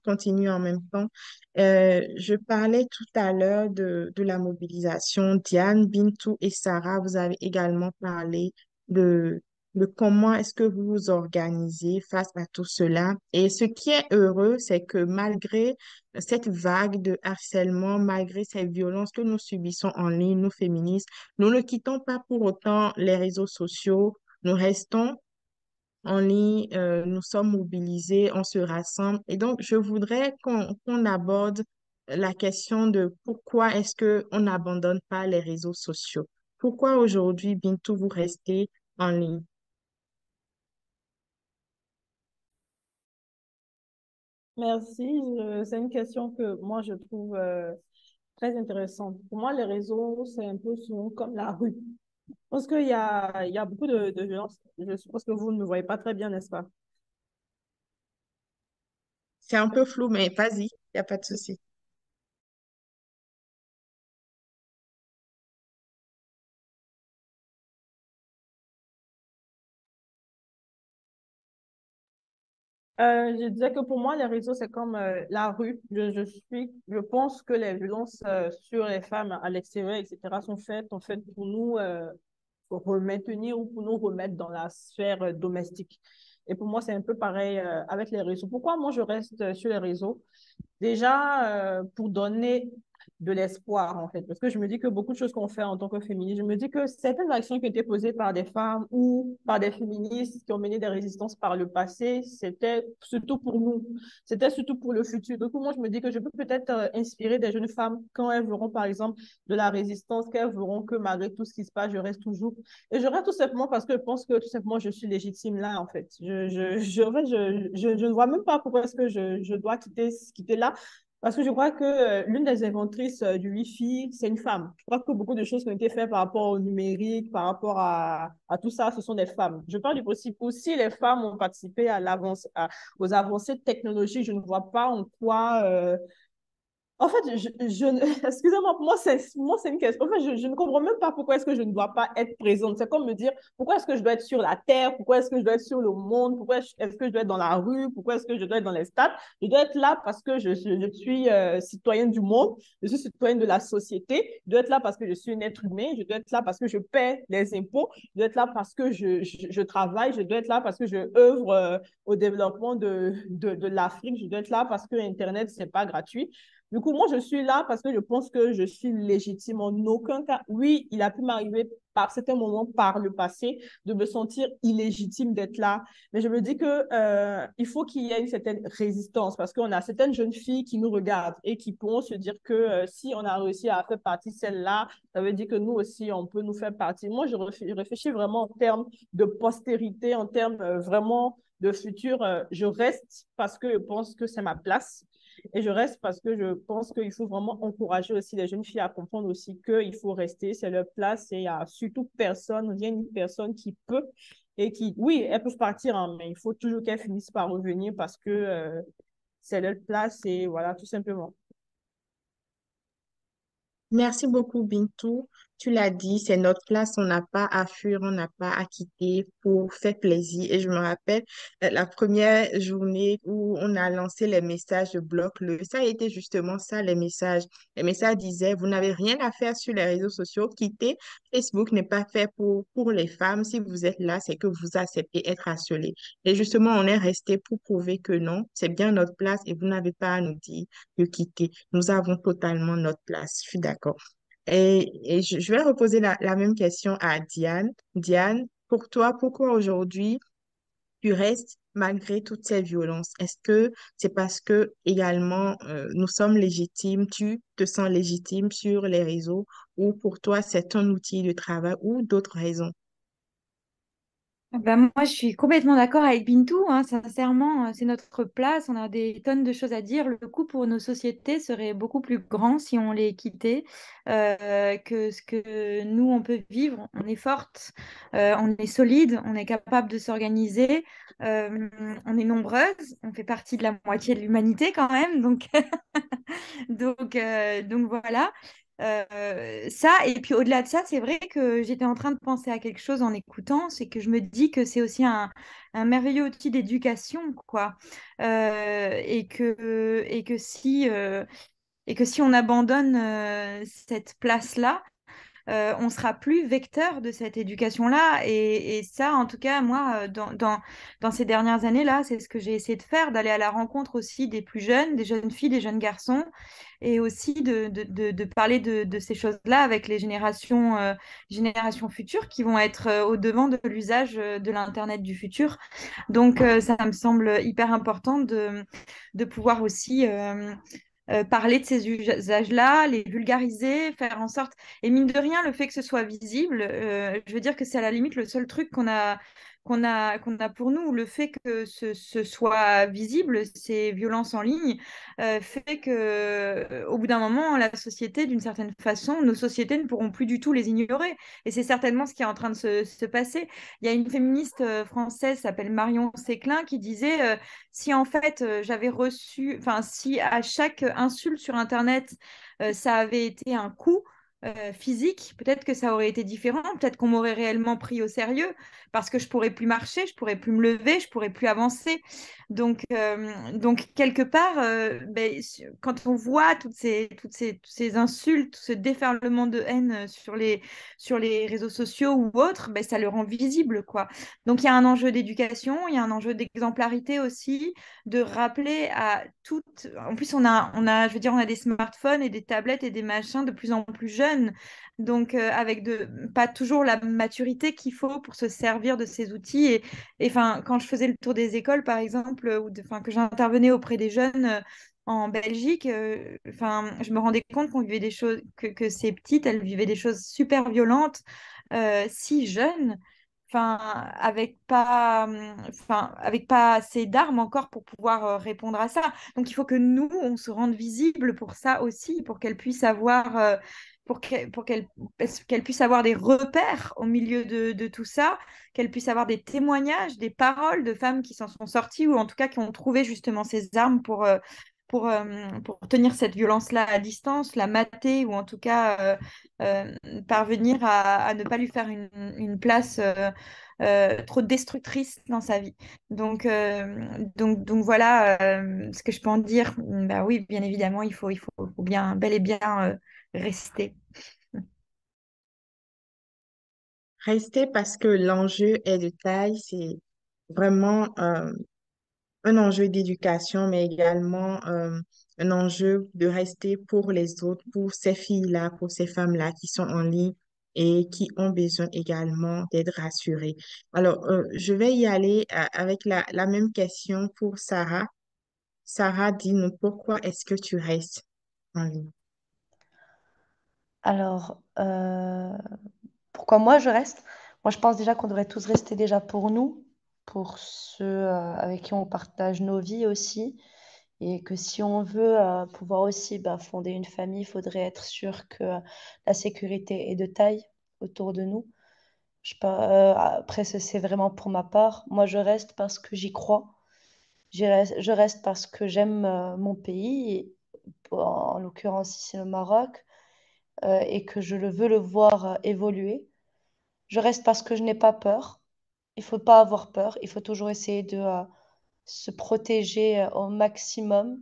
continue en même temps. Je parlais tout à l'heure de la mobilisation. Diane, Bintou et Sarah, vous avez également parlé de, de comment est-ce que vous vous organisez face à tout cela. Et ce qui est heureux, c'est que malgré cette vague de harcèlement, malgré ces violences que nous subissons en ligne, nous féministes, nous ne quittons pas pour autant les réseaux sociaux. Nous restons en ligne, nous sommes mobilisés, on se rassemble. Et donc, je voudrais qu'on aborde la question de pourquoi est-ce qu'on n'abandonne pas les réseaux sociaux? Pourquoi aujourd'hui, Bintou, vous restez en ligne? Merci. C'est une question que moi, je trouve très intéressante. Pour moi, les réseaux, c'est un peu souvent comme la rue. Parce qu'il y a beaucoup de violence. Je suppose que vous ne me voyez pas très bien, n'est-ce pas? C'est un peu flou, mais vas-y, il n'y a pas de souci. Je disais que pour moi, les réseaux, c'est comme la rue. Je pense que les violences sur les femmes à l'extérieur, etc., sont faites en fait pour nous maintenir ou pour nous remettre dans la sphère domestique. Et pour moi, c'est un peu pareil avec les réseaux. Pourquoi moi, je reste sur les réseaux? Déjà, pour donner de l'espoir, en fait, parce que je me dis que beaucoup de choses qu'on fait en tant que féministe, je me dis que certaines actions qui ont été posées par des femmes ou par des féministes qui ont mené des résistances par le passé, c'était surtout pour nous, c'était surtout pour le futur. Donc, moi, je me dis que je peux peut-être inspirer des jeunes femmes quand elles verront, par exemple, de la résistance, qu'elles verront que malgré tout ce qui se passe, je reste toujours. Et je reste tout simplement parce que je pense que tout simplement, je suis légitime là, en fait. En fait, je ne vois même pas pourquoi est-ce que je dois quitter là. Parce que je crois que l'une des inventrices du Wi-Fi, c'est une femme. Je crois que beaucoup de choses qui ont été faites par rapport au numérique, par rapport à tout ça, ce sont des femmes. Je parle du possible. Aussi, les femmes ont participé aux avancées technologiques. Je ne vois pas en quoi en fait, excusez-moi, pour moi, c'est une question. En fait, je ne comprends même pas pourquoi est-ce que je ne dois pas être présente. C'est comme me dire, pourquoi est-ce que je dois être sur la terre? Pourquoi est-ce que je dois être sur le monde? Pourquoi est-ce que je dois être dans la rue? Pourquoi est-ce que je dois être dans les stades? Je dois être là parce que je suis citoyenne du monde. Je suis citoyenne de la société. Je dois être là parce que je suis un être humain. Je dois être là parce que je paie les impôts. Je dois être là parce que je travaille. Je dois être là parce que je œuvre au développement de l'Afrique. Je dois être là parce que Internet, c'est pas gratuit. Du coup, moi, je suis là parce que je pense que je suis légitime en aucun cas. Oui, il a pu m'arriver par certains moments par le passé de me sentir illégitime d'être là. Mais je me dis que il faut qu'il y ait une certaine résistance parce qu'on a certaines jeunes filles qui nous regardent et qui pourront se dire que si on a réussi à faire partie de celle-là, ça veut dire que nous aussi, on peut nous faire partie. Moi, je réfléchis vraiment en termes de postérité, en termes vraiment de futur. Je reste parce que je pense que c'est ma place. Et je reste parce que je pense qu'il faut vraiment encourager aussi les jeunes filles à comprendre aussi qu'il faut rester, c'est leur place et il n'y a surtout personne, rien une personne qui peut et qui, oui, elles peuvent partir, hein, mais il faut toujours qu'elles finissent par revenir parce que c'est leur place et voilà, tout simplement. Merci beaucoup, Bintou. Tu l'as dit, c'est notre place, on n'a pas à fuir, on n'a pas à quitter pour faire plaisir. Et je me rappelle la première journée où on a lancé les messages de bloc-le. Ça a été justement ça, les messages. Les messages disaient, vous n'avez rien à faire sur les réseaux sociaux, quittez. Facebook n'est pas fait pour les femmes. Si vous êtes là, c'est que vous acceptez être harcelé. Et justement, on est resté pour prouver que non, c'est bien notre place et vous n'avez pas à nous dire de quitter. Nous avons totalement notre place. Je suis d'accord. Et je vais reposer la même question à Diane. Diane, pour toi, pourquoi aujourd'hui tu restes malgré toutes ces violences? Est-ce que c'est parce que également nous sommes légitimes, tu te sens légitime sur les réseaux ou pour toi c'est un outil de travail ou d'autres raisons? Ben, moi, je suis complètement d'accord avec Bintou, hein, sincèrement, c'est notre place. On a des tonnes de choses à dire. Le coût pour nos sociétés serait beaucoup plus grand si on les quittait que ce que nous, on peut vivre. On est forte, on est solide, on est capable de s'organiser, euh, on est nombreuses, on fait partie de la moitié de l'humanité quand même. Donc, donc voilà. Ça, et puis au-delà de ça, c'est vrai que j'étais en train de penser à quelque chose en écoutant, c'est que je me dis que c'est aussi un merveilleux outil d'éducation, quoi. Et que si on abandonne cette place-là, on sera plus vecteur de cette éducation-là. Et ça, en tout cas, moi, dans ces dernières années-là, c'est ce que j'ai essayé de faire, d'aller à la rencontre aussi des plus jeunes, des jeunes filles, des jeunes garçons, et aussi de parler de ces choses-là avec les générations futures qui vont être au devant de l'usage de l'Internet du futur. Donc, ça me semble hyper important de pouvoir aussi parler de ces usages-là, les vulgariser, faire en sorte. Et mine de rien, le fait que ce soit visible, je veux dire que c'est à la limite le seul truc qu'on a pour nous. Le fait que ce soit visible, ces violences en ligne, fait que au bout d'un moment, la société, d'une certaine façon, nos sociétés ne pourront plus du tout les ignorer. Et c'est certainement ce qui est en train de se passer. Il y a une féministe française, s'appelle Marion Séclin, qui disait si en fait j'avais reçu, enfin si à chaque insulte sur Internet, ça avait été un coup physique, peut-être que ça aurait été différent, peut-être qu'on m'aurait réellement pris au sérieux, parce que je pourrais plus marcher, je pourrais plus me lever, je pourrais plus avancer. Donc quelque part, ben, quand on voit toutes ces insultes, tout ce déferlement de haine sur les réseaux sociaux ou autres, ben, ça le rend visible, quoi. Donc il y a un enjeu d'éducation, il y a un enjeu d'exemplarité aussi, de rappeler à toutes. En plus, je veux dire, on a des smartphones et des tablettes et des machins de plus en plus jeunes, donc avec pas toujours la maturité qu'il faut pour se servir de ces outils. Et enfin, quand je faisais le tour des écoles, par exemple, enfin, que j'intervenais auprès des jeunes. En Belgique, enfin, je me rendais compte qu'on vivait des choses, que ces petites, elles vivaient des choses super violentes, si jeunes, enfin, avec pas assez d'armes encore pour pouvoir répondre à ça. Donc, il faut que nous, on se rende visible pour ça aussi, pour qu'elles puissent avoir, qu'elles puissent avoir des repères au milieu de tout ça, qu'elles puissent avoir des témoignages, des paroles de femmes qui s'en sont sorties ou en tout cas qui ont trouvé justement ces armes pour tenir cette violence-là à distance, la mater ou en tout cas parvenir à ne pas lui faire une place trop destructrice dans sa vie. Donc voilà ce que je peux en dire. Bah oui, bien évidemment, il faut bien, bel et bien rester. Rester parce que l'enjeu est de taille, c'est vraiment un enjeu d'éducation, mais également un enjeu de rester pour les autres, pour ces filles-là, pour ces femmes-là qui sont en ligne et qui ont besoin également d'être rassurées. Alors, je vais y aller avec la même question pour Sarah. Sarah, dis-nous pourquoi est-ce que tu restes en ligne? Alors, pourquoi moi je reste? Moi, je pense déjà qu'on devrait tous rester déjà pour nous, pour ceux avec qui on partage nos vies aussi. Et que si on veut pouvoir aussi fonder une famille, il faudrait être sûr que la sécurité est de taille autour de nous. Après, c'est vraiment pour ma part. Moi, je reste parce que j'y crois. Je reste parce que j'aime mon pays. En l'occurrence, ici, le Maroc. et que veux le voir évoluer. Je reste parce que je n'ai pas peur. Il faut pas avoir peur. Il faut toujours essayer de se protéger au maximum,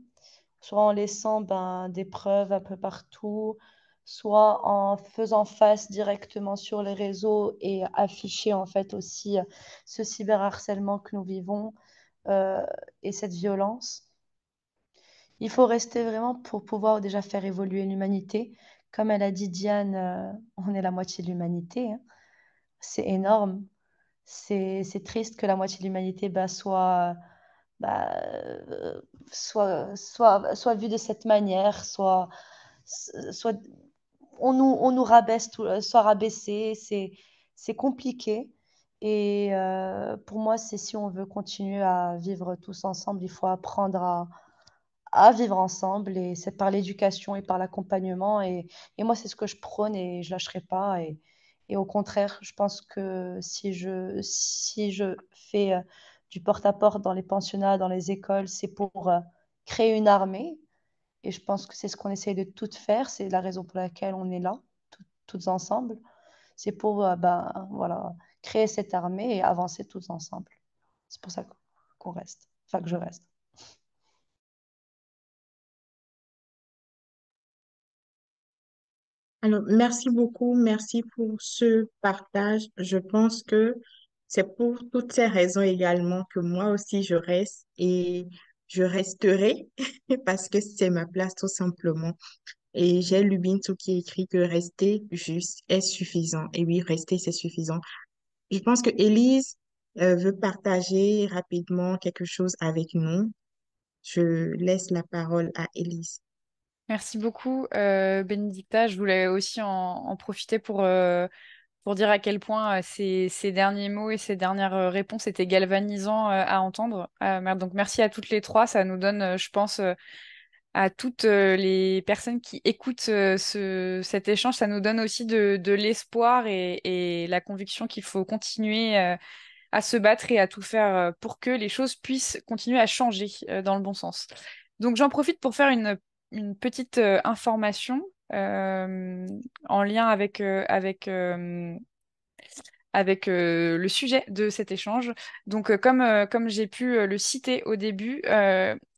soit en laissant des preuves un peu partout, soit en faisant face directement sur les réseaux et afficher en fait aussi ce cyberharcèlement que nous vivons euh, et cette violence. Il faut rester vraiment pour pouvoir déjà faire évoluer l'humanité. Comme elle a dit Diane, on est la moitié de l'humanité, hein. C'est énorme. C'est triste que la moitié de l'humanité bah, euh, soit vue de cette manière, soit on nous rabaisse, soit rabaissé. C'est compliqué. Et pour moi, c'est si on veut continuer à vivre tous ensemble, il faut apprendre à vivre ensemble. Et c'est par l'éducation et par l'accompagnement. Et moi, c'est ce que je prône et je lâcherai pas. Et au contraire, je pense que si je fais du porte-à-porte dans les pensionnats, dans les écoles, c'est pour créer une armée. Et je pense que c'est ce qu'on essaye de toutes faire. C'est la raison pour laquelle on est là, toutes ensemble. C'est pour voilà, créer cette armée et avancer tous ensemble. C'est pour ça qu'on reste, enfin que je reste. Alors, merci beaucoup, merci pour ce partage. Je pense que c'est pour toutes ces raisons également que moi aussi je reste et je resterai parce que c'est ma place tout simplement. Et j'ai lu Bintou qui écrit que rester juste est suffisant. Et oui, rester, c'est suffisant. Je pense que Élise veut partager rapidement quelque chose avec nous. Je laisse la parole à Élise. Merci beaucoup, Bénédicta. Je voulais aussi en profiter pour dire à quel point ces derniers mots et ces dernières réponses étaient galvanisants à entendre. Donc merci à toutes les trois. Ça nous donne, je pense, à toutes les personnes qui écoutent cet échange, ça nous donne aussi de l'espoir et la conviction qu'il faut continuer à se battre et à tout faire pour que les choses puissent continuer à changer dans le bon sens. Donc j'en profite pour faire une petite information en lien avec le sujet de cet échange. Donc, comme j'ai pu le citer au début,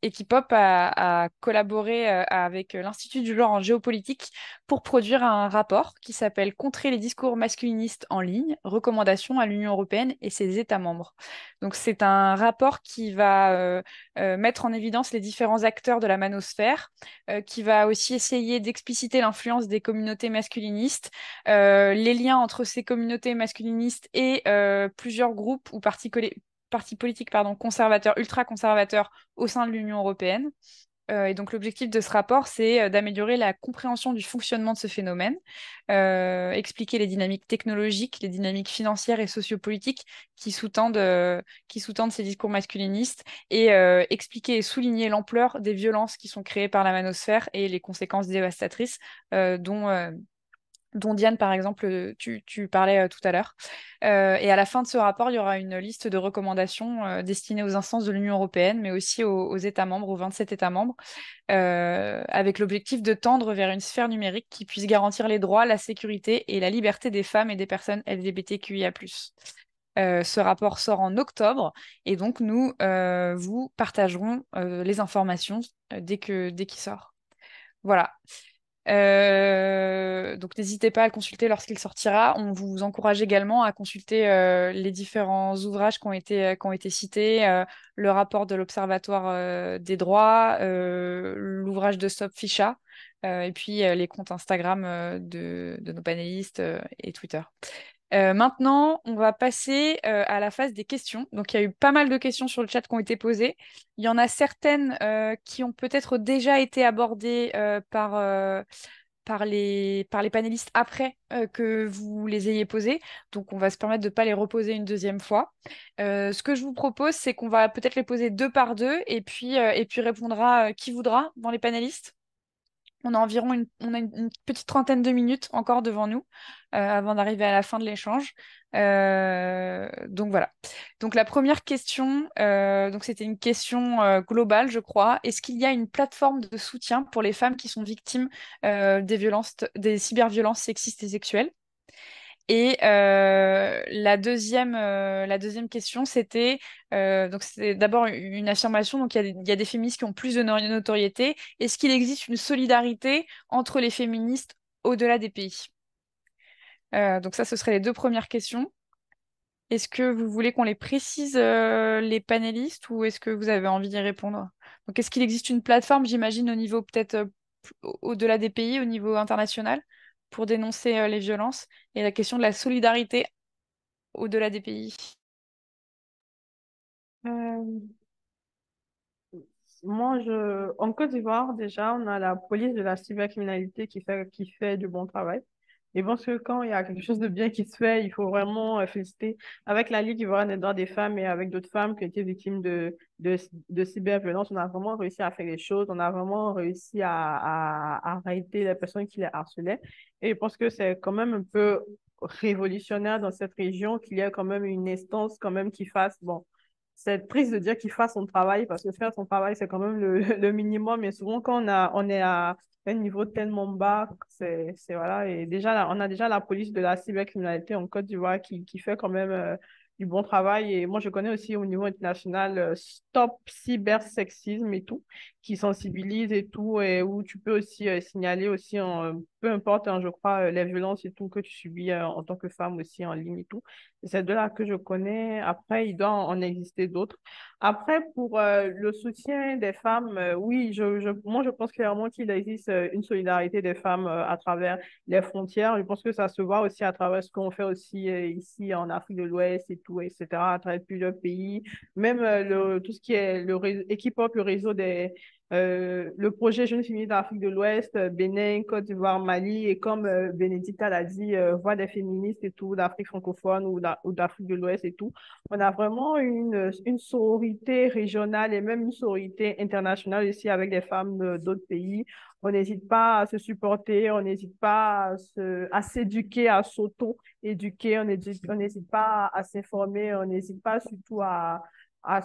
Equipop a collaboré avec l'Institut du genre en géopolitique pour produire un rapport qui s'appelle Contrer les discours masculinistes en ligne, recommandations à l'Union européenne et ses États membres. Donc, c'est un rapport qui va mettre en évidence les différents acteurs de la manosphère, qui va aussi essayer d'expliciter l'influence des communautés masculinistes, les liens entre ces communautés masculinistes et plusieurs groupes ou partis politiques conservateurs, ultra-conservateurs au sein de l'Union européenne. Et donc l'objectif de ce rapport, c'est d'améliorer la compréhension du fonctionnement de ce phénomène, expliquer les dynamiques technologiques, les dynamiques financières et sociopolitiques qui sous-tendent ces discours masculinistes et expliquer et souligner l'ampleur des violences qui sont créées par la manosphère et les conséquences dévastatrices dont Diane, par exemple, tu parlais tout à l'heure. Et à la fin de ce rapport, il y aura une liste de recommandations destinées aux instances de l'Union européenne, mais aussi aux États membres, aux 27 États membres, avec l'objectif de tendre vers une sphère numérique qui puisse garantir les droits, la sécurité et la liberté des femmes et des personnes LGBTQIA+. Ce rapport sort en octobre et donc nous vous partagerons les informations dès qu'il sort. Voilà. Donc n'hésitez pas à le consulter lorsqu'il sortira. On vous encourage également à consulter les différents ouvrages qui ont été cités, le rapport de l'Observatoire des droits, l'ouvrage de Stop Ficha, et puis les comptes Instagram de nos panélistes et Twitter. Maintenant, on va passer à la phase des questions. Donc, il y a eu pas mal de questions sur le chat qui ont été posées. Il y en a certaines qui ont peut-être déjà été abordées par les panélistes après que vous les ayez posées. Donc, on va se permettre de ne pas les reposer une deuxième fois. Ce que je vous propose, c'est qu'on va peut-être les poser deux par deux et puis répondra qui voudra dans les panélistes. On a environ une petite trentaine de minutes encore devant nous avant d'arriver à la fin de l'échange. Donc voilà. Donc la première question, donc c'était une question globale, je crois. Est-ce qu'il y a une plateforme de soutien pour les femmes qui sont victimes des cyberviolences sexistes et sexuelles? Et la deuxième question, c'était donc c'était d'abord une affirmation. Donc il y a des féministes qui ont plus de notoriété. Est-ce qu'il existe une solidarité entre les féministes au-delà des pays? Donc ça, ce seraient les deux premières questions. Est-ce que vous voulez qu'on les précise, les panélistes, ou est-ce que vous avez envie d'y répondre? Donc est-ce qu'il existe une plateforme, j'imagine, au niveau peut-être au-delà des pays, au niveau international, pour dénoncer les violences? Et la question de la solidarité au-delà des pays. Euh, Moi, en Côte d'Ivoire, déjà, on a la police de la cybercriminalité qui fait du bon travail. Et je pense que quand il y a quelque chose de bien qui se fait, il faut vraiment féliciter. Avec la Ligue ivoirienne des droits des femmes et avec d'autres femmes qui étaient victimes de cyberviolence, on a vraiment réussi à faire les choses. On a vraiment réussi à arrêter les personnes qui les harcelaient. Et je pense que c'est quand même un peu révolutionnaire dans cette région qu'il y ait quand même une instance quand même qui fasse, bon, c'est triste de dire qu'il fasse son travail parce que faire son travail, c'est quand même le minimum. Mais souvent, quand on est à un niveau tellement bas, voilà. Et déjà, on a déjà la police de la cybercriminalité en Côte d'Ivoire qui fait quand même du bon travail. Et moi, je connais aussi au niveau international Stop Cybersexisme et tout, qui sensibilise et tout, et où tu peux aussi signaler aussi, peu importe, hein, je crois, les violences et tout que tu subis en tant que femme aussi en ligne et tout. C'est de là que je connais. Après, il doit en exister d'autres. Après, pour le soutien des femmes, oui, moi, je pense clairement qu'il existe une solidarité des femmes à travers les frontières. Je pense que ça se voit aussi à travers ce qu'on fait aussi ici en Afrique de l'Ouest et tout, etc., à travers plusieurs pays. Même tout ce qui est le réseau, Equipop, le réseau le projet Jeunes Filles d'Afrique de l'Ouest, Bénin, Côte d'Ivoire, Mali, et comme Bénédicta l'a dit, Voix des féministes et tout, d'Afrique francophone ou d'Afrique de l'Ouest et tout. On a vraiment une sororité régionale et même une sororité internationale ici avec des femmes d'autres pays. On n'hésite pas à se supporter, on n'hésite pas à s'éduquer, à s'auto-éduquer, on n'hésite pas à s'informer, on n'hésite pas surtout à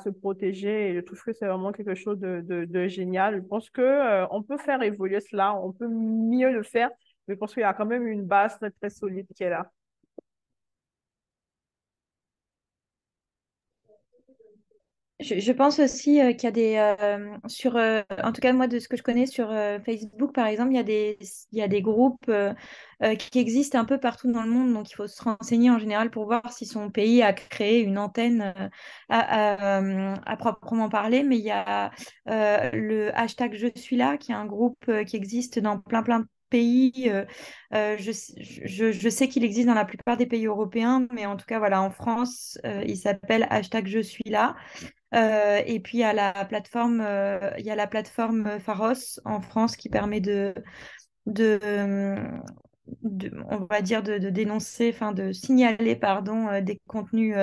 se protéger. Et je trouve que c'est vraiment quelque chose de génial. Je pense que, on peut faire évoluer cela, on peut mieux le faire, mais je pense qu'il y a quand même une base très, très solide qui est là. Je pense aussi qu'il y a en tout cas moi de ce que je connais sur Facebook par exemple, il y a des groupes qui existent un peu partout dans le monde, donc il faut se renseigner en général pour voir si son pays a créé une antenne à proprement parler, mais il y a le hashtag Je suis là, qui est un groupe qui existe dans plein de pays. Je sais qu'il existe dans la plupart des pays européens, mais en tout cas voilà, en France, il s'appelle hashtag Je suis là. Et puis il y a la plateforme Pharos en France qui permet de, on va dire de dénoncer, enfin de signaler, pardon, les contenus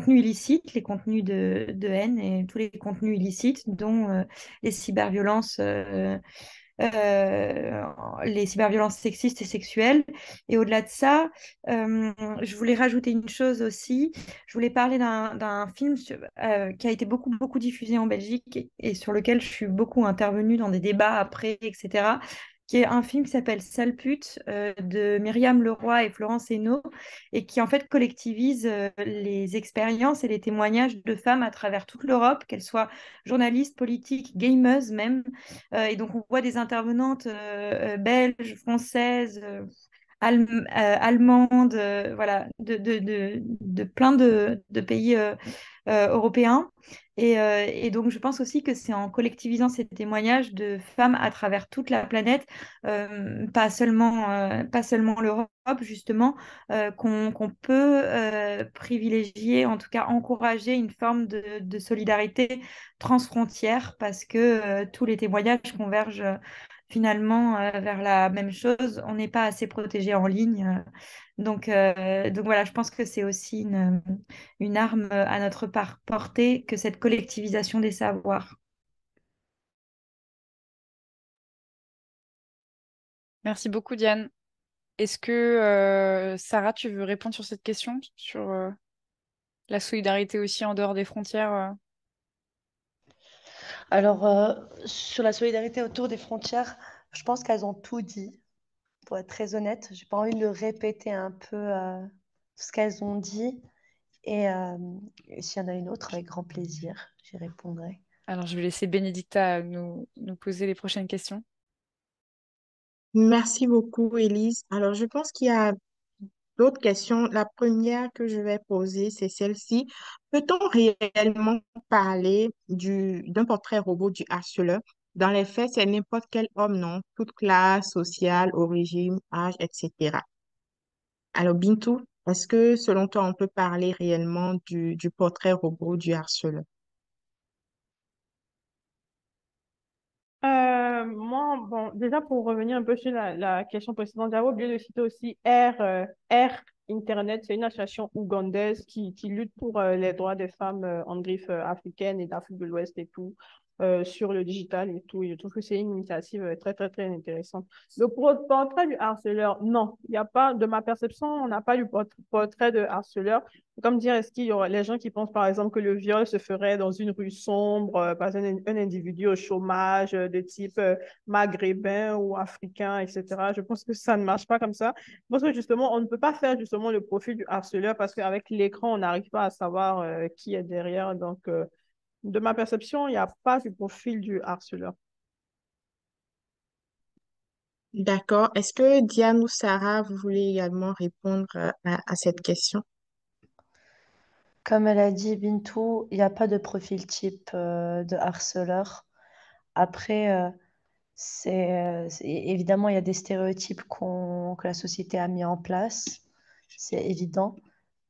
illicites, les contenus de haine et tous les contenus illicites, dont les cyberviolences. Euh, les cyberviolences sexistes et sexuelles. Et au-delà de ça, je voulais rajouter une chose aussi. Je voulais parler d'un film qui a été beaucoup diffusé en Belgique et sur lequel je suis beaucoup intervenue dans des débats après, etc., qui est un film qui s'appelle Sale pute de Myriam Leroy et Florence Hainaut et qui en fait collectivise les expériences et les témoignages de femmes à travers toute l'Europe, qu'elles soient journalistes, politiques, gameuses même, et donc, on voit des intervenantes belges, françaises, allemandes, voilà, de plein de pays européens. Et donc, je pense aussi que c'est en collectivisant ces témoignages de femmes à travers toute la planète, pas seulement l'Europe, justement, qu'on peut privilégier, en tout cas encourager une forme de solidarité transfrontière parce que tous les témoignages convergent finalement vers la même chose. On n'est pas assez protégé en ligne. Donc voilà, je pense que c'est aussi une arme à notre portée que cette collectivisation des savoirs. Merci beaucoup, Diane. Est-ce que, Sarah, tu veux répondre sur cette question, sur la solidarité aussi en dehors des frontières Alors, sur la solidarité autour des frontières, je pense qu'elles ont tout dit. Pour être très honnête, j'ai pas envie de le répéter un peu ce qu'elles ont dit. Et et s'il y en a une autre, avec grand plaisir, j'y répondrai. Alors, je vais laisser Bénédicta nous poser les prochaines questions. Merci beaucoup, Élise. Alors, je pense qu'il y a d'autres questions. La première que je vais poser, c'est celle-ci. Peut-on réellement parler d'un portrait robot du harceleur? Dans les faits, c'est n'importe quel homme, non? Toute classe sociale, origine, âge, etc. Alors, Bintou, est-ce que selon toi, on peut parler réellement du portrait robot du harceleur? Moi, bon, déjà pour revenir un peu sur la question précédente, j'avais oublié de citer aussi R Internet. C'est une association ougandaise qui lutte pour les droits des femmes en griffe africaine et d'Afrique de l'Ouest et tout, sur le digital et tout. Et je trouve que c'est une initiative très, très, très intéressante. Le portrait du harceleur, non, il n'y a pas, de ma perception, on n'a pas du portrait de harceleur. Comme dire, est-ce qu'il y aurait les gens qui pensent, par exemple, que le viol se ferait dans une rue sombre, par un individu au chômage de type maghrébin ou africain, etc. Je pense que ça ne marche pas comme ça. Je pense que justement, on ne peut pas faire justement le profil du harceleur parce qu'avec l'écran, on n'arrive pas à savoir qui est derrière. Donc, de ma perception, il n'y a pas du profil du harceleur. D'accord. Est-ce que Diane ou Sarah, vous voulez également répondre à cette question? Comme elle a dit, Bintou, il n'y a pas de profil type de harceleur. Après, évidemment, il y a des stéréotypes que la société a mis en place, c'est évident.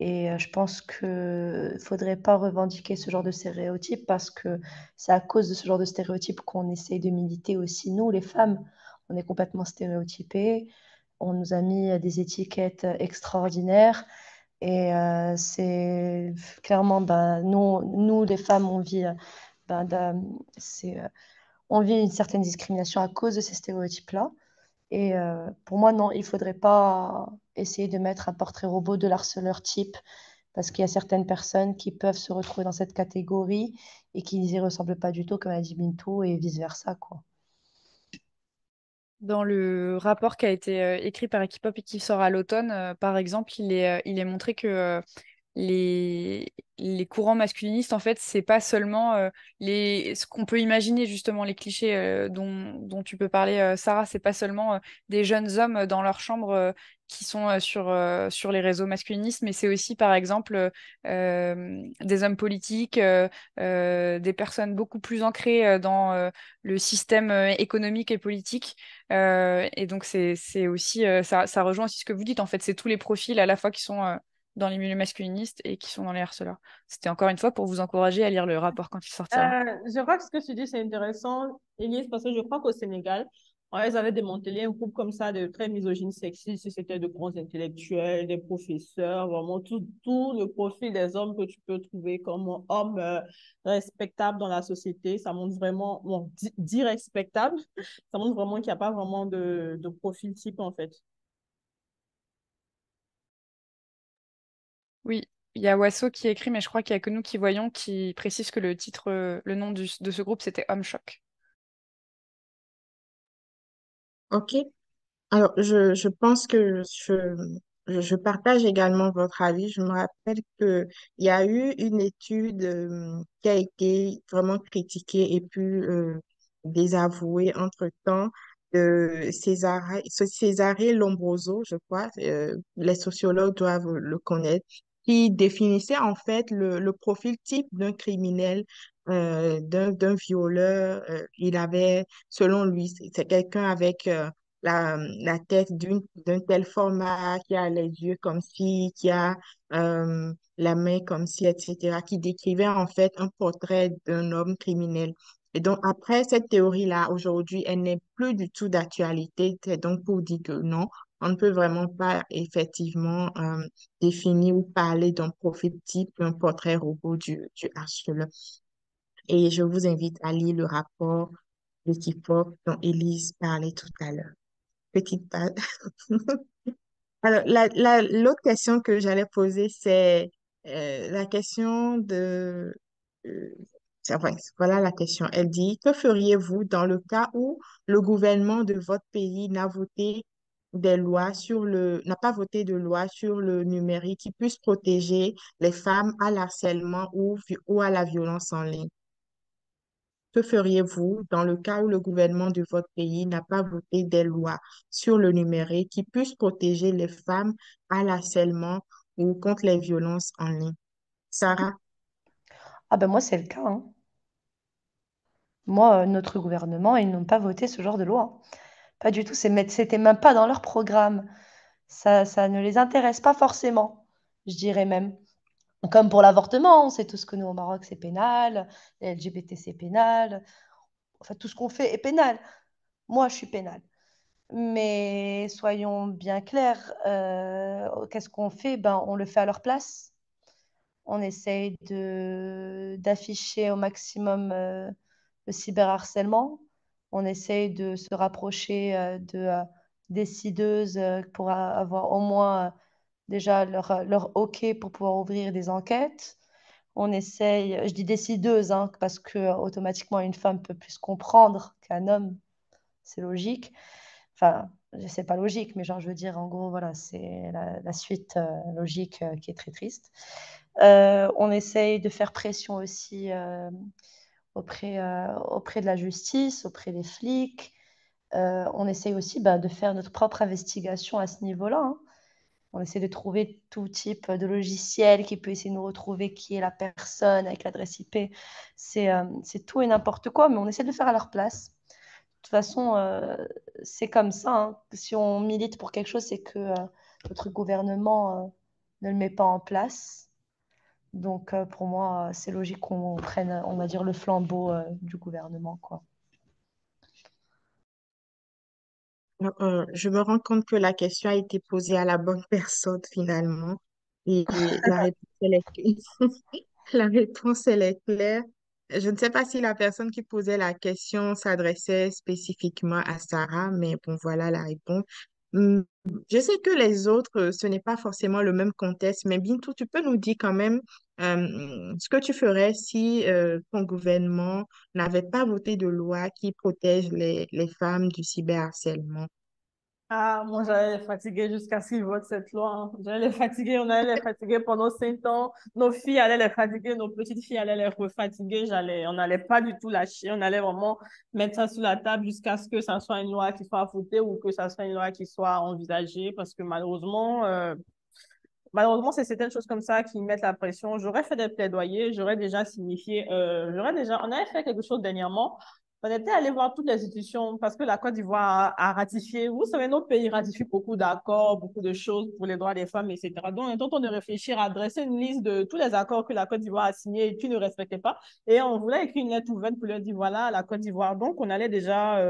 Et je pense qu'il ne faudrait pas revendiquer ce genre de stéréotypes parce que c'est à cause de ce genre de stéréotypes qu'on essaye de militer aussi. Nous, les femmes, on est complètement stéréotypées. On nous a mis des étiquettes extraordinaires. Et c'est clairement, ben, nous, les femmes, ben, on vit une certaine discrimination à cause de ces stéréotypes-là. Et pour moi, non, il ne faudrait pas essayer de mettre un portrait robot de l'harceleur type, parce qu'il y a certaines personnes qui peuvent se retrouver dans cette catégorie et qui n'y ressemblent pas du tout, comme a dit Bintou, et vice-versa, quoi. Dans le rapport qui a été écrit par Equipop et qui sort à l'automne, par exemple, il est montré que les courants masculinistes, en fait, c'est pas seulement ce qu'on peut imaginer, justement, les clichés dont tu peux parler, Sarah, c'est pas seulement des jeunes hommes dans leur chambre qui sont sur les réseaux masculinistes, mais c'est aussi, par exemple, des hommes politiques, des personnes beaucoup plus ancrées dans le système économique et politique. Et donc, c'est aussi, ça rejoint aussi ce que vous dites, en fait, c'est tous les profils à la fois qui sont dans les milieux masculinistes et qui sont dans les harceleurs. C'était encore une fois pour vous encourager à lire le rapport quand il sortira. Je crois que ce que tu dis, c'est intéressant, Elise, parce que je crois qu'au Sénégal, ouais, ils avaient démantelé un groupe comme ça de très misogynes sexistes. C'était de grands intellectuels, des professeurs, vraiment tout le profil des hommes que tu peux trouver comme hommes respectables dans la société. Ça montre vraiment, bon, dit respectable, ça montre vraiment qu'il n'y a pas vraiment de profil type, en fait. Oui, il y a Wasso qui écrit, mais je crois qu'il n'y a que nous qui voyons, qui précise que le titre, le nom de ce groupe, c'était Homme Choc. OK. Alors, je pense que je partage également votre avis. Je me rappelle qu'il y a eu une étude qui a été vraiment critiquée et puis désavouée entre-temps de Cesare Lombroso, je crois. Les sociologues doivent le connaître, qui définissait en fait le profil type d'un criminel, d'un violeur. Il avait, selon lui, c'est quelqu'un avec la tête d'un tel format, qui a les yeux comme ci, qui a la main comme ci, etc., qui décrivait en fait un portrait d'un homme criminel. Et donc, après cette théorie-là, aujourd'hui, elle n'est plus du tout d'actualité. C'est donc pour dire que non, on ne peut vraiment pas effectivement définir ou parler d'un profil type, d'un portrait robot du harceleur. Et je vous invite à lire le rapport de Kipop dont Élise parlait tout à l'heure. petite page. Alors, l'autre question que j'allais poser, c'est la question de... euh, enfin, voilà la question. Elle dit, que feriez-vous dans le cas où le gouvernement de votre pays n'a pas voté de loi sur le numérique qui puisse protéger les femmes à l'harcèlement ou à la violence en ligne? Que feriez-vous dans le cas où le gouvernement de votre pays n'a pas voté des lois sur le numérique qui puissent protéger les femmes à l'harcèlement ou contre les violences en ligne? Sarah? Ah ben moi, c'est le cas, hein. Moi, notre gouvernement, ils n'ont pas voté ce genre de loi. Pas du tout. C'était même pas dans leur programme. Ça ne les intéresse pas forcément, je dirais même. Comme pour l'avortement, on sait tous que nous, au Maroc, c'est pénal. Les LGBT, c'est pénal. Enfin, tout ce qu'on fait est pénal. Moi, je suis pénale. Mais soyons bien clairs, qu'est-ce qu'on fait? Ben, on le fait à leur place. On essaye d'afficher au maximum le cyberharcèlement. On essaye de se rapprocher décideuses pour avoir au moins déjà leur OK pour pouvoir ouvrir des enquêtes. On essaye, je dis décideuse, hein, parce que automatiquement une femme peut plus comprendre qu'un homme, c'est logique. Enfin, c'est pas logique, mais genre, je veux dire, en gros, voilà, c'est la suite logique qui est très triste. On essaye de faire pression aussi auprès de la justice, auprès des flics. On essaye aussi de faire notre propre investigation à ce niveau-là, hein. On essaie de trouver tout type de logiciel qui peut essayer de nous retrouver qui est la personne avec l'adresse IP. C'est tout et n'importe quoi, mais on essaie de le faire à leur place. De toute façon, c'est comme ça, hein. Si on milite pour quelque chose, c'est que notre gouvernement ne le met pas en place. Donc, pour moi, c'est logique qu'on prenne, on va dire, le flambeau du gouvernement, quoi. Je me rends compte que la question a été posée à la bonne personne finalement. Et la réponse, elle est, la réponse, elle est claire. Je ne sais pas si la personne qui posait la question s'adressait spécifiquement à Sarah, mais bon, voilà la réponse. Hum, Je sais que les autres, ce n'est pas forcément le même contexte, mais Bintou, tu peux nous dire quand même ce que tu ferais si ton gouvernement n'avait pas voté de loi qui protège les femmes du cyberharcèlement. Ah, moi, j'allais les fatiguer jusqu'à ce qu'ils votent cette loi, hein. J'allais les fatiguer, on allait les fatiguer pendant 5 ans. Nos filles allaient les fatiguer, nos petites filles allaient les refatiguer. On n'allait pas du tout lâcher. On allait vraiment mettre ça sur la table jusqu'à ce que ça soit une loi qui soit votée ou que ça soit une loi qui soit envisagée. Parce que malheureusement, c'est certaines choses comme ça qui mettent la pression. J'aurais fait des plaidoyers, j'aurais déjà signifié, on avait fait quelque chose dernièrement. On était allé voir toutes les institutions parce que la Côte d'Ivoire a ratifié. Vous savez, nos pays ratifient beaucoup d'accords, beaucoup de choses pour les droits des femmes, etc. Donc, il est en train de réfléchir à dresser une liste de tous les accords que la Côte d'Ivoire a signés et qui ne respectaient pas. Et on voulait écrire une lettre ouverte pour leur dire, voilà, la Côte d'Ivoire. Donc, on allait déjà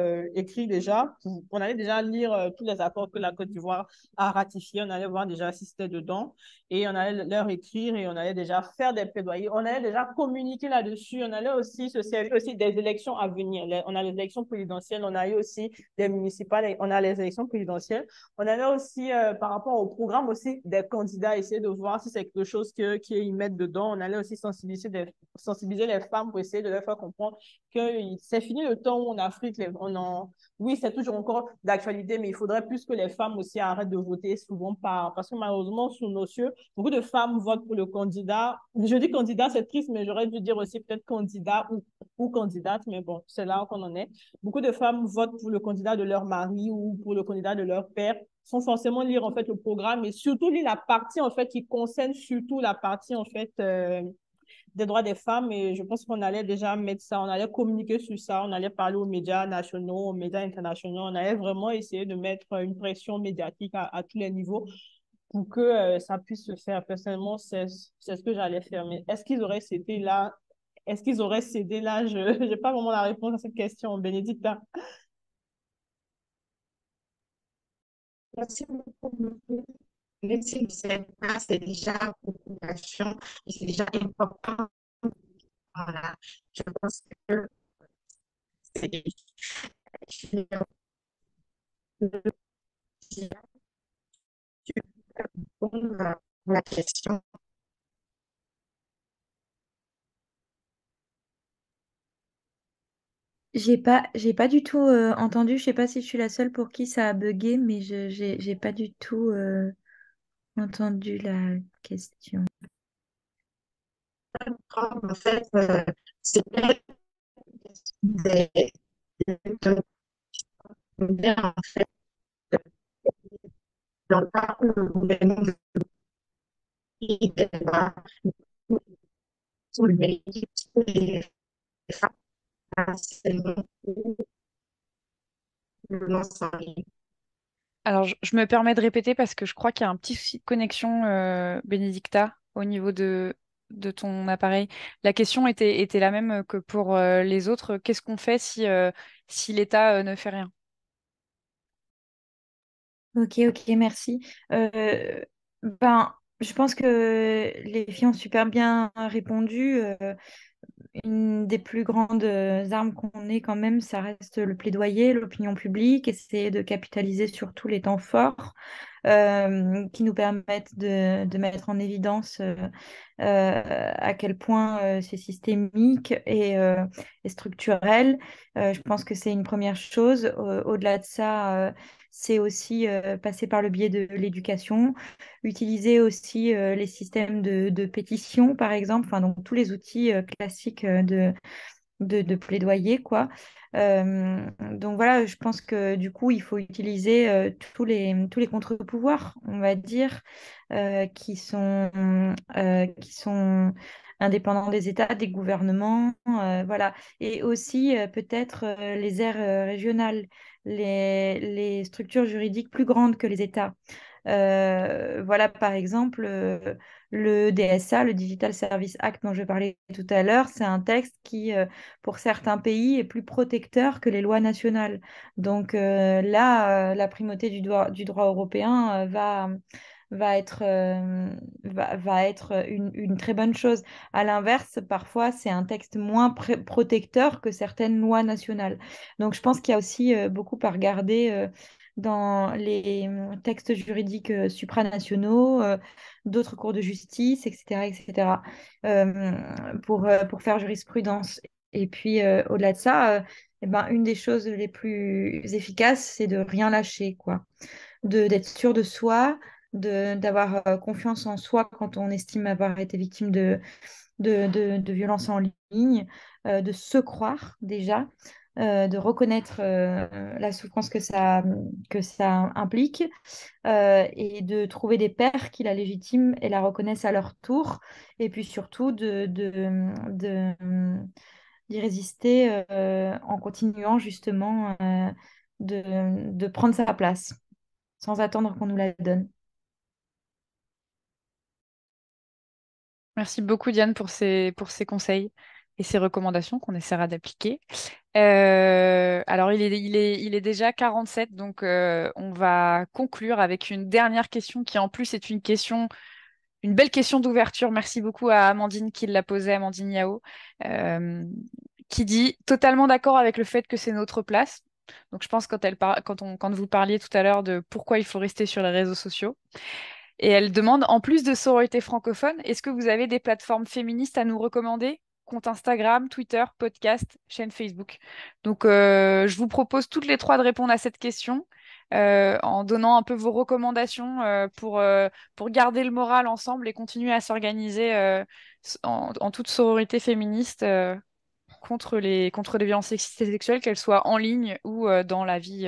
on allait déjà lire tous les accords que la Côte d'Ivoire a ratifiés. On allait voir déjà si c'était dedans et on allait leur écrire et on allait déjà faire des plaidoyers, on allait déjà communiquer là-dessus, on allait aussi se servir aussi des élections à venir. On a les élections présidentielles, on a eu aussi des municipales, on a les élections présidentielles. On allait aussi, par rapport au programme aussi des candidats, essayer de voir si c'est quelque chose qu'ils mettent dedans. On allait aussi sensibiliser les femmes pour essayer de leur faire comprendre que c'est fini le temps où en Afrique, oui, c'est toujours encore d'actualité, mais il faudrait plus que les femmes aussi arrêtent de voter souvent parce que malheureusement, sous nos cieux, beaucoup de femmes votent pour le candidat. Je dis candidat, c'est triste, mais j'aurais dû dire aussi peut-être candidat ou candidate, mais bon, c'est là qu'on en est. Beaucoup de femmes votent pour le candidat de leur mari ou pour le candidat de leur père, sans forcément lire en fait le programme et surtout lire la partie en fait qui concerne surtout la partie en fait des droits des femmes et je pense qu'on allait déjà mettre ça, on allait communiquer sur ça, on allait parler aux médias nationaux, aux médias internationaux, on allait vraiment essayer de mettre une pression médiatique à tous les niveaux pour que ça puisse se faire. Personnellement, c'est ce que j'allais faire. Mais est-ce qu'ils auraient cédé là? Est-ce qu'ils auraient cédé là? Je n'ai pas vraiment la réponse à cette question, Bénédicte. Merci beaucoup. Même si ne sait pas, c'est déjà beaucoup d'action et c'est déjà important. Voilà. Je pense que c'est tu peux répondre à la question. J'ai pas du tout entendu. Je sais pas si je suis la seule pour qui ça a bugué, mais j'ai pas du tout entendu la question. En fait, c'était des, en fait, dans le cas où le gouvernement veut débat sur le mérite des femmes, c'est l'ensemble. Alors, je me permets de répéter parce que je crois qu'il y a un petit souci de connexion, Bénédicta, au niveau de ton appareil. La question était la même que pour les autres. Qu'est-ce qu'on fait si l'État ne fait rien? Ok, ok, merci. Ben, je pense que les filles ont super bien répondu. Une des plus grandes armes qu'on ait quand même, ça reste le plaidoyer, l'opinion publique, essayer de capitaliser sur tous les temps forts qui nous permettent de mettre en évidence à quel point c'est systémique et structurel. Je pense que c'est une première chose. Au-delà de ça, c'est aussi passer par le biais de l'éducation, utiliser aussi les systèmes de pétition, par exemple, enfin, donc tous les outils classiques de plaidoyer, quoi. Donc voilà, je pense que du coup, il faut utiliser tous les contre-pouvoirs, on va dire, qui sont indépendants des États, des gouvernements, voilà. Et aussi peut-être les aires régionales, les structures juridiques plus grandes que les États. Voilà, par exemple, le DSA, le Digital Service Act dont je parlais tout à l'heure, c'est un texte qui, pour certains pays, est plus protecteur que les lois nationales. Donc là, la primauté du droit européen va être une très bonne chose. À l'inverse, parfois, c'est un texte moins protecteur que certaines lois nationales. Donc je pense qu'il y a aussi beaucoup à regarder dans les textes juridiques supranationaux, d'autres cours de justice, etc., etc., pour faire jurisprudence. Et puis, au-delà de ça, eh ben, une des choses les plus efficaces, c'est de rien lâcher, quoi. D'être sûr de soi, d'avoir confiance en soi quand on estime avoir été victime de violences en ligne, de se croire déjà, de reconnaître la souffrance que ça implique, et de trouver des pairs qui la légitiment et la reconnaissent à leur tour, et puis surtout d'y résister en continuant justement de prendre sa place sans attendre qu'on nous la donne. Merci beaucoup, Diane, pour ces conseils et ces recommandations qu'on essaiera d'appliquer. Alors, il est déjà 47, donc on va conclure avec une dernière question qui, en plus, est une belle question d'ouverture. Merci beaucoup à Amandine qui l'a posée, Amandine Yao, euh, qui dit totalement d'accord avec le fait que c'est notre place. Donc, je pense quand vous parliez tout à l'heure de pourquoi il faut rester sur les réseaux sociaux. Et elle demande, en plus de sororité francophone, est-ce que vous avez des plateformes féministes à nous recommander? Compte Instagram, Twitter, podcast, chaîne Facebook. Donc, je vous propose toutes les trois de répondre à cette question en donnant un peu vos recommandations pour garder le moral ensemble et continuer à s'organiser en toute sororité féministe contre les violences sexistes et sexuelles, qu'elles soient en ligne ou dans la vie,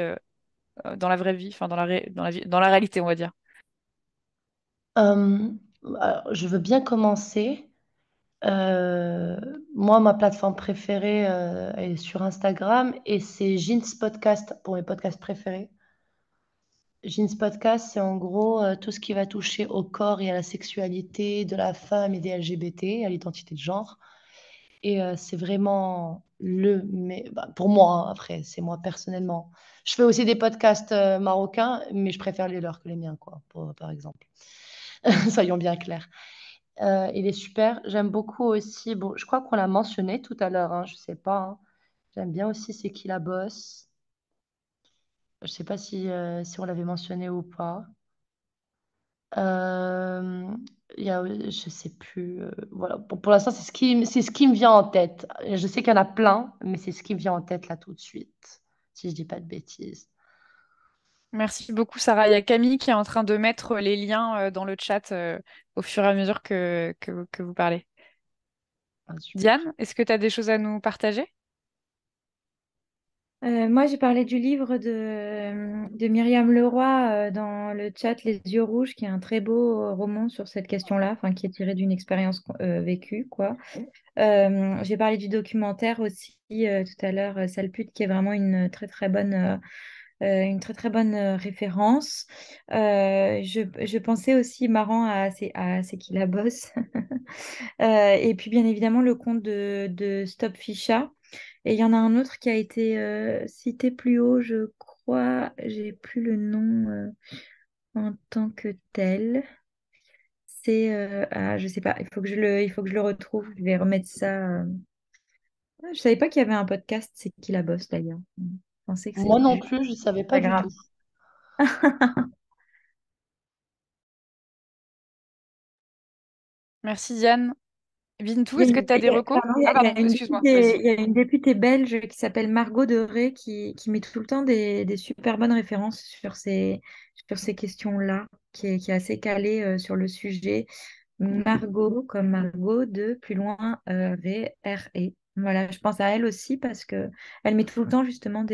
dans la vraie vie, enfin dans la réalité, on va dire. Euh, alors, je veux bien commencer. Moi, ma plateforme préférée est sur Instagram et c'est Jeans Podcast pour mes podcasts préférés. Jeans Podcast, c'est en gros tout ce qui va toucher au corps et à la sexualité de la femme et des LGBT, à l'identité de genre. Et c'est vraiment mais bah, pour moi, hein, après, c'est moi personnellement. Je fais aussi des podcasts marocains, mais je préfère les leurs que les miens, quoi, par exemple. Soyons bien clairs. Il est super. J'aime beaucoup aussi. Bon, je crois qu'on l'a mentionné tout à l'heure, hein, je sais pas, hein. J'aime bien aussi C'est qui la bosse. Je ne sais pas si on l'avait mentionné ou pas. Euh, je sais plus. Voilà. Pour l'instant, c'est ce qui me vient en tête. Je sais qu'il y en a plein, mais c'est ce qui me vient en tête là tout de suite, si je dis pas de bêtises. Merci beaucoup, Sarah. Il y a Camille qui est en train de mettre les liens dans le chat au fur et à mesure que vous parlez. Ah, super. Diane, est-ce que tu as des choses à nous partager? Moi, j'ai parlé du livre de Myriam Leroy dans le chat Les Yeux Rouges, qui est un très beau roman sur cette question-là, enfin, qui est tiré d'une expérience vécue, quoi. J'ai parlé du documentaire aussi tout à l'heure, Salpute, qui est vraiment une très très bonne référence. Je pensais aussi marrant à C'est qui la bosse. Et puis bien évidemment le conte de Stop Ficha. Et il y en a un autre qui a été cité plus haut, je crois. J'ai plus le nom en tant que tel. Je sais pas. Il faut que je le retrouve. Je vais remettre ça. Je savais pas qu'il y avait un podcast. C'est qui la bosse d'ailleurs. Je pensais que Moi c'était non juste plus, je ne savais pas du Instagram. tout. Merci, Diane. Bintou, Il y a est-ce que une, tu as il des y a- recos? pardon, Ah il y pardon, a une excuse-moi, vas-y. députée, il y a une députée belge qui s'appelle Margot Deray qui met tout le temps des super bonnes références sur ces questions-là, qui est assez calée sur le sujet. Margot, comme Margot, de plus loin, R-E. Voilà, je pense à elle aussi parce que elle met tout le temps justement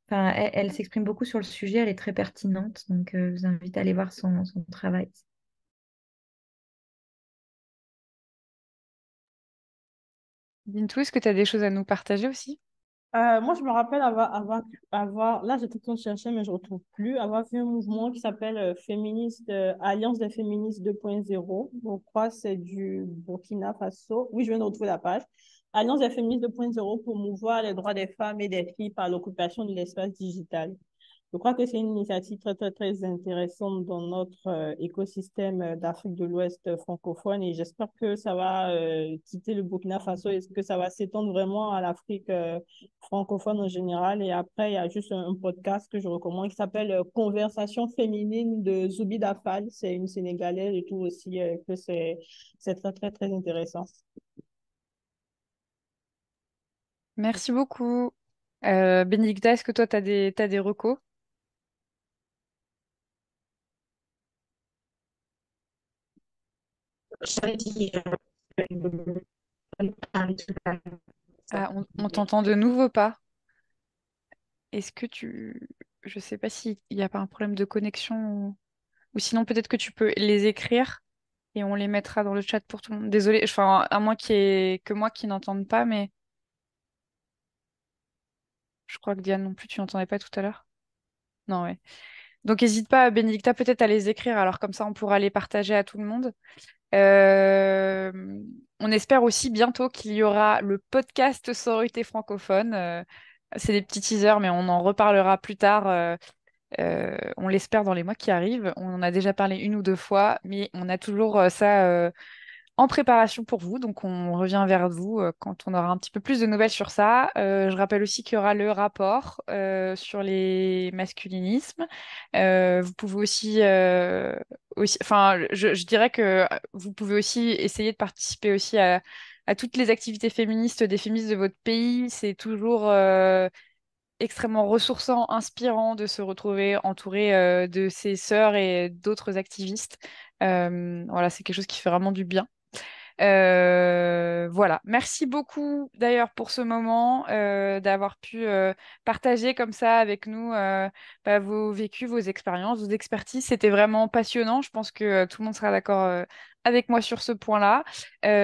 Enfin, elle s'exprime beaucoup sur le sujet, elle est très pertinente, donc je vous invite à aller voir son travail. Bintou, est-ce que tu as des choses à nous partager aussi? Moi, je me rappelle là, j'étais en train de chercher, mais je ne retrouve plus, avoir fait un mouvement qui s'appelle Alliance des féministes 2.0. Je crois que c'est du Burkina Faso. Oui, je viens de retrouver la page. Alliance des féministes 2.0 pour promouvoir les droits des femmes et des filles par l'occupation de l'espace digital. Je crois que c'est une initiative très, très, très intéressante dans notre écosystème d'Afrique de l'Ouest francophone et j'espère que ça va quitter le Burkina Faso et que ça va s'étendre vraiment à l'Afrique francophone en général. Et après, il y a juste un podcast que je recommande qui s'appelle Conversation féminine de Zoubi Dafal. C'est une Sénégalaise et tout aussi, que c'est très, très, très intéressant. Merci beaucoup. Bénédicta, est-ce que toi, t'as des recos? J'avais dit, parler tout à l'heure. Ah, on t'entend de nouveau pas. Est-ce que tu... Je sais pas s'il n'y a pas un problème de connexion ou sinon peut-être que tu peux les écrire et on les mettra dans le chat pour tout le monde. Désolée, enfin, à moins que moi qui n'entende pas, mais je crois que Diane non plus, tu n'entendais pas tout à l'heure. Non, ouais. Donc n'hésite pas, Bénédicta, peut-être à les écrire, alors comme ça on pourra les partager à tout le monde. Euh, on espère aussi bientôt qu'il y aura le podcast Sororité francophone. C'est des petits teasers, mais on en reparlera plus tard. On l'espère dans les mois qui arrivent. On en a déjà parlé une ou deux fois, mais on a toujours ça en préparation pour vous. Donc, on revient vers vous quand on aura un petit peu plus de nouvelles sur ça. Je rappelle aussi qu'il y aura le rapport sur les masculinismes. Vous pouvez aussi, enfin, je dirais que vous pouvez aussi essayer de participer aussi à toutes les activités féministes des féministes de votre pays. C'est toujours extrêmement ressourçant, inspirant de se retrouver entouré de ses sœurs et d'autres activistes. Voilà, c'est quelque chose qui fait vraiment du bien. Voilà. Merci beaucoup d'ailleurs pour ce moment, d'avoir pu partager comme ça avec nous bah, vos vécus, vos expériences, vos expertises. C'était vraiment passionnant. Je pense que tout le monde sera d'accord avec moi sur ce point-là.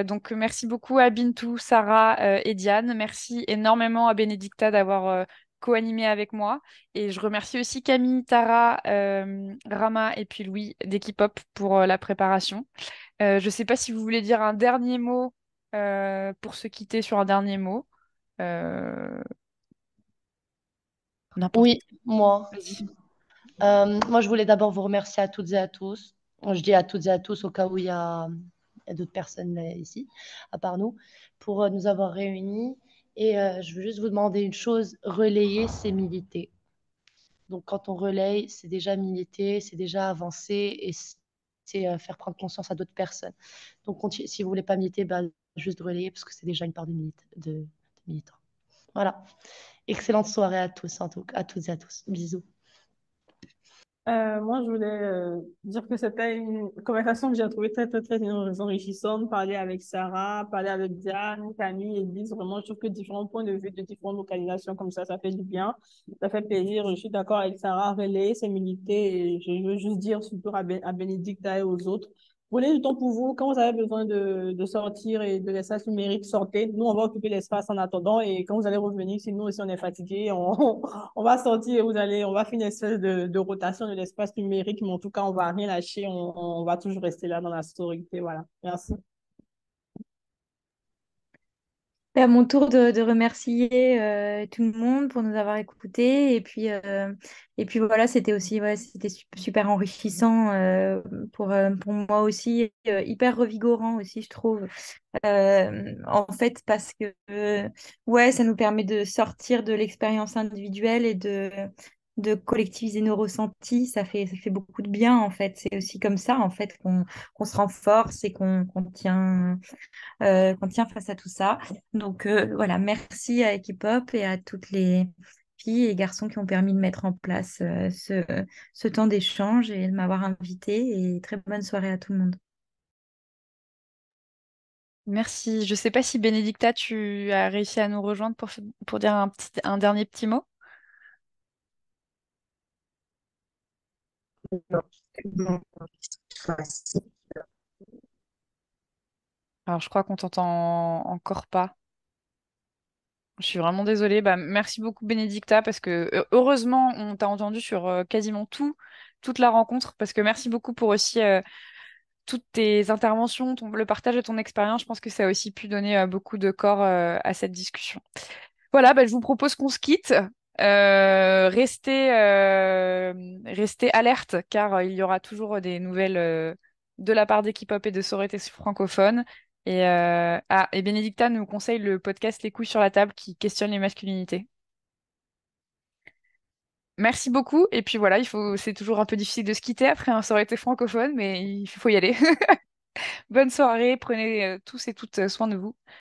Donc merci beaucoup à Bintou, Sarah et Diane. Merci énormément à Benedicta d'avoir co-animé avec moi. Et je remercie aussi Camille, Tara, Rama et puis Louis d'Equipe Hop pour la préparation. Je ne sais pas si vous voulez dire un dernier mot pour se quitter sur un dernier mot. Euh, N'importe. Oui, moi. Vas-y. Moi, je voulais d'abord vous remercier à toutes et à tous. Je dis à toutes et à tous au cas où il y a d'autres personnes ici, à part nous, pour nous avoir réunis. Et je veux juste vous demander une chose, relayer, c'est militer. Donc, quand on relaye, c'est déjà militer, c'est déjà avancer et c'est faire prendre conscience à d'autres personnes. Donc, si vous voulez pas militer, bah, juste relayer parce que c'est déjà une part de militant. Voilà. Excellente soirée à tous, à toutes et à tous. Bisous. Moi, je voulais dire que c'était une conversation que j'ai trouvée très, très, très enrichissante. Parler avec Sarah, parler avec Diane, Camille, Elise. Vraiment, je trouve que différents points de vue de différentes localisations comme ça fait du bien. Ça fait plaisir. Je suis d'accord avec Sarah, relayer, c'est militer. Et je veux juste dire surtout à Bénédicta et aux autres. Prenez du temps pour vous. Quand vous avez besoin de sortir et de l'espace numérique, sortez. Nous, on va occuper l'espace en attendant. Et quand vous allez revenir, si nous aussi on est fatigués, on va sortir et on va faire une espèce de rotation de l'espace numérique. Mais en tout cas, on va rien lâcher. On va toujours rester là dans la sororité. Voilà. Merci. À mon tour de remercier tout le monde pour nous avoir écoutés. Et puis voilà, c'était aussi c'était super enrichissant pour moi aussi, hyper revigorant aussi, je trouve. En fait, parce que ouais, ça nous permet de sortir de l'expérience individuelle et de collectiviser nos ressentis. Ça fait beaucoup de bien, en fait. C'est aussi comme ça, en fait, qu'on se renforce et qu'on tient face à tout ça. Donc voilà, merci à Equipop et à toutes les filles et garçons qui ont permis de mettre en place ce temps d'échange et de m'avoir invité. Et très bonne soirée à tout le monde. Merci. Je ne sais pas si Bénédicta, tu as réussi à nous rejoindre pour dire un dernier petit mot. Non, facile. Alors, je crois qu'on t'entend encore pas. Je suis vraiment désolée. Bah, merci beaucoup, Bénédicta, parce que heureusement, on t'a entendu sur quasiment toute la rencontre, parce que merci beaucoup pour aussi toutes tes interventions, le partage de ton expérience. Je pense que ça a aussi pu donner beaucoup de corps à cette discussion. Voilà, bah, je vous propose qu'on se quitte. Restez alerte, car il y aura toujours des nouvelles de la part d'Equipop et de sororités francophones. Et Bénédicta nous conseille le podcast Les couilles sur la table qui questionne les masculinités. Merci beaucoup. Et puis voilà, c'est toujours un peu difficile de se quitter après un sororité francophone, mais il faut y aller. Bonne soirée, prenez tous et toutes soin de vous.